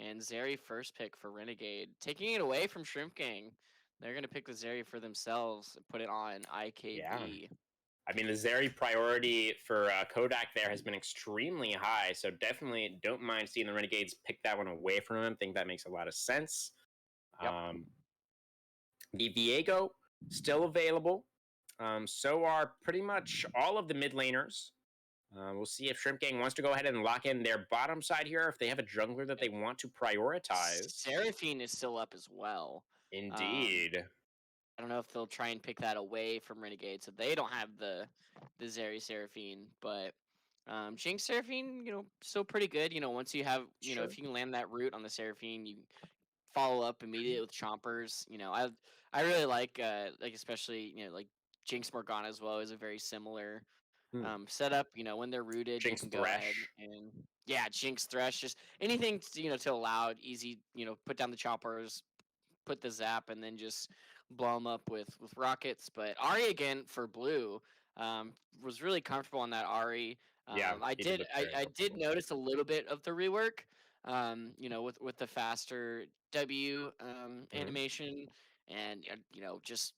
And Zeri first pick for Renegade, taking it away from Shrimp Gang. They're gonna pick the Zeri for themselves and put it on Yeah. IKB. I mean, the Zeri priority for Kodak there has been extremely high, so definitely don't mind seeing the Renegades pick that one away from him. I think that makes a lot of sense. Yep. The Viego still available. So are pretty much all of the mid laners. We'll see if Shrimp Gang wants to go ahead and lock in their bottom side here, if they have a jungler that they want to prioritize. Seraphine is still up as well. Um, Indeed. I don't know if they'll try and pick that away from Renegade, so they don't have the Zeri Seraphine, but Jinx Seraphine, still pretty good. Once you have, Sure. if you can land that root on the Seraphine, you follow up immediately with Chompers. I really like especially like Jinx Morgana as well is a very similar Hmm. setup. When they're rooted, you Jinx can go ahead Thresh. and yeah, Jinx Thresh, just anything to allow easy. Put down the Choppers, put the zap, and then just blow them up with rockets. But Ari again for blue was really comfortable on that Ari. Yeah, I he did did look I, very I did comfortable. notice a little bit of the rework. With the faster W Mhm. animation and just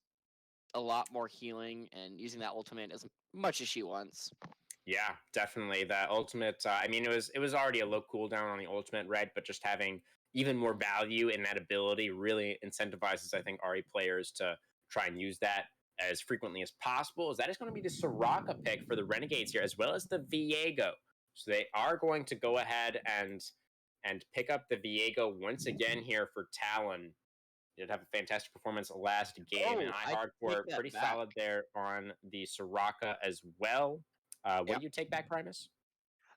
a lot more healing and using that ultimate as much as she wants. Yeah, definitely. That ultimate. I mean, it was already a low cooldown on the ultimate, right? But just having even more value in that ability really incentivizes, I think, RE players to try and use that as frequently as possible. Is that is going to be the Soraka pick for the Renegades here, as well as the Viego. So they are going to go ahead and pick up the Viego once again here for Talon. Did have a fantastic performance last game, and Oh, I I take hardcore that pretty back. solid there on the Soraka as well. What Yeah. do you take back, Primus?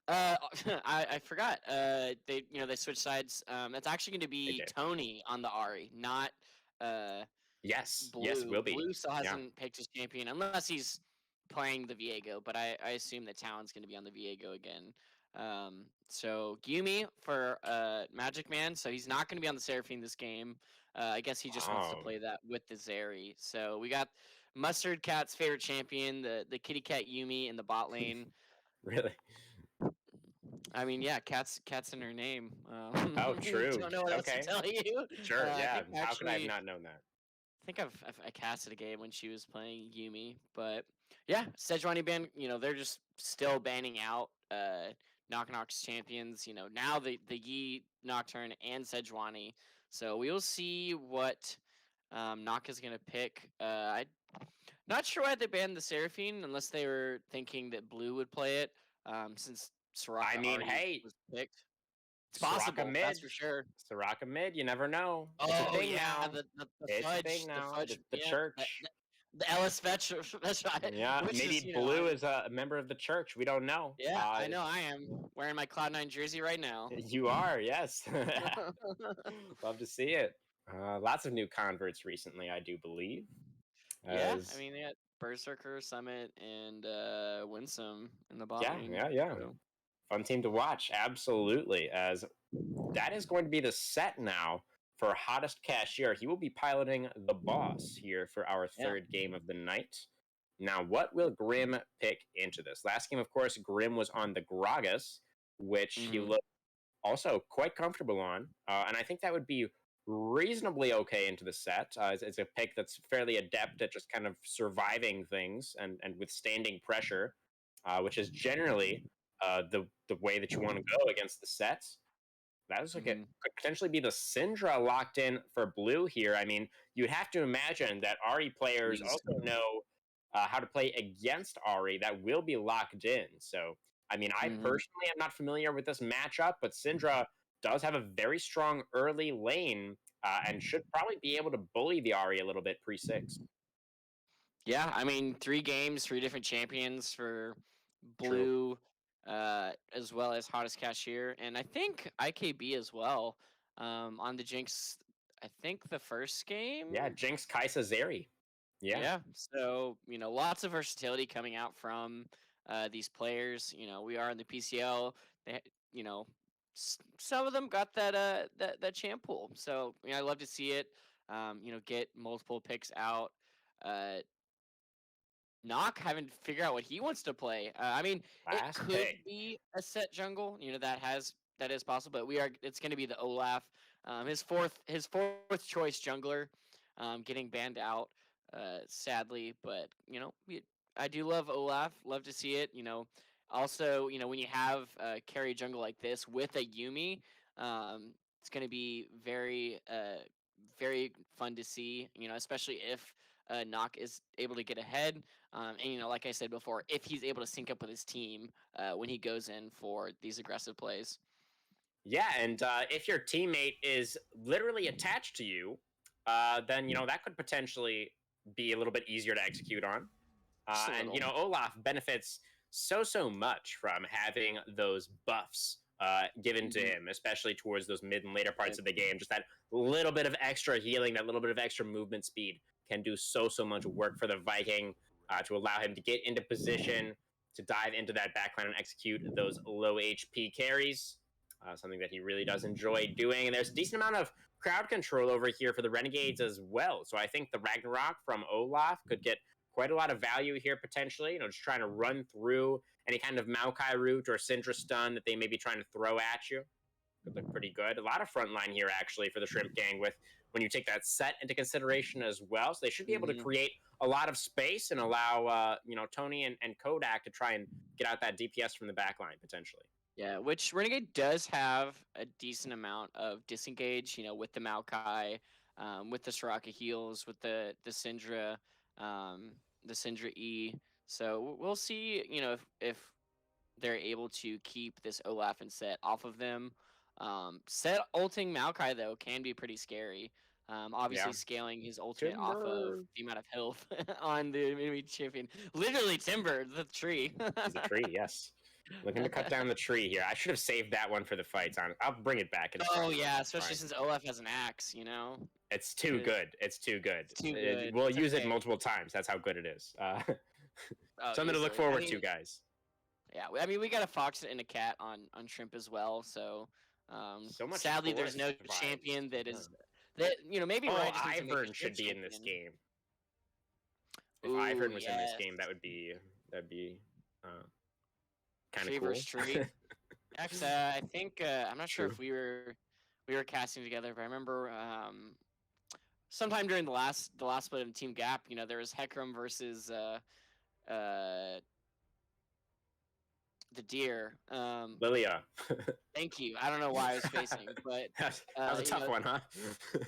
I forgot. They switched sides. That's actually going to They be did. Tony on the Ari, not uh Yes, it Blue. will be. Blue still Yeah. hasn't picked his champion unless he's playing the Viego, but I assume that Talon's going to be on the Viego again. So Gyumi for Magic Man, so he's not going to be on the Seraphine this game. I guess he just wants to Wow. play that with the Zeri. So we got Mustard Cat's favorite champion, the Kitty Cat Yumi in the bot lane. Really? I mean, yeah, cat's in her name. Oh, true. Don't know what else to Okay. tell you. Sure. I Yeah. think How could I have actually not known that? I think I casted a game when she was playing Yumi, but yeah, Sejuani ban. They're just still banning out Knock Knock's champions. Now the Yi Nocturne and Sejuani. So we will see what Knock is gonna pick. I not sure why they banned the Seraphine unless they were thinking that Blue would play it. Since I Soraka mean, already hey, was picked. It's Soraka possible, that's mid. for sure. Soraka mid. You never know. It's a Oh thing yeah, now. the It's a thing fudge, the now. fudge, The yeah, church. the Ellis fetch. That's right. Yeah. Which Maybe is, Blue is a member of the church. We don't know. yeah, I know I am wearing my Cloud9 jersey right now. You are. Yes. Love to see it. Lots of new converts recently, I do believe. Yeah, I As mean they got Berserker, Summit, and Winsome in the bot yeah, lane. yeah, yeah. So Fun team to watch. Absolutely. As that is going to be the set now for hottest cashier. He will be piloting the boss here for our yeah. third game of the night. Now, what will Grim pick into this? Last game, of course, Grim was on the Gragas, which he hmm looked also quite comfortable on. And I think that would be reasonably okay into the set. It's a pick that's fairly adept at just kind of surviving things and withstanding pressure, which is generally the way that you want to go against the sets. That is like it hmm could potentially be the Syndra locked in for blue here. I mean, you'd have to imagine that Ari players Jeez. also know how to play against Ari that will be locked in. So, I mean, I hmm personally am not familiar with this matchup, but Syndra does have a very strong early lane and should probably be able to bully the Ari a little bit pre six. Yeah, I mean, 3 games, 3 different champions for True. Blue, as well as hottest cashier, and I think IKB as well. On the Jinx, I think the first game. Yeah, Jinx, Kaisa, Zeri. Yeah. Yeah, so lots of versatility coming out from these players. We are in the PCL. They, you know, some of them got that champ pool. So I love to see it. Get multiple picks out. Uh, Knock having to figure out what he wants to play. I mean, it Last could pick. be a set jungle. That is possible, but it's going to be the Olaf, his fourth choice jungler, getting banned out, sadly. But I do love Olaf. Love to see it. Also when you have a carry jungle like this with a Yumi, it's going to be very fun to see. Especially if Knock is able to get ahead. And like I said before, if he's able to sync up with his team when he goes in for these aggressive plays. Yeah, and if your teammate is literally attached to you, then that could potentially be a little bit easier to execute on. Just a And little. Olaf benefits so much from having those buffs given to hmm him, especially towards those mid and later Right. parts of the game. Just that little bit of extra healing, that little bit of extra movement speed can do so much work for the Viking to allow him to get into position to dive into that backline and execute those low HP carries. Something that he really does enjoy doing. And there's a decent amount of crowd control over here for the Renegades as well. So I think the Ragnarok from Olaf could get quite a lot of value here potentially. Just trying to run through any kind of Maokai route or Syndra stun that they may be trying to throw at you. Could look pretty good. A lot of front line here actually for the Shrimp Gang with when you take that set into consideration as well. So they should be able to Mhm. create a lot of space and allow Tony and Kodak to try and get out that DPS from the back line potentially. Yeah, which Renegade does have a decent amount of disengage, with the Maokai, with the Soraka heals, with um, the Syndra E. So we'll see, if they're able to keep this Olaf and Set off of them. Set ulting Maokai though can be pretty scary. Yeah. Obviously scaling his ultimate off of Timber. the amount of health on the enemy champion. Literally Timber, the tree. He's a tree, yes. Looking to cut down the tree here. I should have saved that one for the fights. I'll bring it back in the Oh front line. yeah, It's especially fine. since Olaf has an axe. It's too Because good. It's too good. it's too good. We'll It's use it okay. multiple times. That's how good it is. Oh, Something to look easily. I forward to, mean, guys. yeah. I mean, we got a fox and a cat on shrimp as well. So, So much sadly, there's forest no vibes. champion that Yeah. is that. Maybe Oh, Ryan just needs to make a Ivern good should be in this champion. game. If Ooh, Ivern was in this yes. game, that'd be uh, kind of Tree cool. versus tree. Actually, I think I'm not sure True. if we were casting together, but I remember sometime during the last split of Team Gap, there was Hecarim versus uh the deer. Lilia. Thank you. I don't know why I was spacing, but That was a tough one, huh?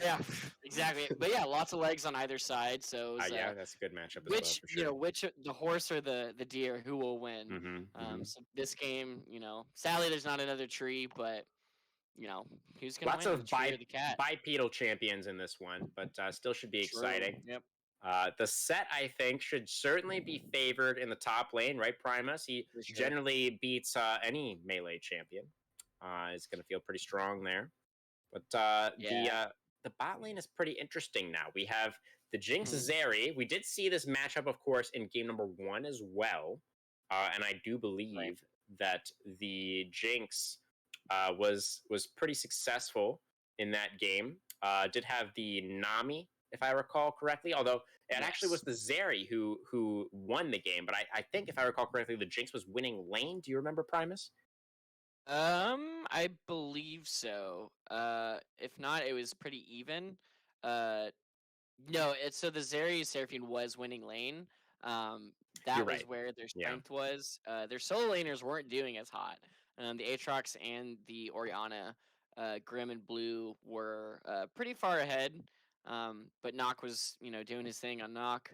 yeah, exactly. But yeah, lots of legs on either side. So it was, Yeah, that's a good matchup as well which for sure. which the horse or the deer who will win. Mm-hmm. So this game, sadly there's not another tree, but who's gonna Lots win, the of tree or the cat? bipedal champions in this one, but still should be True. exciting. Yep. The set, I think, should certainly be favored in the top lane, right? Primus, he For sure. generally beats any melee champion. Is going to feel pretty strong there. But Yeah. the bot lane is pretty interesting now. We have the Jinx Mhm. Zeri. We did see this matchup, of course, in game number 1 as well. And I do Right. believe that the Jinx was pretty successful in that game. Did have the Nami, if I recall correctly, although it actually was Yes. the Zeri who won the game. But I think, if I recall correctly, the Jinx was winning lane. Do you remember, Primus? I believe so. If not, it was pretty even. Uh, No, it's so the Zeri Seraphine was winning lane. Um, You're that was right. where their Yeah. strength was. Their solo laners weren't doing as hot. The Aatrox and the Orianna, Grim and Blue were pretty far ahead. But Nock was, doing his thing on Nock.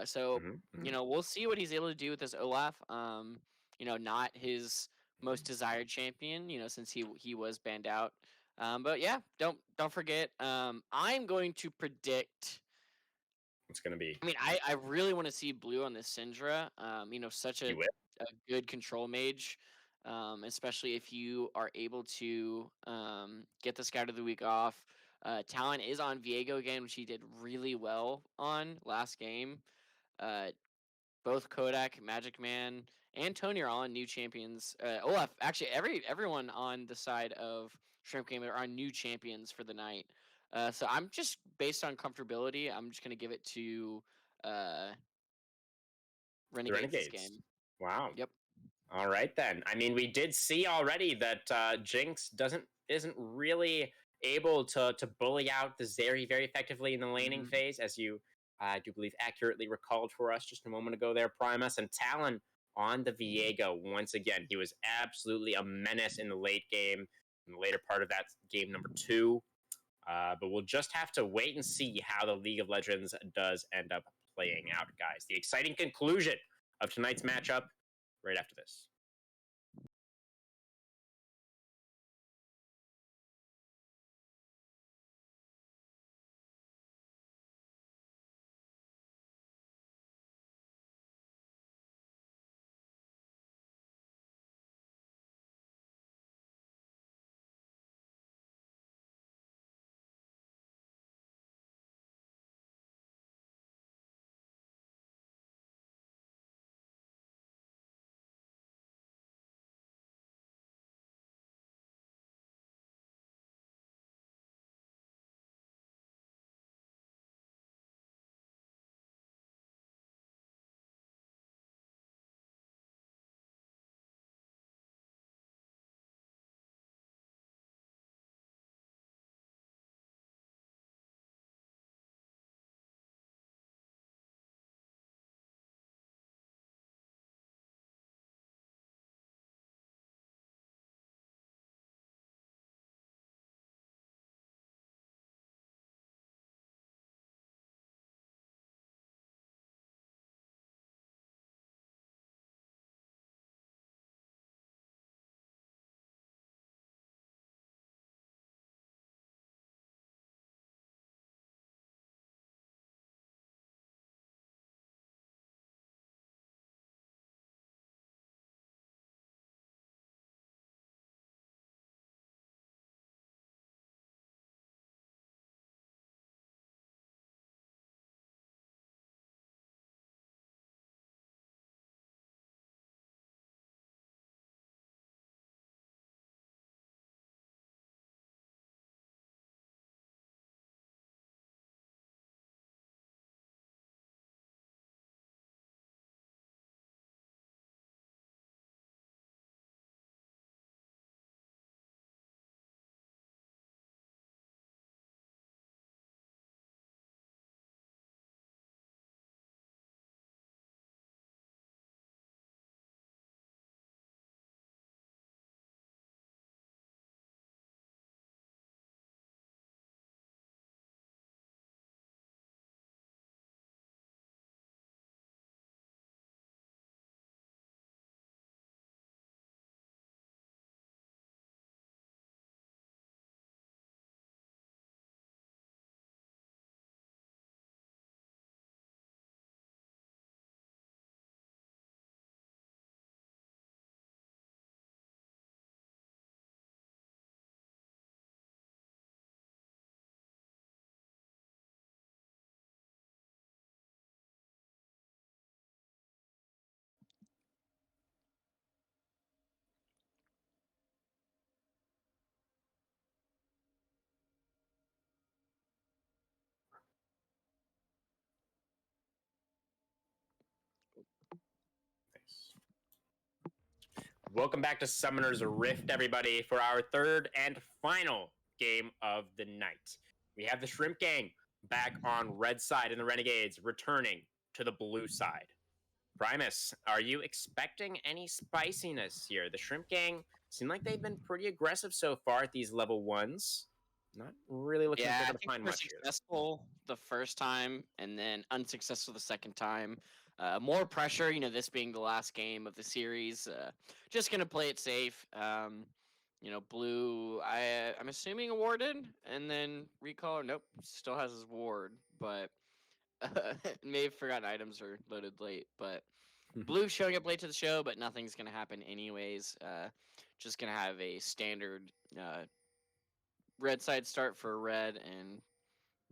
So Mm-hmm. we'll see what he's able to do with this Olaf. Not his most desired champion. Since he was banned out. But yeah, don't forget. I'm going to predict. It's going to be. I mean, I really want to see Blue on this Syndra. Such You will. a good control mage, especially if you are able to get the Scout of the Week off. Talon is on Viego again, which he did really well on last game. Uh, both Kodak, Magic Man, and Tony are all on new champions. Olaf, actually, everyone on the side of Shrimp Game are on new champions for the night. So I'm just based on comfortability. I'm just gonna give it to uh, The Renegades this Renegades. game. Wow. Yep. All right then. I mean, we did see already that Jinx isn't really able to bully out the Zeri very effectively in the laning Hmm. phase, as you I do believe accurately recalled for us just a moment ago there, Primus. And Talon on the Viego once again. He was absolutely a menace in the late game, in the later part of that game number 2. But we'll just have to wait and see how the League of Legends does end up playing out, guys. The exciting conclusion of tonight's matchup right after this. Welcome back to Summoner's Rift, everybody, for our third and final game of the night. We have the Shrimp Gang back on red side and the Renegades returning to the blue side. Primus, are you expecting any spiciness here? The Shrimp Gang seem like they've been pretty aggressive so far at these level ones. Not really looking like Yeah, they're I going to think find we're much here. successful the first time and then unsuccessful the second time. More pressure, this being the last game of the series. Just gonna play it safe. Blue. I'm assuming awarded, and then recall. Nope, still has his ward, but may have forgotten items are loaded late. But Blue showing up late to the show, but nothing's gonna happen anyways. Just gonna have a standard red side start for red and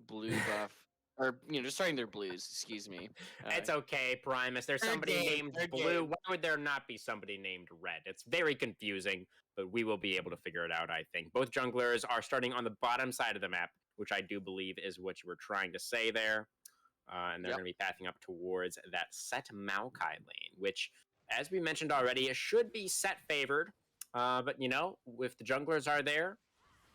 blue buff. Or, just starting their blues, excuse me. It's okay, Primus. There's somebody named Blue. Why would there not be somebody named Red? It's very confusing, but we will be able to figure it out, I think. Both junglers are starting on the bottom side of the map, which I do believe is what you were trying to say there. And they're going to be pathing up towards that set Maokai lane, which, as we mentioned already, it should be set favored. But, if the junglers are there,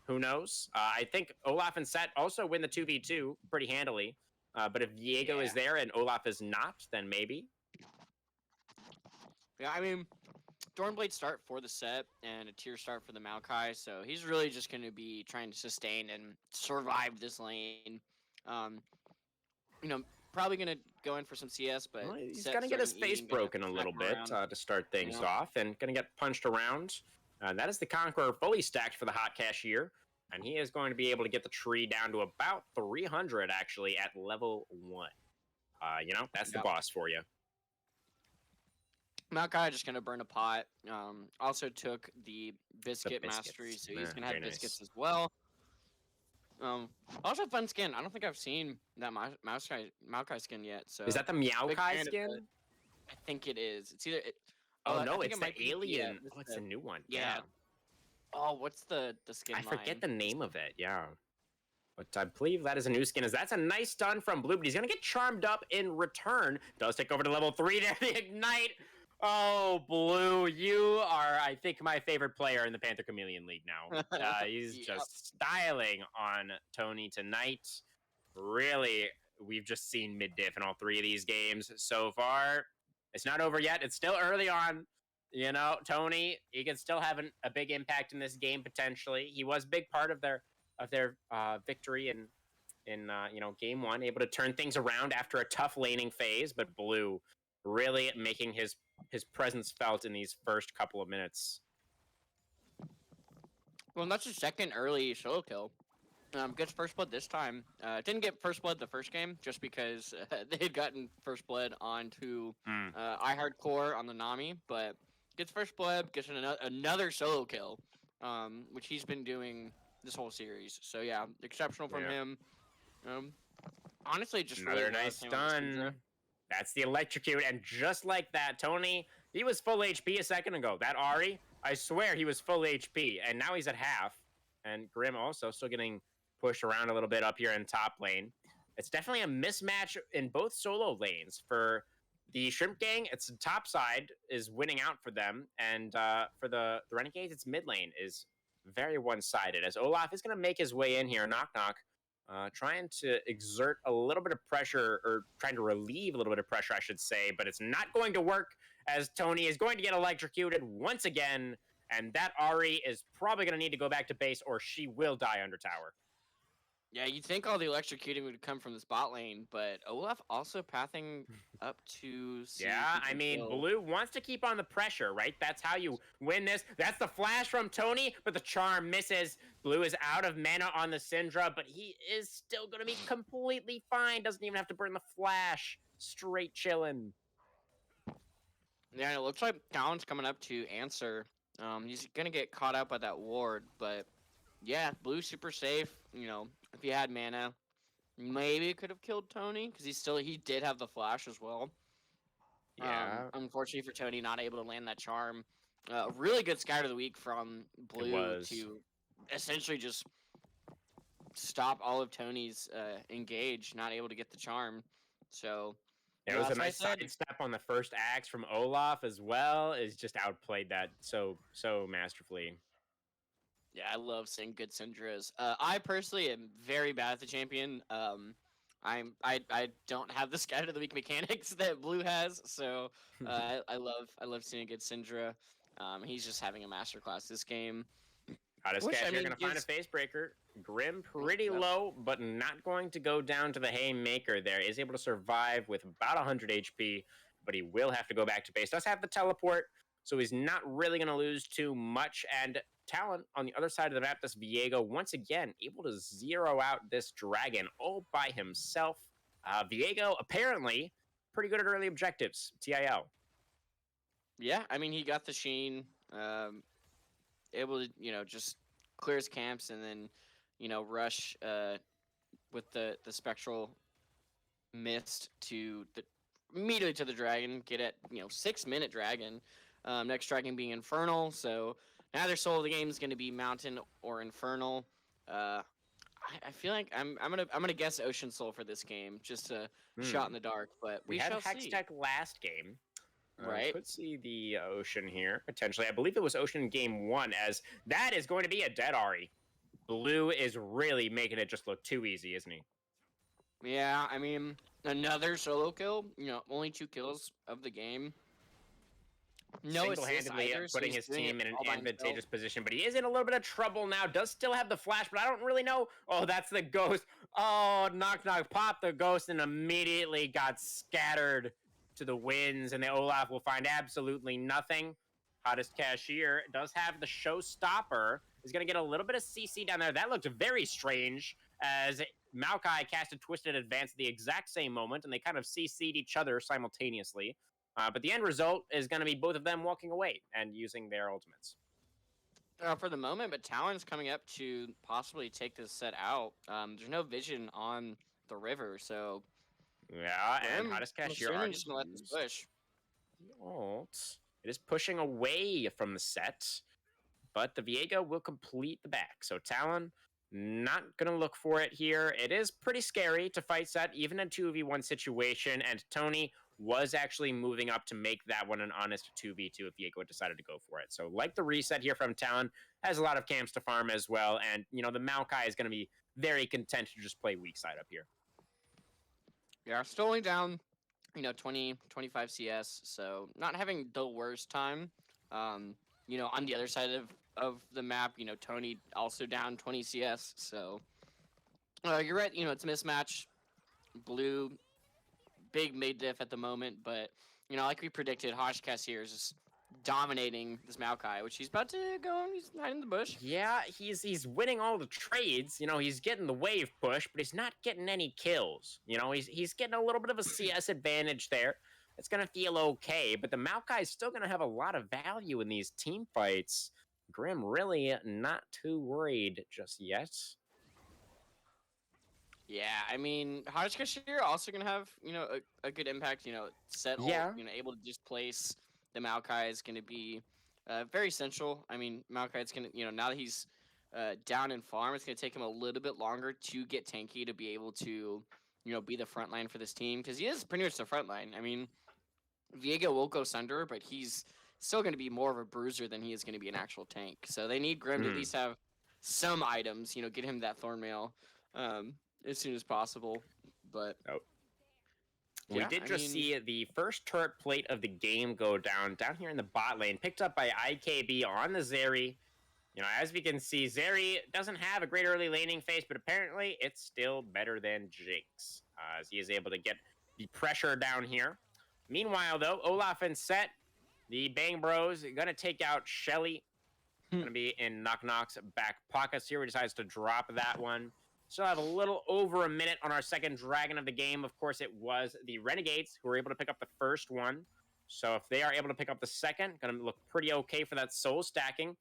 who knows? I think Olaf and Set also win the 2v2 pretty handily. But if Diego is there and Olaf is not, then maybe. Yeah, I mean, Stormblade start for the Set and a tier start for the Maokai, so he's really just going to be trying to sustain and survive this lane. Probably going to go in for some CS, but he's going to get his face broken a little bit to start things off, and going to get punched around. That is the Conqueror fully stacked for the Hot Cashier, and he is going to be able to get the tree down to about 300, actually, at level 1. That's the boss for you. Maokai just going to burn a pot. Also took the Biscuit Mastery, so he's going to have biscuits as well. Also fun skin. I don't think I've seen that Maokai skin yet. So is that the Meowkai skin? I think it is. It's either. No, it's the alien. It's a new one. Yeah. Oh, what's the skin? I forget the name of it. Yeah. But I believe that is a new skin. That's a nice stun from Blue, but he's going to get charmed up in return. Does take over to level 3 there, the Ignite. Oh, Blue, you are, I think, my favorite player in the Panther Chameleon League now. He's just styling on Tony tonight. Really, we've just seen mid-diff in all 3 of these games so far. It's not over yet. It's still early on. Tony, he can still have a big impact in this game potentially. He was a big part of their victory in game 1, able to turn things around after a tough laning phase. But Blue really making his presence felt in these first couple of minutes. Well, that's his second early solo kill. Gets first blood this time. Didn't get first blood the first game just because they had gotten first blood onto iHardcore on the Nami, but gets first blood, gets another solo kill, which he's been doing this whole series. So yeah, exceptional from him. Honestly, just another really nice stun. That's the electrocute, and just like that, Tony, he was full HP a second ago. That Ahri, I swear he was full HP, and now he's at half. And Grim also still getting pushed around a little bit up here in top lane. It's definitely a mismatch in both solo lanes. For the Shrimp Gang, it's the top side is winning out for them, and for the Renegades, it's mid lane is very one-sided, as Olaf is going to make his way in here, knock. Trying to exert a little bit of pressure, or trying to relieve a little bit of pressure, I should say, but it's not going to work, as Tony is going to get electrocuted once again, and that Ahri is probably going to need to go back to base, or she will die under tower. Yeah, you'd think all the electrocuting would come from this bot lane, but Olaf also pathing up to... Yeah, I mean, Blue wants to keep on the pressure, right? That's how you win this. That's the flash from Tony, but the charm misses. Blue is out of mana on the Syndra, but he is still going to be completely fine. Doesn't even have to burn the flash. Straight chilling. Yeah, it looks like Talon's coming up to answer. He's going to get caught up by that ward, but yeah, Blue super safe. If he had mana, maybe it could have killed Tony, because he did have the flash as well. Yeah. Unfortunately for Tony, not able to land that charm. Really good scout of the week from Blue to essentially just stop all of Tony's engage, not able to get the charm. So It was a nice sidestep on the first axe from Olaf as well. Is just outplayed that so masterfully. Yeah, I love seeing good Syndras. I personally am very bad at the champion. I don't have the scatter of the week mechanics that Blue has, so I love seeing a good Syndra. He's just having a masterclass this game. Hottest Cash here, gonna find a face breaker. Grim pretty low, but not going to go down to the Haymaker there. Is able to survive with about 100 HP, but he will have to go back to base. Does have the teleport, so he's not really going to lose too much. And Talon on the other side of the map, this Viego, once again, able to zero out this dragon all by himself. Viego, apparently, pretty good at early objectives, TIL. Yeah, I mean, he got the Sheen, able to, just clear his camps and then, rush with the Spectral Mist to the immediately to the dragon, get at 6-minute dragon. Next dragon being Infernal, so now their soul of the game is going to be Mountain or Infernal. I feel like I'm gonna guess Ocean Soul for this game, just a shot in the dark. But we had shall Hex see. Tech last game. Right. Could see the Ocean here potentially. I believe it was Ocean in game 1, as that is going to be a dead Ahri. Blue is really making it just look too easy, isn't he? Yeah, I mean, another solo kill. Only 2 kills of the game. No single-handedly putting his team in an advantageous position, but he is in a little bit of trouble now. Does still have the flash, but I don't really know. Oh, that's the ghost. Oh, knock popped the ghost and immediately got scattered to the winds, and the Olaf will find absolutely nothing. Hottest Cashier does have the showstopper. Is going to get a little bit of CC down there. That looked very strange, as Maokai casted Twisted Advance at the exact same moment, and they kind of CC'd each other simultaneously. But the end result is going to be both of them walking away and using their ultimates. For the moment, but Talon's coming up to possibly take this set out. There's no vision on the river, so... Yeah, and Hottest Cashier I'm just going to let this push. It is pushing away from the set, but the Viego will complete the back. So Talon, not going to look for it here. It is pretty scary to fight set, even in a 2v1 situation, and Tony was actually moving up to make that one an honest 2v2 if Viego decided to go for it. So like the reset here from Talon, has a lot of camps to farm as well, and the Maokai is going to be very content to just play weak side up here. Yeah, still only down, 20, 25 CS, so not having the worst time. On the other side of the map, Tony also down 20 CS, so you're right, it's a mismatch. Blue, big mid diff at the moment, but, like we predicted, Hoshkas here is just dominating this Maokai, which he's about to go and he's hiding in the bush. Yeah, he's winning all the trades. He's getting the wave push, but he's not getting any kills. He's getting a little bit of a CS advantage there. It's going to feel okay, but the Maokai is still going to have a lot of value in these team fights. Grim really not too worried just yet. Yeah, I mean, Hottest Cashier also going to have, a good impact, set ult, able to displace the Maokai is going to be very essential. I mean, Maokai is going to, now that he's down in farm, it's going to take him a little bit longer to get tanky to be able to, be the front line for this team, because he is pretty much the front line. I mean, Viego will go Sunder, but he's still going to be more of a bruiser than he is going to be an actual tank. So they need Grim to at least have some items, get him that Thornmail as soon as possible. But we did see the first turret plate of the game go down here in the bot lane, picked up by IKB on the Zeri. As we can see, Zeri doesn't have a great early laning phase, but apparently it's still better than Jinx, as he is able to get the pressure down here. Meanwhile, though, Olaf and Set, the Bang Bros, going to take out Shelly. Going to be in Knock's back pockets here. He decides to drop that one. Still have a little over a minute on our second dragon of the game. Of course, it was the Renegades who were able to pick up the first one. So if they are able to pick up the second, going to look pretty okay for that soul stacking.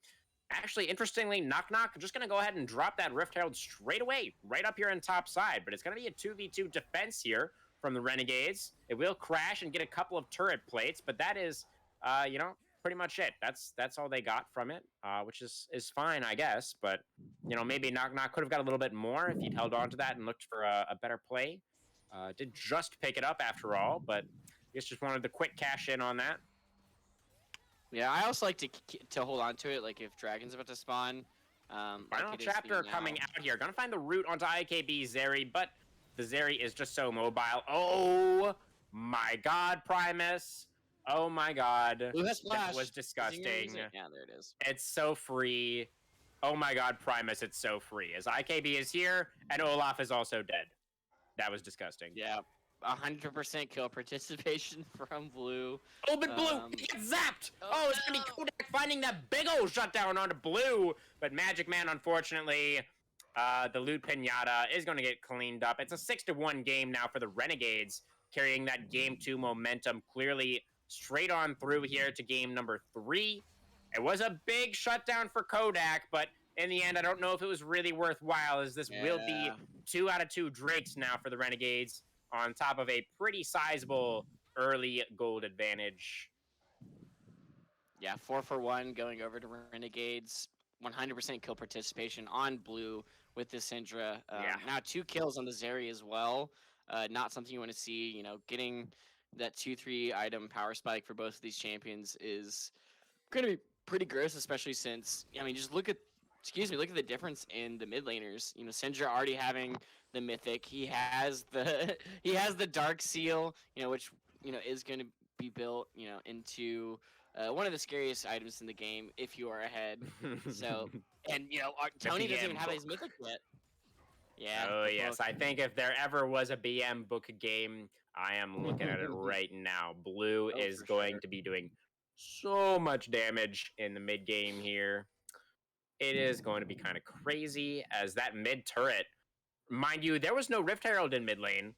Actually, interestingly, Knock just going to go ahead and drop that Rift Herald straight away, right up here on top side. But it's going to be a 2v2 defense here from the Renegades. It will crash and get a couple of turret plates, but that is, pretty much it. That's all they got from it, which is fine, I guess. But, maybe Knock could have got a little bit more if he'd held on to that and looked for a better play. Did just pick it up after all, but I guess just wanted the quick cash in on that. Yeah, I also like to hold on to it, like if Dragon's about to spawn. Final like it is chapter coming out here. Gonna find the route onto IKB Zeri, but the Zeri is just so mobile. Oh my god, Primus. Oh my god. Blue has flash. That was disgusting. Yeah, there it is. It's so free. Oh my god, Primus, it's so free. As IKB is here, and Olaf is also dead. That was disgusting. Yeah, 100% kill participation from Blue. Oh, but Blue, he gets zapped! Oh, it's gonna be Kodak finding that big old shutdown onto Blue, but Magic Man, unfortunately, the loot pinata is gonna get cleaned up. It's a 6-1 game now for the Renegades, carrying that game 2 momentum clearly straight on through here to game number 3. It was a big shutdown for Kodak, but in the end, I don't know if it was really worthwhile, as this will be 2 out of 2 Drakes now for the Renegades, on top of a pretty sizable early gold advantage. Yeah, 4 for 1 going over to Renegades. 100% kill participation on Blue with the Syndra. Now 2 kills on the Zeri as well. Not something you want to see. You know, getting that 2-3 item power spike for both of these champions is going to be pretty gross, especially since, I mean, just look at the difference in the mid laners. You know, Syndra already having the mythic. He has the dark seal, you know, which, you know, is going to be built, you know, into one of the scariest items in the game if you are ahead. So, and you know, Tony doesn't even have his mythic yet. Yeah. Oh yes, I think if there ever was a BM book game, I am looking at it right now. Blue is going to be doing so much damage in the mid game here. It is going to be kind of crazy, as that mid turret, mind you, there was no Rift Herald in mid lane.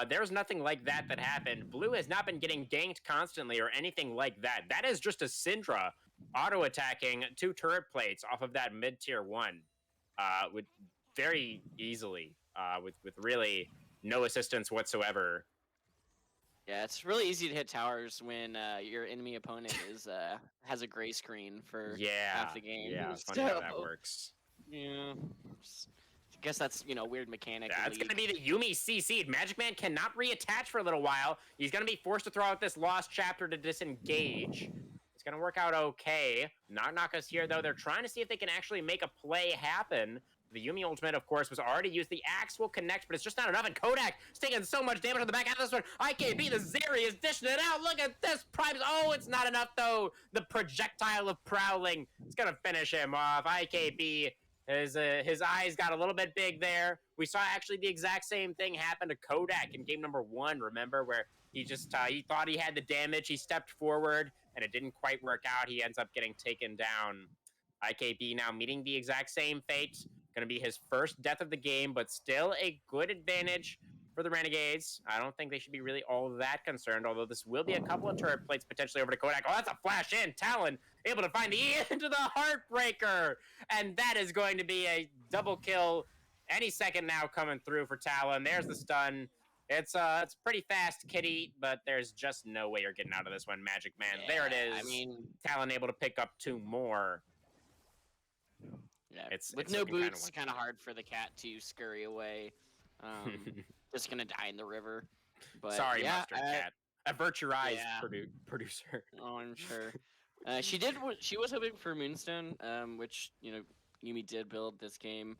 There was nothing like that happened. Blue has not been getting ganked constantly or anything like that. That is just a Syndra auto-attacking 2 turret plates off of that mid-tier 1 with very easily, with really no assistance whatsoever. Yeah, it's really easy to hit towers when your enemy opponent has a gray screen for half the game. Yeah, it's funny how that works. Yeah. I guess that's, you know, weird mechanic. That's going to be the Yuumi CC'd. Magic Man cannot reattach for a little while. He's going to be forced to throw out this lost chapter to disengage. It's going to work out okay. Knock us here, though. They're trying to see if they can actually make a play happen. The Yuumi ultimate, of course, was already used. The axe will connect, but it's just not enough. And Kodak is taking so much damage on the back half of this one. IKB, the Zeri is dishing it out. Look at this. Primes. Oh, it's not enough, though. The projectile of prowling is going to finish him off. IKB, his eyes got a little bit big there. We saw actually the exact same thing happen to Kodak in game number 1, remember, where he just he thought he had the damage. He stepped forward, and it didn't quite work out. He ends up getting taken down. IKB now meeting the exact same fate. Going to be his first death of the game, but still a good advantage for the Renegades. I don't think they should be really all that concerned, although this will be a couple of turret plates potentially over to Kodak. Oh, that's a flash in. Talon able to find the E into the Heartbreaker. And that is going to be a double kill any second now coming through for Talon. There's the stun. It's pretty fast, Kitty, but there's just no way you're getting out of this one, Magic Man. Yeah, there it is. I mean, Talon able to pick up 2 more. Yeah, with no boots, it's kind of hard for the cat to scurry away. Just gonna die in the river. But sorry, Mustard Cat. Avert your eyes, producer. Oh, I'm sure. She was hoping for Moonstone, which, you know, Yuumi did build this game.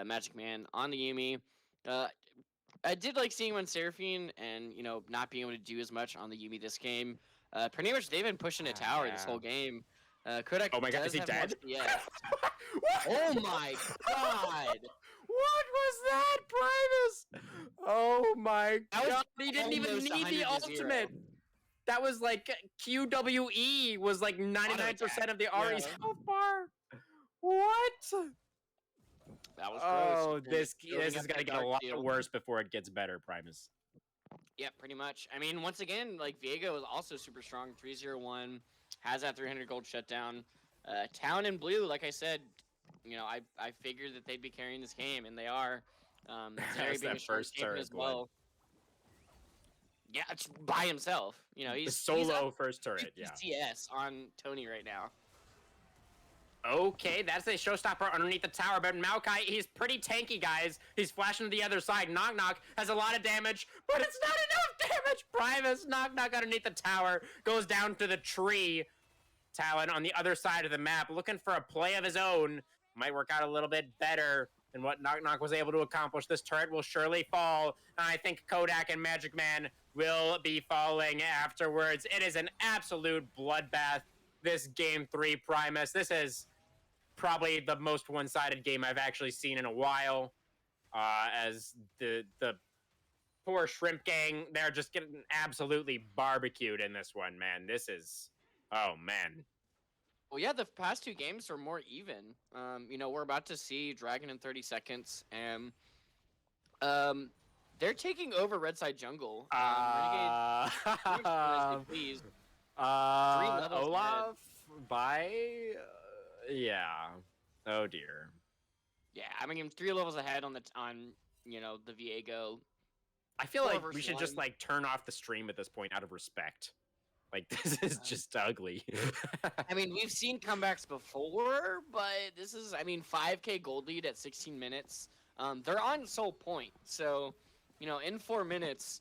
Magic Man on the Yuumi. I did like seeing him on Seraphine, and, you know, not being able to do as much on the Yuumi this game. Pretty much they've been pushing a tower this whole game. Kodak, oh my god, is he dead? Yeah. Oh my god! What was that, Primus? Oh my god, he didn't even need the ultimate. That was like QWE was like 99% of the Ari's health bar. What? That was gross. This is gonna get a lot worse before it gets better, Primus. Yeah, pretty much. I mean, once again, like Viego is also super strong, 301. Has that 300 gold shutdown. Town and Blue, like I said, you know, I figured that they'd be carrying this game, and they are. Zeri being a first turret as well. Yeah, it's by himself. You know, he's the solo first turret. Yeah. CS on Tony right now. Okay, that's a showstopper underneath the tower, but Maokai, he's pretty tanky, guys. He's flashing to the other side. Knock Knock has a lot of damage, but it's not enough damage. Primus, Knock Knock underneath the tower, goes down to the tree. Talon on the other side of the map, looking for a play of his own. Might work out a little bit better than what Knock Knock was able to accomplish. This turret will surely fall, and I think Kodak and Magic Man will be falling afterwards. It is an absolute bloodbath, this Game 3 Primus. This is probably the most one-sided game I've actually seen in a while. As the poor Shrimp Gang, they're just getting absolutely barbecued in this one, man. This is, oh man. Well, yeah, the past two games were more even. We're about to see Dragon in 30 seconds, and they're taking over Red Side Jungle. Renegades, please. 3 levels Olaf by, yeah. Oh dear. Yeah, I mean 3 levels ahead on the Viego. I feel like we should just like turn off the stream at this point out of respect. Like, this is just ugly. I mean, we've seen comebacks before, but this is, 5K gold lead at 16 minutes. They're on Soul Point, so, in 4 minutes,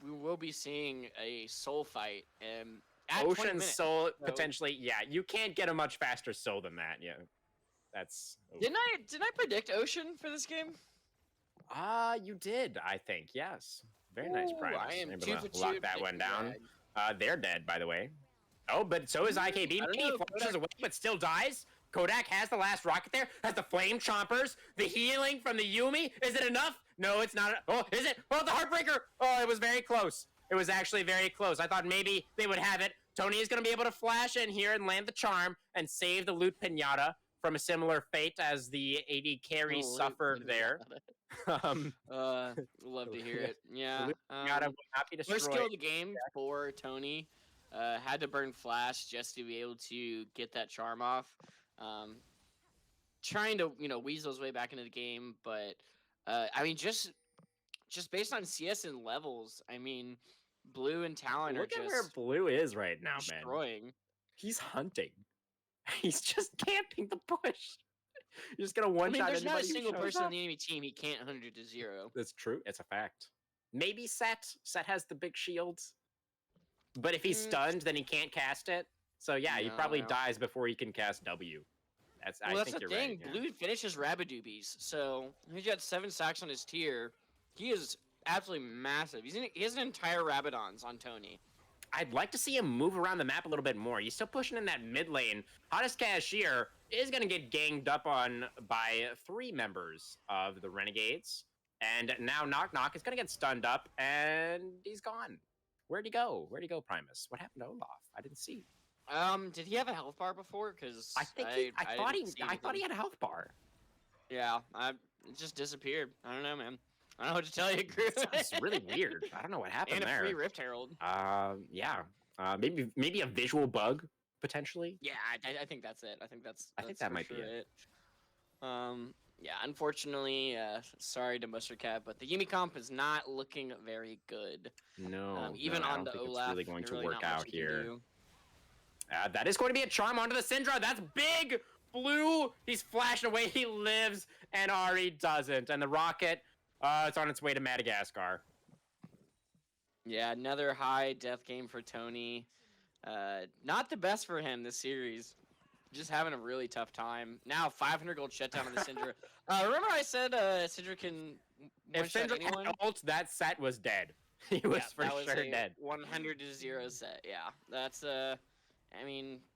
we will be seeing a Soul fight. At Ocean Soul, potentially, yeah. You can't get a much faster Soul than that, yeah. That's... Didn't I predict Ocean for this game? You did, I think, yes. Very nice, Primus. I am able 2 to for 2. lock that one down. They're dead, by the way. Oh, but so is IKB. He flashes away, but still dies. Kodak has the last rocket there. Has the flame chompers. The healing from the Yumi. Is it enough? No, it's not. Oh, is it? Oh, the Heartbreaker. Oh, it was very close. It was actually very close. I thought maybe they would have it. Tony is going to be able to flash in here and land the charm and save the loot pinata from a similar fate as the AD carry suffered there. Love to hear it. Yeah. First kill of the game for Tony. Had to burn flash just to be able to get that charm off. Trying to weasel his way back into the game, but just based on CS and levels, Blue and Talon are just look at where Blue is right now, destroying. Man. He's hunting. He's just camping the bush. You're just gonna one-shot there's anybody. Not a single person on the enemy team he can't 100 to 0. That's true. It's a fact. Maybe Set. Set has the big shields. But if he's stunned, then he can't cast it. So yeah, he probably dies before he can cast W. I think you're right. Yeah. Blue finishes Rabidoobies, so he's got 7 stacks on his tier. He is absolutely massive. He has an entire Rabidons on Tony. I'd like to see him move around the map a little bit more. He's still pushing in that mid lane. Hottest Cashier is going to get ganged up on by 3 members of the Renegades. And now Knock Knock is going to get stunned up, and he's gone. Where'd he go? Where'd he go, Primus? What happened to Olaf? I didn't see. Did he have a health bar before? Because I thought he had a health bar. Yeah, it just disappeared. I don't know, man. I don't know what to tell you, Crew. It's really weird. I don't know what happened there. And a free Rift Herald. Yeah. Maybe a visual bug potentially. Yeah, I think that's it. I think that might be it. Yeah, unfortunately, sorry to Mustard Cat, but the Yumi comp is not looking very good. No, even on the Olaf, it's really going to work out here. That is going to be a charm onto the Syndra. That's big. Blue, he's flashing away. He lives, and Ari doesn't. And the rocket, it's on its way to Madagascar. Yeah, another high death game for Tony. Not the best for him this series. Just having a really tough time. Now 500 gold shutdown on the Syndra. Remember I said Syndra can if Syndra had ult, that set was dead. He was for sure dead. 100 to 0 set. Yeah, that's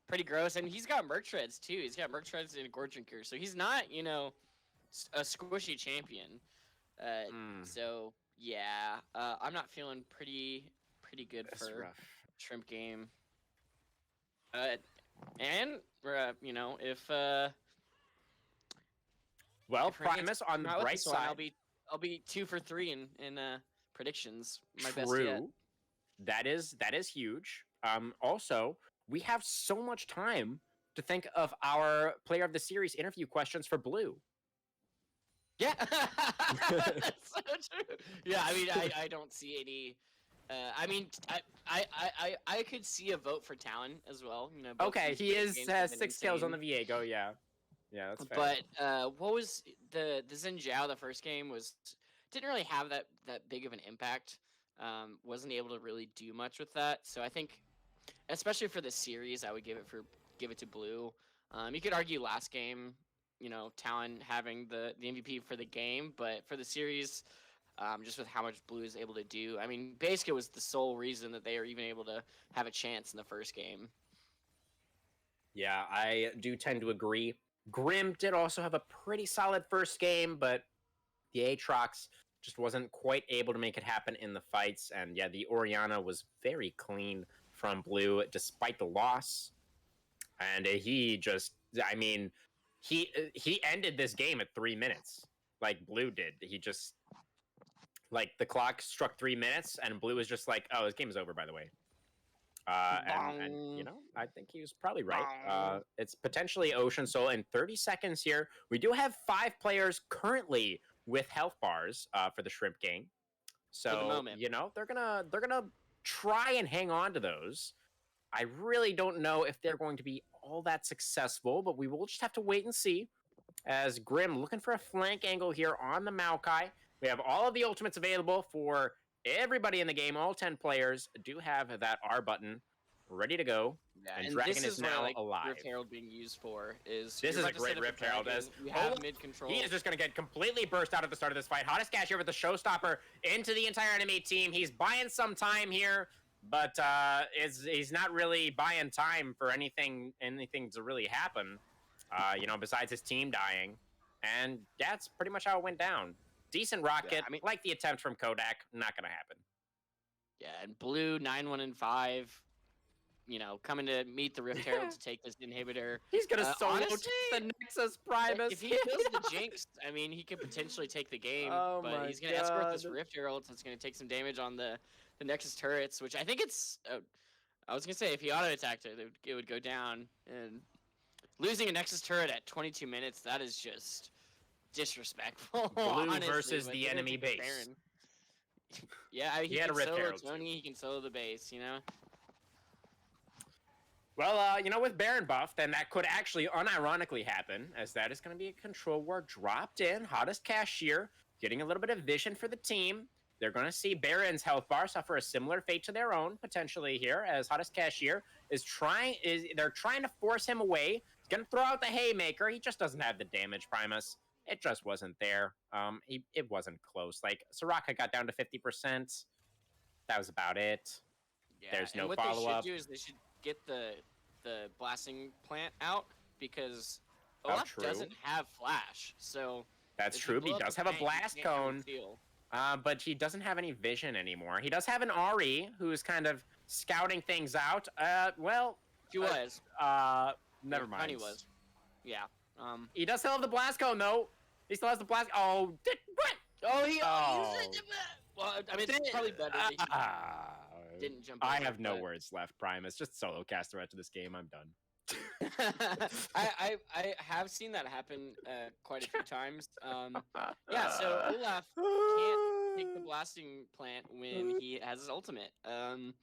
pretty gross. And he's got Merc Treads too. He's got Merc Treads and a Gore Drinker. So he's not, a squishy champion. So yeah, I'm not feeling pretty good That's for rough. Shrimp Game. And if Primus on the bright side, I'll be 2 for 3 in predictions. My true. best yet. That is huge. Also, we have so much time to think of our player of the series interview questions for Blue. Yeah, that's so true. Yeah, I don't see I mean, I could see a vote for Talon as well. You know, both Okay, these he games have has been 6 kills on the insane. Viego. Yeah, yeah, that's fair. But what was the Xin Zhao? The first game was didn't really have that big of an impact. Wasn't able to really do much with that. So I think, especially for the series, I would give it to Blue. You could argue last game, you know, Talon having the MVP for the game, but for the series, just with how much Blue is able to do. I mean, basically, was the sole reason that they were even able to have a chance in the first game. Yeah, I do tend to agree. Grim did also have a pretty solid first game, but the Aatrox just wasn't quite able to make it happen in the fights. And yeah, the Oriana was very clean from Blue despite the loss. And he just, I mean, he ended this game at 3 minutes, like Blue did. He just, like, the clock struck 3 minutes, and Blue was just like, "Oh, this game is over." By the way, and you know, I think he was probably right. It's potentially Ocean Soul in 30 seconds here. We do have 5 players currently with health bars for the Shrimp Gang, For the so moment. you know they're gonna try and hang on to those. I really don't know if they're going to be all that successful, but we will just have to wait and see. As Grim looking for a flank angle here on the Maokai. We have all of the ultimates available for everybody in the game. All 10 players do have that R button ready to go. Yeah, And and Dragon this is what I now like alive. Rift Herald being used for is This you're is a about to great set up Rift Herald. dragon, As you have Olaf, mid control. he is just going to get completely burst out at the start of this fight. Hottest Cash here with the showstopper into the entire enemy team. He's buying some time here, but he's not really buying time for anything to really happen. You know, besides his team dying. And that's pretty much how it went down. Decent rocket, Yeah, I mean, like the attempt from Kodak, not going to happen. yeah, and Blue 9-1-5, you know, coming to meet the Rift Herald to take this inhibitor. He's going to solo honestly, the Nexus Primus. if he kills the Jinx, I mean, he could potentially take the game. Oh but my he's going to escort this God. Rift Herald, so it's going to take some damage on the Nexus turrets, which I think it's. I was going to say, if he auto attacked it would go down. And losing a Nexus turret at 22 minutes, that is just disrespectful. Blue honestly, versus but the they're gonna enemy take the base. Baron. Yeah, I mean, He he had a can Rift solo Herald, too. Tony, he can solo the base, you know? Well, you know, with Baron buff, then that could actually unironically happen, as that is going to be a control ward dropped in. Hottest Cashier, getting a little bit of vision for the team. They're going to see Baron's health bar suffer a similar fate to their own, potentially here, as Hottest Cashier they're trying to force him away. He's going to throw out the Haymaker. He just doesn't have the damage, Primus. It just wasn't there. It wasn't close. Like, Soraka got down to 50%. That was about it. Yeah, There's no and what follow-up. they should do is they should get the blasting plant out, because Olaf true. doesn't have flash, so... That's if true. you But he blow up does the have a tank, you blast can't have him cone. steal. But he doesn't have any vision anymore. He does have an Ari who's kind of scouting things out. Well, He was. never Yeah, mind. Honey was. Yeah. He does still have the blast cone though. He still has the blast. Oh, what? Oh, he Oh. used it. Well, I mean, it's probably better that he didn't jump I over, have no but- words left, Primus. Just solo cast the rest of this game. I'm done. I have seen that happen quite a few times. Yeah, so Olaf can't take the blasting plant when he has his ultimate. Knock,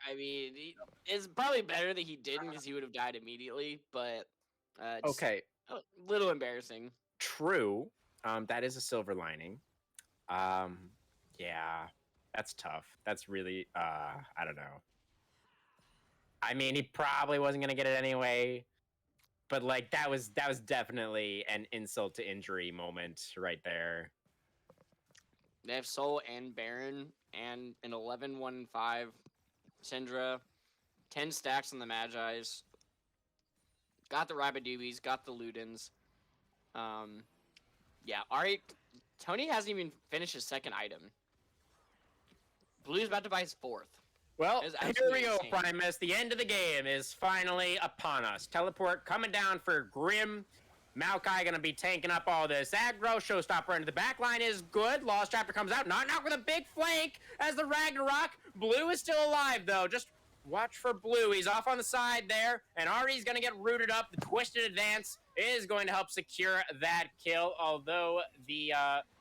I mean, it's probably better that he didn't, because he would have died immediately, but just Okay, a little embarrassing. true. That is a silver lining. Yeah, that's tough. That's really, I don't know. I mean, he probably wasn't gonna get it anyway, but like that was definitely an insult to injury moment right there. They have Soul and Baron and an 11-1-5 Syndra, 10 stacks on the Magi's. Got the Rabadubis, got the Ludens. Yeah, Ari, Tony hasn't even finished his second item. Blue's about to buy his fourth. Well, It's here absolutely we go, insane. Primus. The end of the game is finally upon us. Teleport coming down for Grim. Maokai gonna be tanking up all this aggro. Showstopper into the back line is good. Lost Chapter comes out. Not with a big flank as the Ragnarok. Blue is still alive, though. Just watch for Blue. He's off on the side there. And Ari's gonna get rooted up. The Twisted Advance is going to help secure that kill. Although the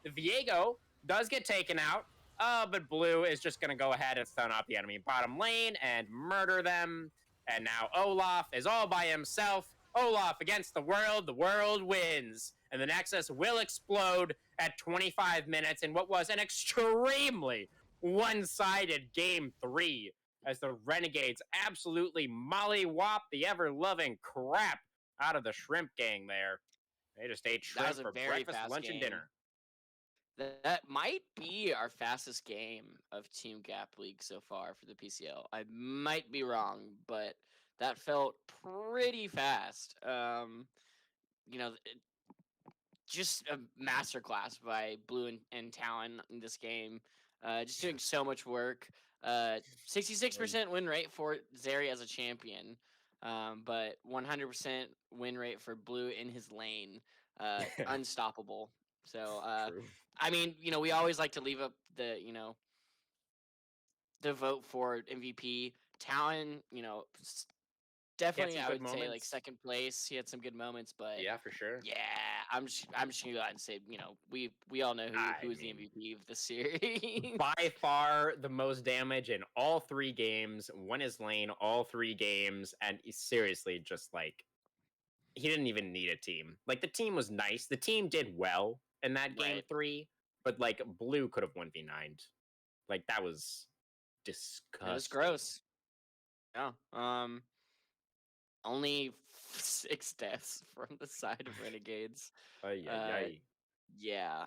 Viego does get taken out. But blue is just going to go ahead and stun up the enemy bottom lane and murder them. And now Olaf is all by himself. Olaf against the world wins. And the Nexus will explode at 25 minutes in what was an extremely one-sided game 3 as the Renegades absolutely mollywop the ever-loving crap out of the Shrimp Gang there. They just ate That shrimp was a for very breakfast, fast lunch, and game. dinner. That might be our fastest game of Team Gap League so far for the PCL. I might be wrong, but that felt pretty fast. You know, just a masterclass by Blue and Talon in this game. Just doing so much work. 66% win rate for Zeri as a champion, but 100% win rate for Blue in his lane. Unstoppable. So, True. I mean, we always like to leave up the vote for MVP. Talon, definitely I good would say like moments. second place. He had some good moments, but Yeah, for sure. yeah, I'm just gonna go out and say, we all know who is the MVP of the series. By far the most damage in all 3 games, won his lane all 3 games, and he seriously just like he didn't even need a team. Like the team was nice. The team did well in that game Right. 3, but like blue could have 1v9'd. Like that was disgusting. It was gross. Yeah. Only 6 deaths from the side of Renegades. Ay, ay, Uh, ay. yeah.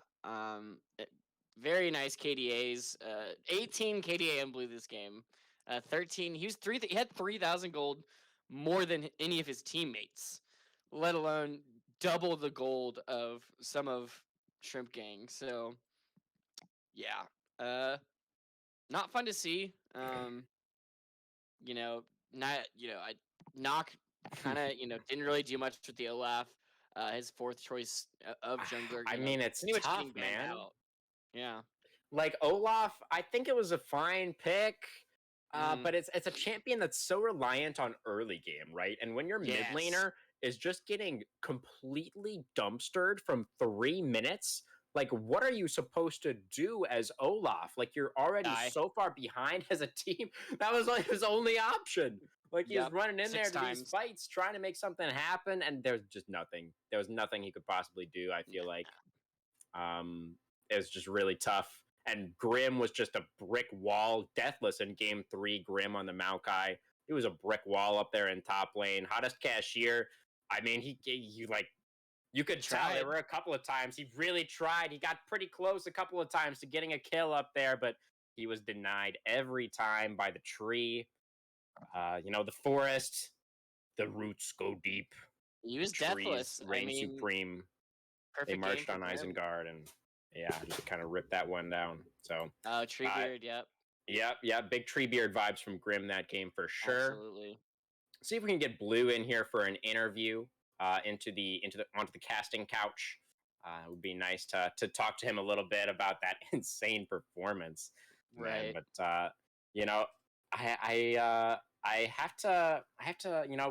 Very nice KDAs. 18 KDA in blue this game. 13. He had 3,000 gold more than any of his teammates, let alone double the gold of some of Shrimp Gang. So, yeah. Not fun to see. I knock kind of didn't really do much with the Olaf. His fourth choice of jungler. I mean, it's pretty much tough, getting banned man. out. Yeah. Like Olaf, I think it was a fine pick. Mm. But it's a champion that's so reliant on early game, right? And when your mid Yes. laner is just getting completely dumpstered from 3 minutes, like what are you supposed to do as Olaf? Like you're already Die. so far behind as a team. That was like his only option. Like he was Yep, running in there 6 to these times. fights, trying to make something happen, and there's just nothing. There was nothing he could possibly do. I feel like it was just really tough. And Grim was just a brick wall, deathless in game 3. Grim on the Maokai, he was a brick wall up there in top lane. Hottest cashier. I mean, he like you could tell there were a couple of times he really tried. He got pretty close a couple of times to getting a kill up there, but he was denied every time by the tree. The forest, the roots go deep. He was the trees deathless. reign supreme. They Perfect marched game on for Grim. Isengard and yeah, just kind of ripped that one down. So Treebeard, yep. Yep, big Treebeard vibes from Grim that game for sure. Absolutely. See if we can get Blue in here for an interview onto the casting couch. It would be nice to talk to him a little bit about that insane performance, Right. man. But I have to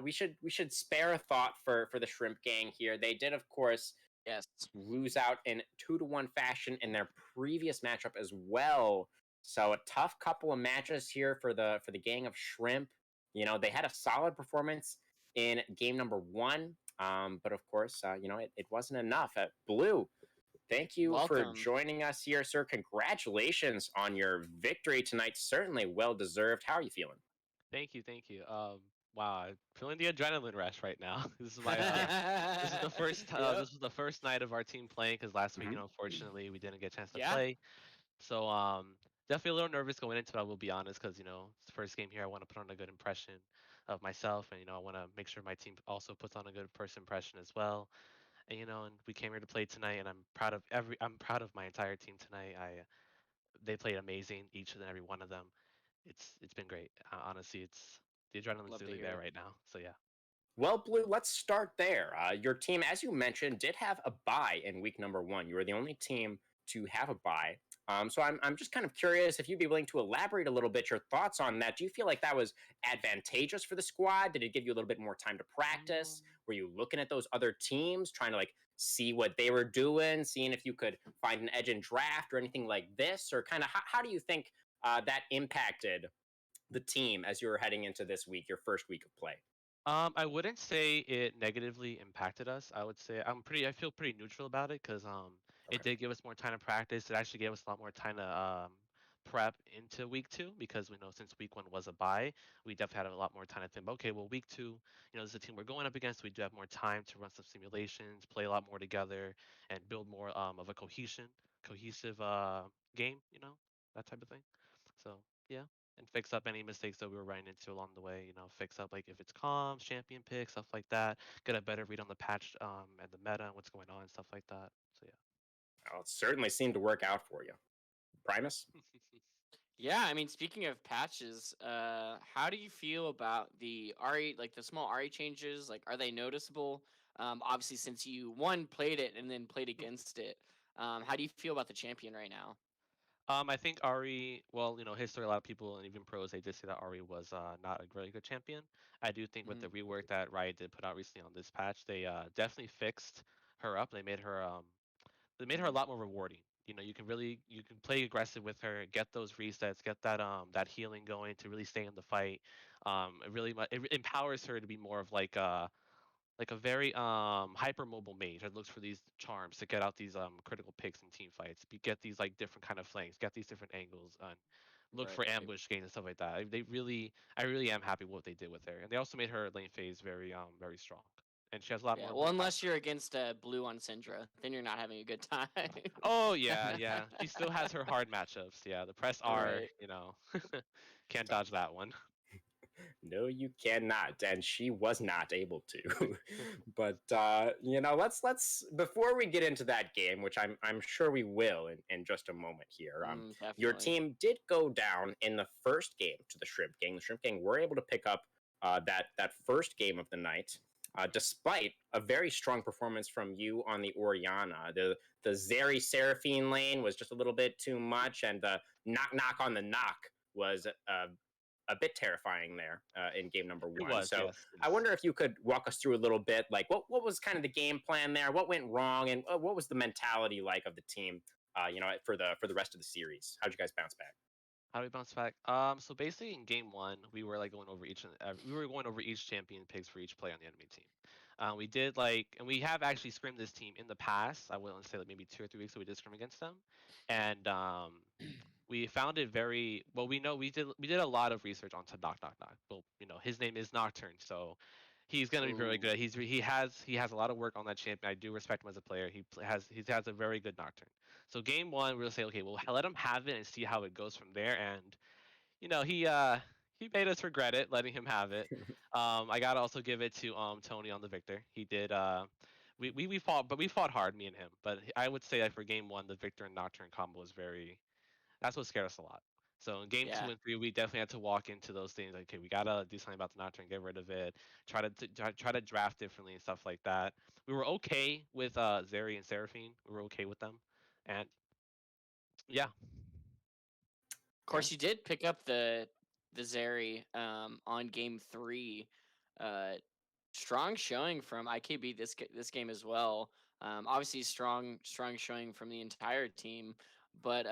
we should spare a thought for the Shrimp Gang here. They did, of course, Yes. lose out in 2-1 fashion in their previous matchup as well. So a tough couple of matches here for the gang of Shrimp. They had a solid performance in game number 1, but of course, it wasn't enough. Blue, thank you for joining us here, sir. Congratulations on your victory tonight. Certainly well deserved. How are you feeling? Thank you. Wow, I'm feeling the adrenaline rush right now. This is my this is the first this was the first night of our team playing because last week, unfortunately, we didn't get a chance to play. So definitely a little nervous going into it. I will be honest because it's the first game here. I want to put on a good impression of myself, and I want to make sure my team also puts on a good first impression as well. And we came here to play tonight, and I'm proud of my entire team tonight. They played amazing, each and every one of them. It's been great. Honestly, it's the adrenaline's really there right now. So yeah. Well, Blue, let's start there. Your team, as you mentioned, did have a bye in week number 1. You were the only team to have a bye. So I'm just kind of curious if you'd be willing to elaborate a little bit your thoughts on that. Do you feel like that was advantageous for the squad? Did it give you a little bit more time to practice? Were you looking at those other teams, trying to like see what they were doing, seeing if you could find an edge in draft or anything like this, or kind of how do you think that impacted the team as you were heading into this week, your first week of play? I wouldn't say it negatively impacted us. I would say I feel pretty neutral about it because it Okay. did give us more time to practice. It actually gave us a lot more time to prep into week two because we know since week one was a bye, we definitely had a lot more time to think. Okay, well week two, this is a team we're going up against. We do have more time to run some simulations, play a lot more together, and build more of a cohesive game. That type of thing. So yeah, and fix up any mistakes that we were running into along the way. Fix up like if it's comms, champion picks, stuff like that. Get a better read on the patch and the meta and what's going on, stuff like that. So Well, it certainly seemed to work out for you. Primus? yeah. Yeah, I mean, speaking of patches, how do you feel about the RE, like the small RE changes? Like, are they noticeable? Obviously, since you one played it and then played against it, how do you feel about the champion right now? I think Ari, well, history, a lot of people and even pros, they did say that Ari was not a really good champion. I do think with Mm-hmm. the rework that Riot did put out recently on this patch, they definitely fixed her up. They made her a lot more rewarding. You can play aggressive with her, get those resets, get that healing going to really stay in the fight. It empowers her to be more of like a very hypermobile mage that looks for these charms to get out these critical picks in team fights. Get these like different kind of flanks, get these different angles, and look Right. for ambush gains and stuff like that. I really am happy with what they did with her, and they also made her lane phase very strong, and she has a lot Yeah. more Well, versatile. unless you're against blue on Syndra, then you're not having a good time. Oh yeah, yeah. She still has her hard matchups. Yeah, the press R, Right. can't dodge that one. No, you cannot, and she was not able to. But let's before we get into that game, which I'm sure we will in just a moment here. Your Definitely. team did go down in the first game to the Shrimp Gang. The Shrimp Gang were able to pick up that first game of the night. Despite a very strong performance from you on the Oriana, the Zeri Seraphine lane was just a little bit too much, and the knock on the knock was a bit terrifying there in game number It one. was, So yes. I wonder if you could walk us through a little bit, like what was kind of the game plan there? What went wrong, and what was the mentality like of the team? For the rest of the series, how'd you guys bounce back? How do we bounce back? So basically in game one, we were like going over we were going over each champion picks for each player on the enemy team. We did and we have actually scrimmed this team in the past. I wouldn't say like maybe 2 or 3 weeks ago we did scrim against them, and we found it very well. We did a lot of research on to knock knock knock. Well, his name is Nocturne, so he's gonna be very Ooh. good. He has a lot of work on that champion. I do respect him as a player. He has a very good Nocturne. So game one, we'll say, okay, well, let him have it and see how it goes from there. And he made us regret it, letting him have it. I gotta also give it to Tony on the Victor. He did. We fought, but we fought hard, me and him. But I would say that for game one, the Victor and Nocturne combo was very. That's what scared us a lot. So in game two Yeah. and three, we definitely had to walk into those things. Like, okay, we gotta do something about the Nocturne, get rid of it. Try to draft differently and stuff like that. We were okay with Zeri and Seraphine. We were okay with them, and yeah. Of Yeah. course, you did pick up the Zeri on game three. Uh, Strong showing from IKB this game as well. Obviously strong showing from the entire team, but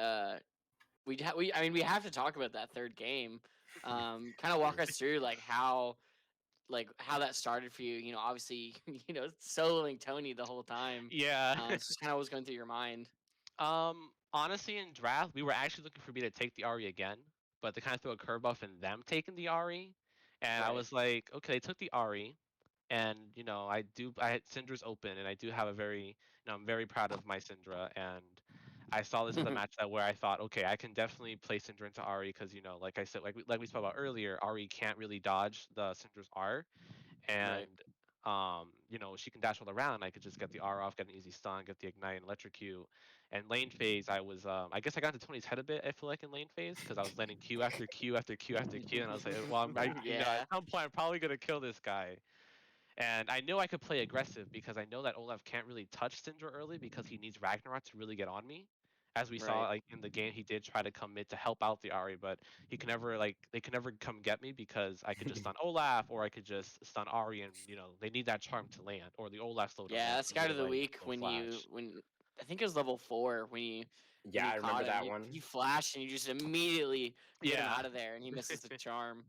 we I mean we have to talk about that third game. Kind of walk us through how that started for you. Obviously soloing Tony the whole time. Yeah. So kind of what was going through your mind. Honestly, in draft, we were actually looking for me to take the Ari again, but they kind of threw a curveball in them taking the Ari, and I Right. was like, okay, they took the Ari, and I had Syndra's open, and I do have a very, I'm very proud of my Syndra, and I saw this as a match that where I thought, okay, I can definitely play Syndra into Ari because like I said, like we spoke about earlier, Ari can't really dodge the Syndra's R, and Right. she can dash all around. I could just get the R off, get an easy stun, get the ignite and electrocute. And lane phase, I guess I got into Tony's head a bit. I feel like in lane phase because I was landing Q after Q after Q after Q, and I was like, well, at Yeah. some point I'm probably gonna kill this guy. And I know I could play aggressive because I know that Olaf can't really touch Syndra early because he needs Ragnarok to really get on me. as we saw like in the game, he did try to come mid to help out the Ari, but he can never like they can never come get me because I could just stun Olaf or I could just stun Ari, and they need that charm to land, or the Olaf slow to land that's for me Scout to of the like Week go when flash. I think it was level 4 when Yeah, you I remember caught him. that one. You flash and you just immediately get him Yeah. out of there, and he misses the charm.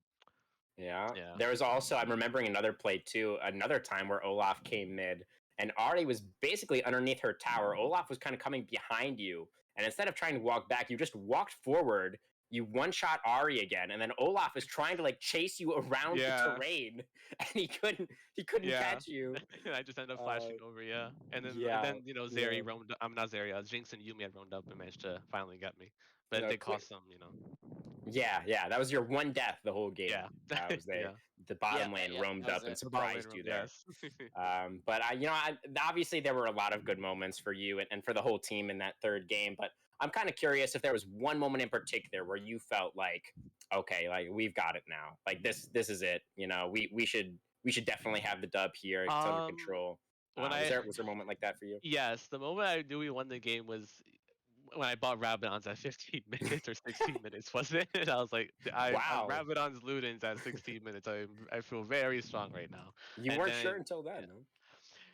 Yeah. Yeah. There was also, I'm remembering another play too, another time where Olaf came mid and Ari was basically underneath her tower. Olaf was kind of coming behind you. And instead of trying to walk back, you just walked forward. You one shot Ari again, and then Olaf is trying to like chase you around the terrain, and he couldn't Yeah. catch you. I just ended up flashing over, yeah. And Yeah, then Zeri roamed. I'm not Zeri. Jinx and Yumi had roamed up and managed to finally get me, but it did cost them. Yeah, that was your one death the whole game. Yeah. Was Yeah. the bottom lane Yeah, roamed that was up and it. The bottom lane surprised you roam, there. yes. But obviously there were a lot of good moments for you and for the whole team in that third game. But I'm kind of curious if there was one moment in particular where you felt like, okay, like we've got it now. Like this is it. We should definitely have the dub here. It's under control. When Was there a moment like that for you? Yes, the moment I knew we won the game was when I bought Rabadon's at 15 minutes or 16 minutes, wasn't it? I was like, Wow. Rabadon's Ludens at 16 minutes. I feel very strong right now. You And weren't then, sure until then, huh?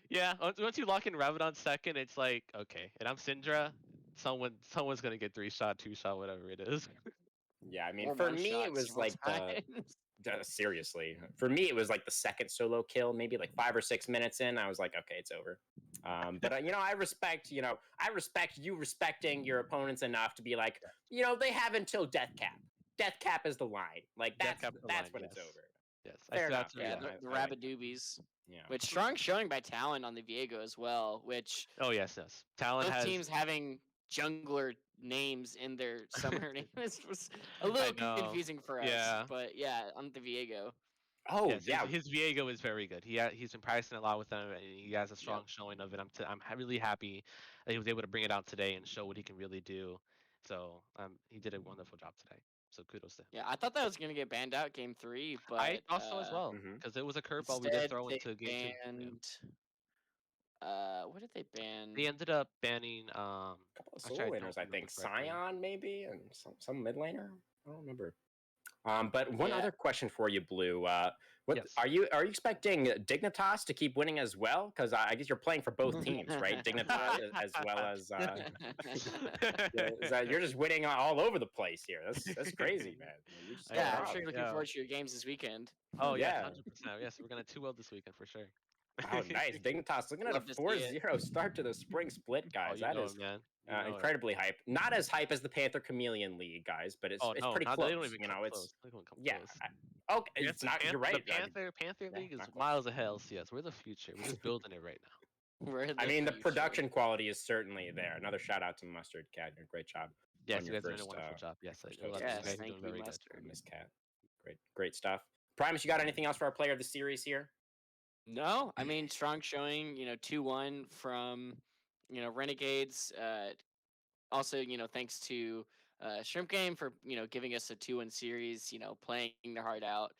yeah, once you lock in Rabadon second, it's like, okay. And I'm Syndra. Someone's gonna get 3-shot, 2-shot, whatever it is. Yeah, I mean, Or for one me, shot it was several like times. seriously, for me, it was like the second solo kill, maybe like 5 or 6 minutes in. I was like, okay, it's over. But I respect you respecting your opponents enough to be like, they have until death cap. Death cap is the line. Like that's when it's over. Yes, Fair enough. Yeah, the Rabadoobies. Yeah. With strong showing by Talon on the Viego as well, which Oh yes. Talon both has teams having jungler names in their summoner name was a little confusing for us. Yeah. But yeah, on the Viego. Oh yes, yeah, his Viego is very good. He's been practicing a lot with them, and he has a strong showing of it. I'm really happy that he was able to bring it out today and show what he can really do. So he did a wonderful job today. So kudos to him. Yeah, I thought that was gonna get banned out game 3, but I also as well, because it was a curveball we did throw into game 2. What did they ban? They ended up banning a couple of solo laners, I think. Scion maybe, and some mid laner. I don't remember. But one other question for you, Blue. What are you expecting Dignitas to keep winning as well? Because I guess you're playing for both teams, right? Dignitas as well as you're just winning all over the place here. That's crazy, man. I'm sure you're looking forward to your games this weekend. Oh yeah, 100%. Yes, we're gonna 2-0 this weekend for sure. Oh, nice. Dignitas looking at a 4-0 start to the spring split, guys. That is incredibly hype. Not as hype as the Panther Chameleon League, guys, but it's pretty close. They don't even come close. Okay, it's not. You're right. The Panther League is miles ahead. LCS. We're the future. We're just building it right now. The production quality is certainly there. Another shout out to Mustard Cat. Great job. Yes, you guys are doing a wonderful job. Yes, thank you, Mustard. Miss Cat. Great stuff. Primus, you got anything else for our player of the series here? No, I mean strong showing. 2-1 from Renegades. Also, thanks to Shrimp Game for giving us a 2-1 series. Playing their heart out.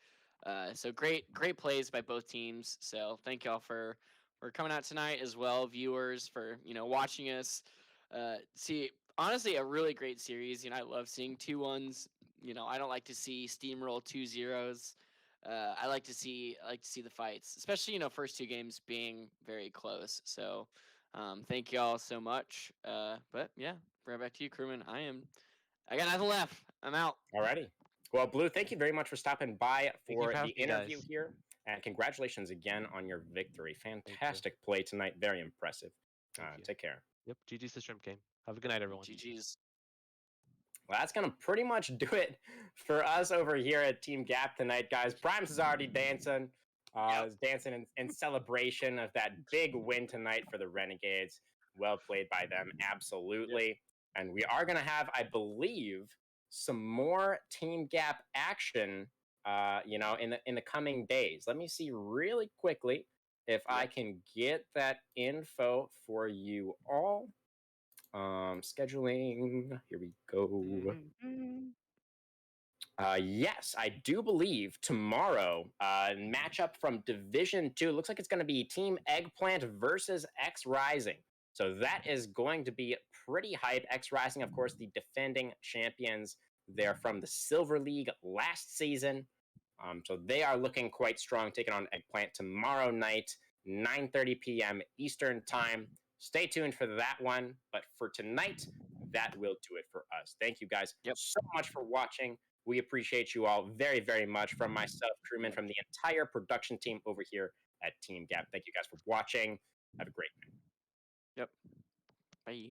So great plays by both teams. So thank y'all for coming out tonight as well, viewers, for watching us. See, honestly, a really great series. I love seeing 2-1s. I don't like to see steamroll 2-0s. I like to see the fights, especially first 2 games being very close. So thank y'all so much. But yeah, right back to you, Crewman. I got nothing left. I'm out. Alrighty. Well, Blue, thank you very much for stopping by for the interview guys. here. And congratulations again on your victory. Fantastic play tonight. Very impressive. Take care. Yep. GG's the Shrimp Game. Have a good night, everyone. GG's. Well, that's going to pretty much do it for us over here at Team Gap tonight, guys. Primus is already dancing. Is dancing in celebration of that big win tonight for the Renegades. Well played by them, absolutely. Yep. And we are going to have, I believe, some more Team Gap action, in the coming days. Let me see really quickly if I can get that info for you all. Scheduling. Here we go. Yes, I do believe tomorrow, matchup from Division 2. Looks like it's going to be Team Eggplant versus X Rising. So that is going to be pretty hype. X Rising, of course, the defending champions. They're from the Silver League last season. So they are looking quite strong, taking on Eggplant tomorrow night, 9:30 p.m. Eastern Time. Stay tuned for that one. But for tonight, that will do it for us. Thank you guys so much for watching. We appreciate you all very, very much. From myself, Crewman, from the entire production team over here at Team Gap. Thank you guys for watching. Have a great night. Yep. Bye.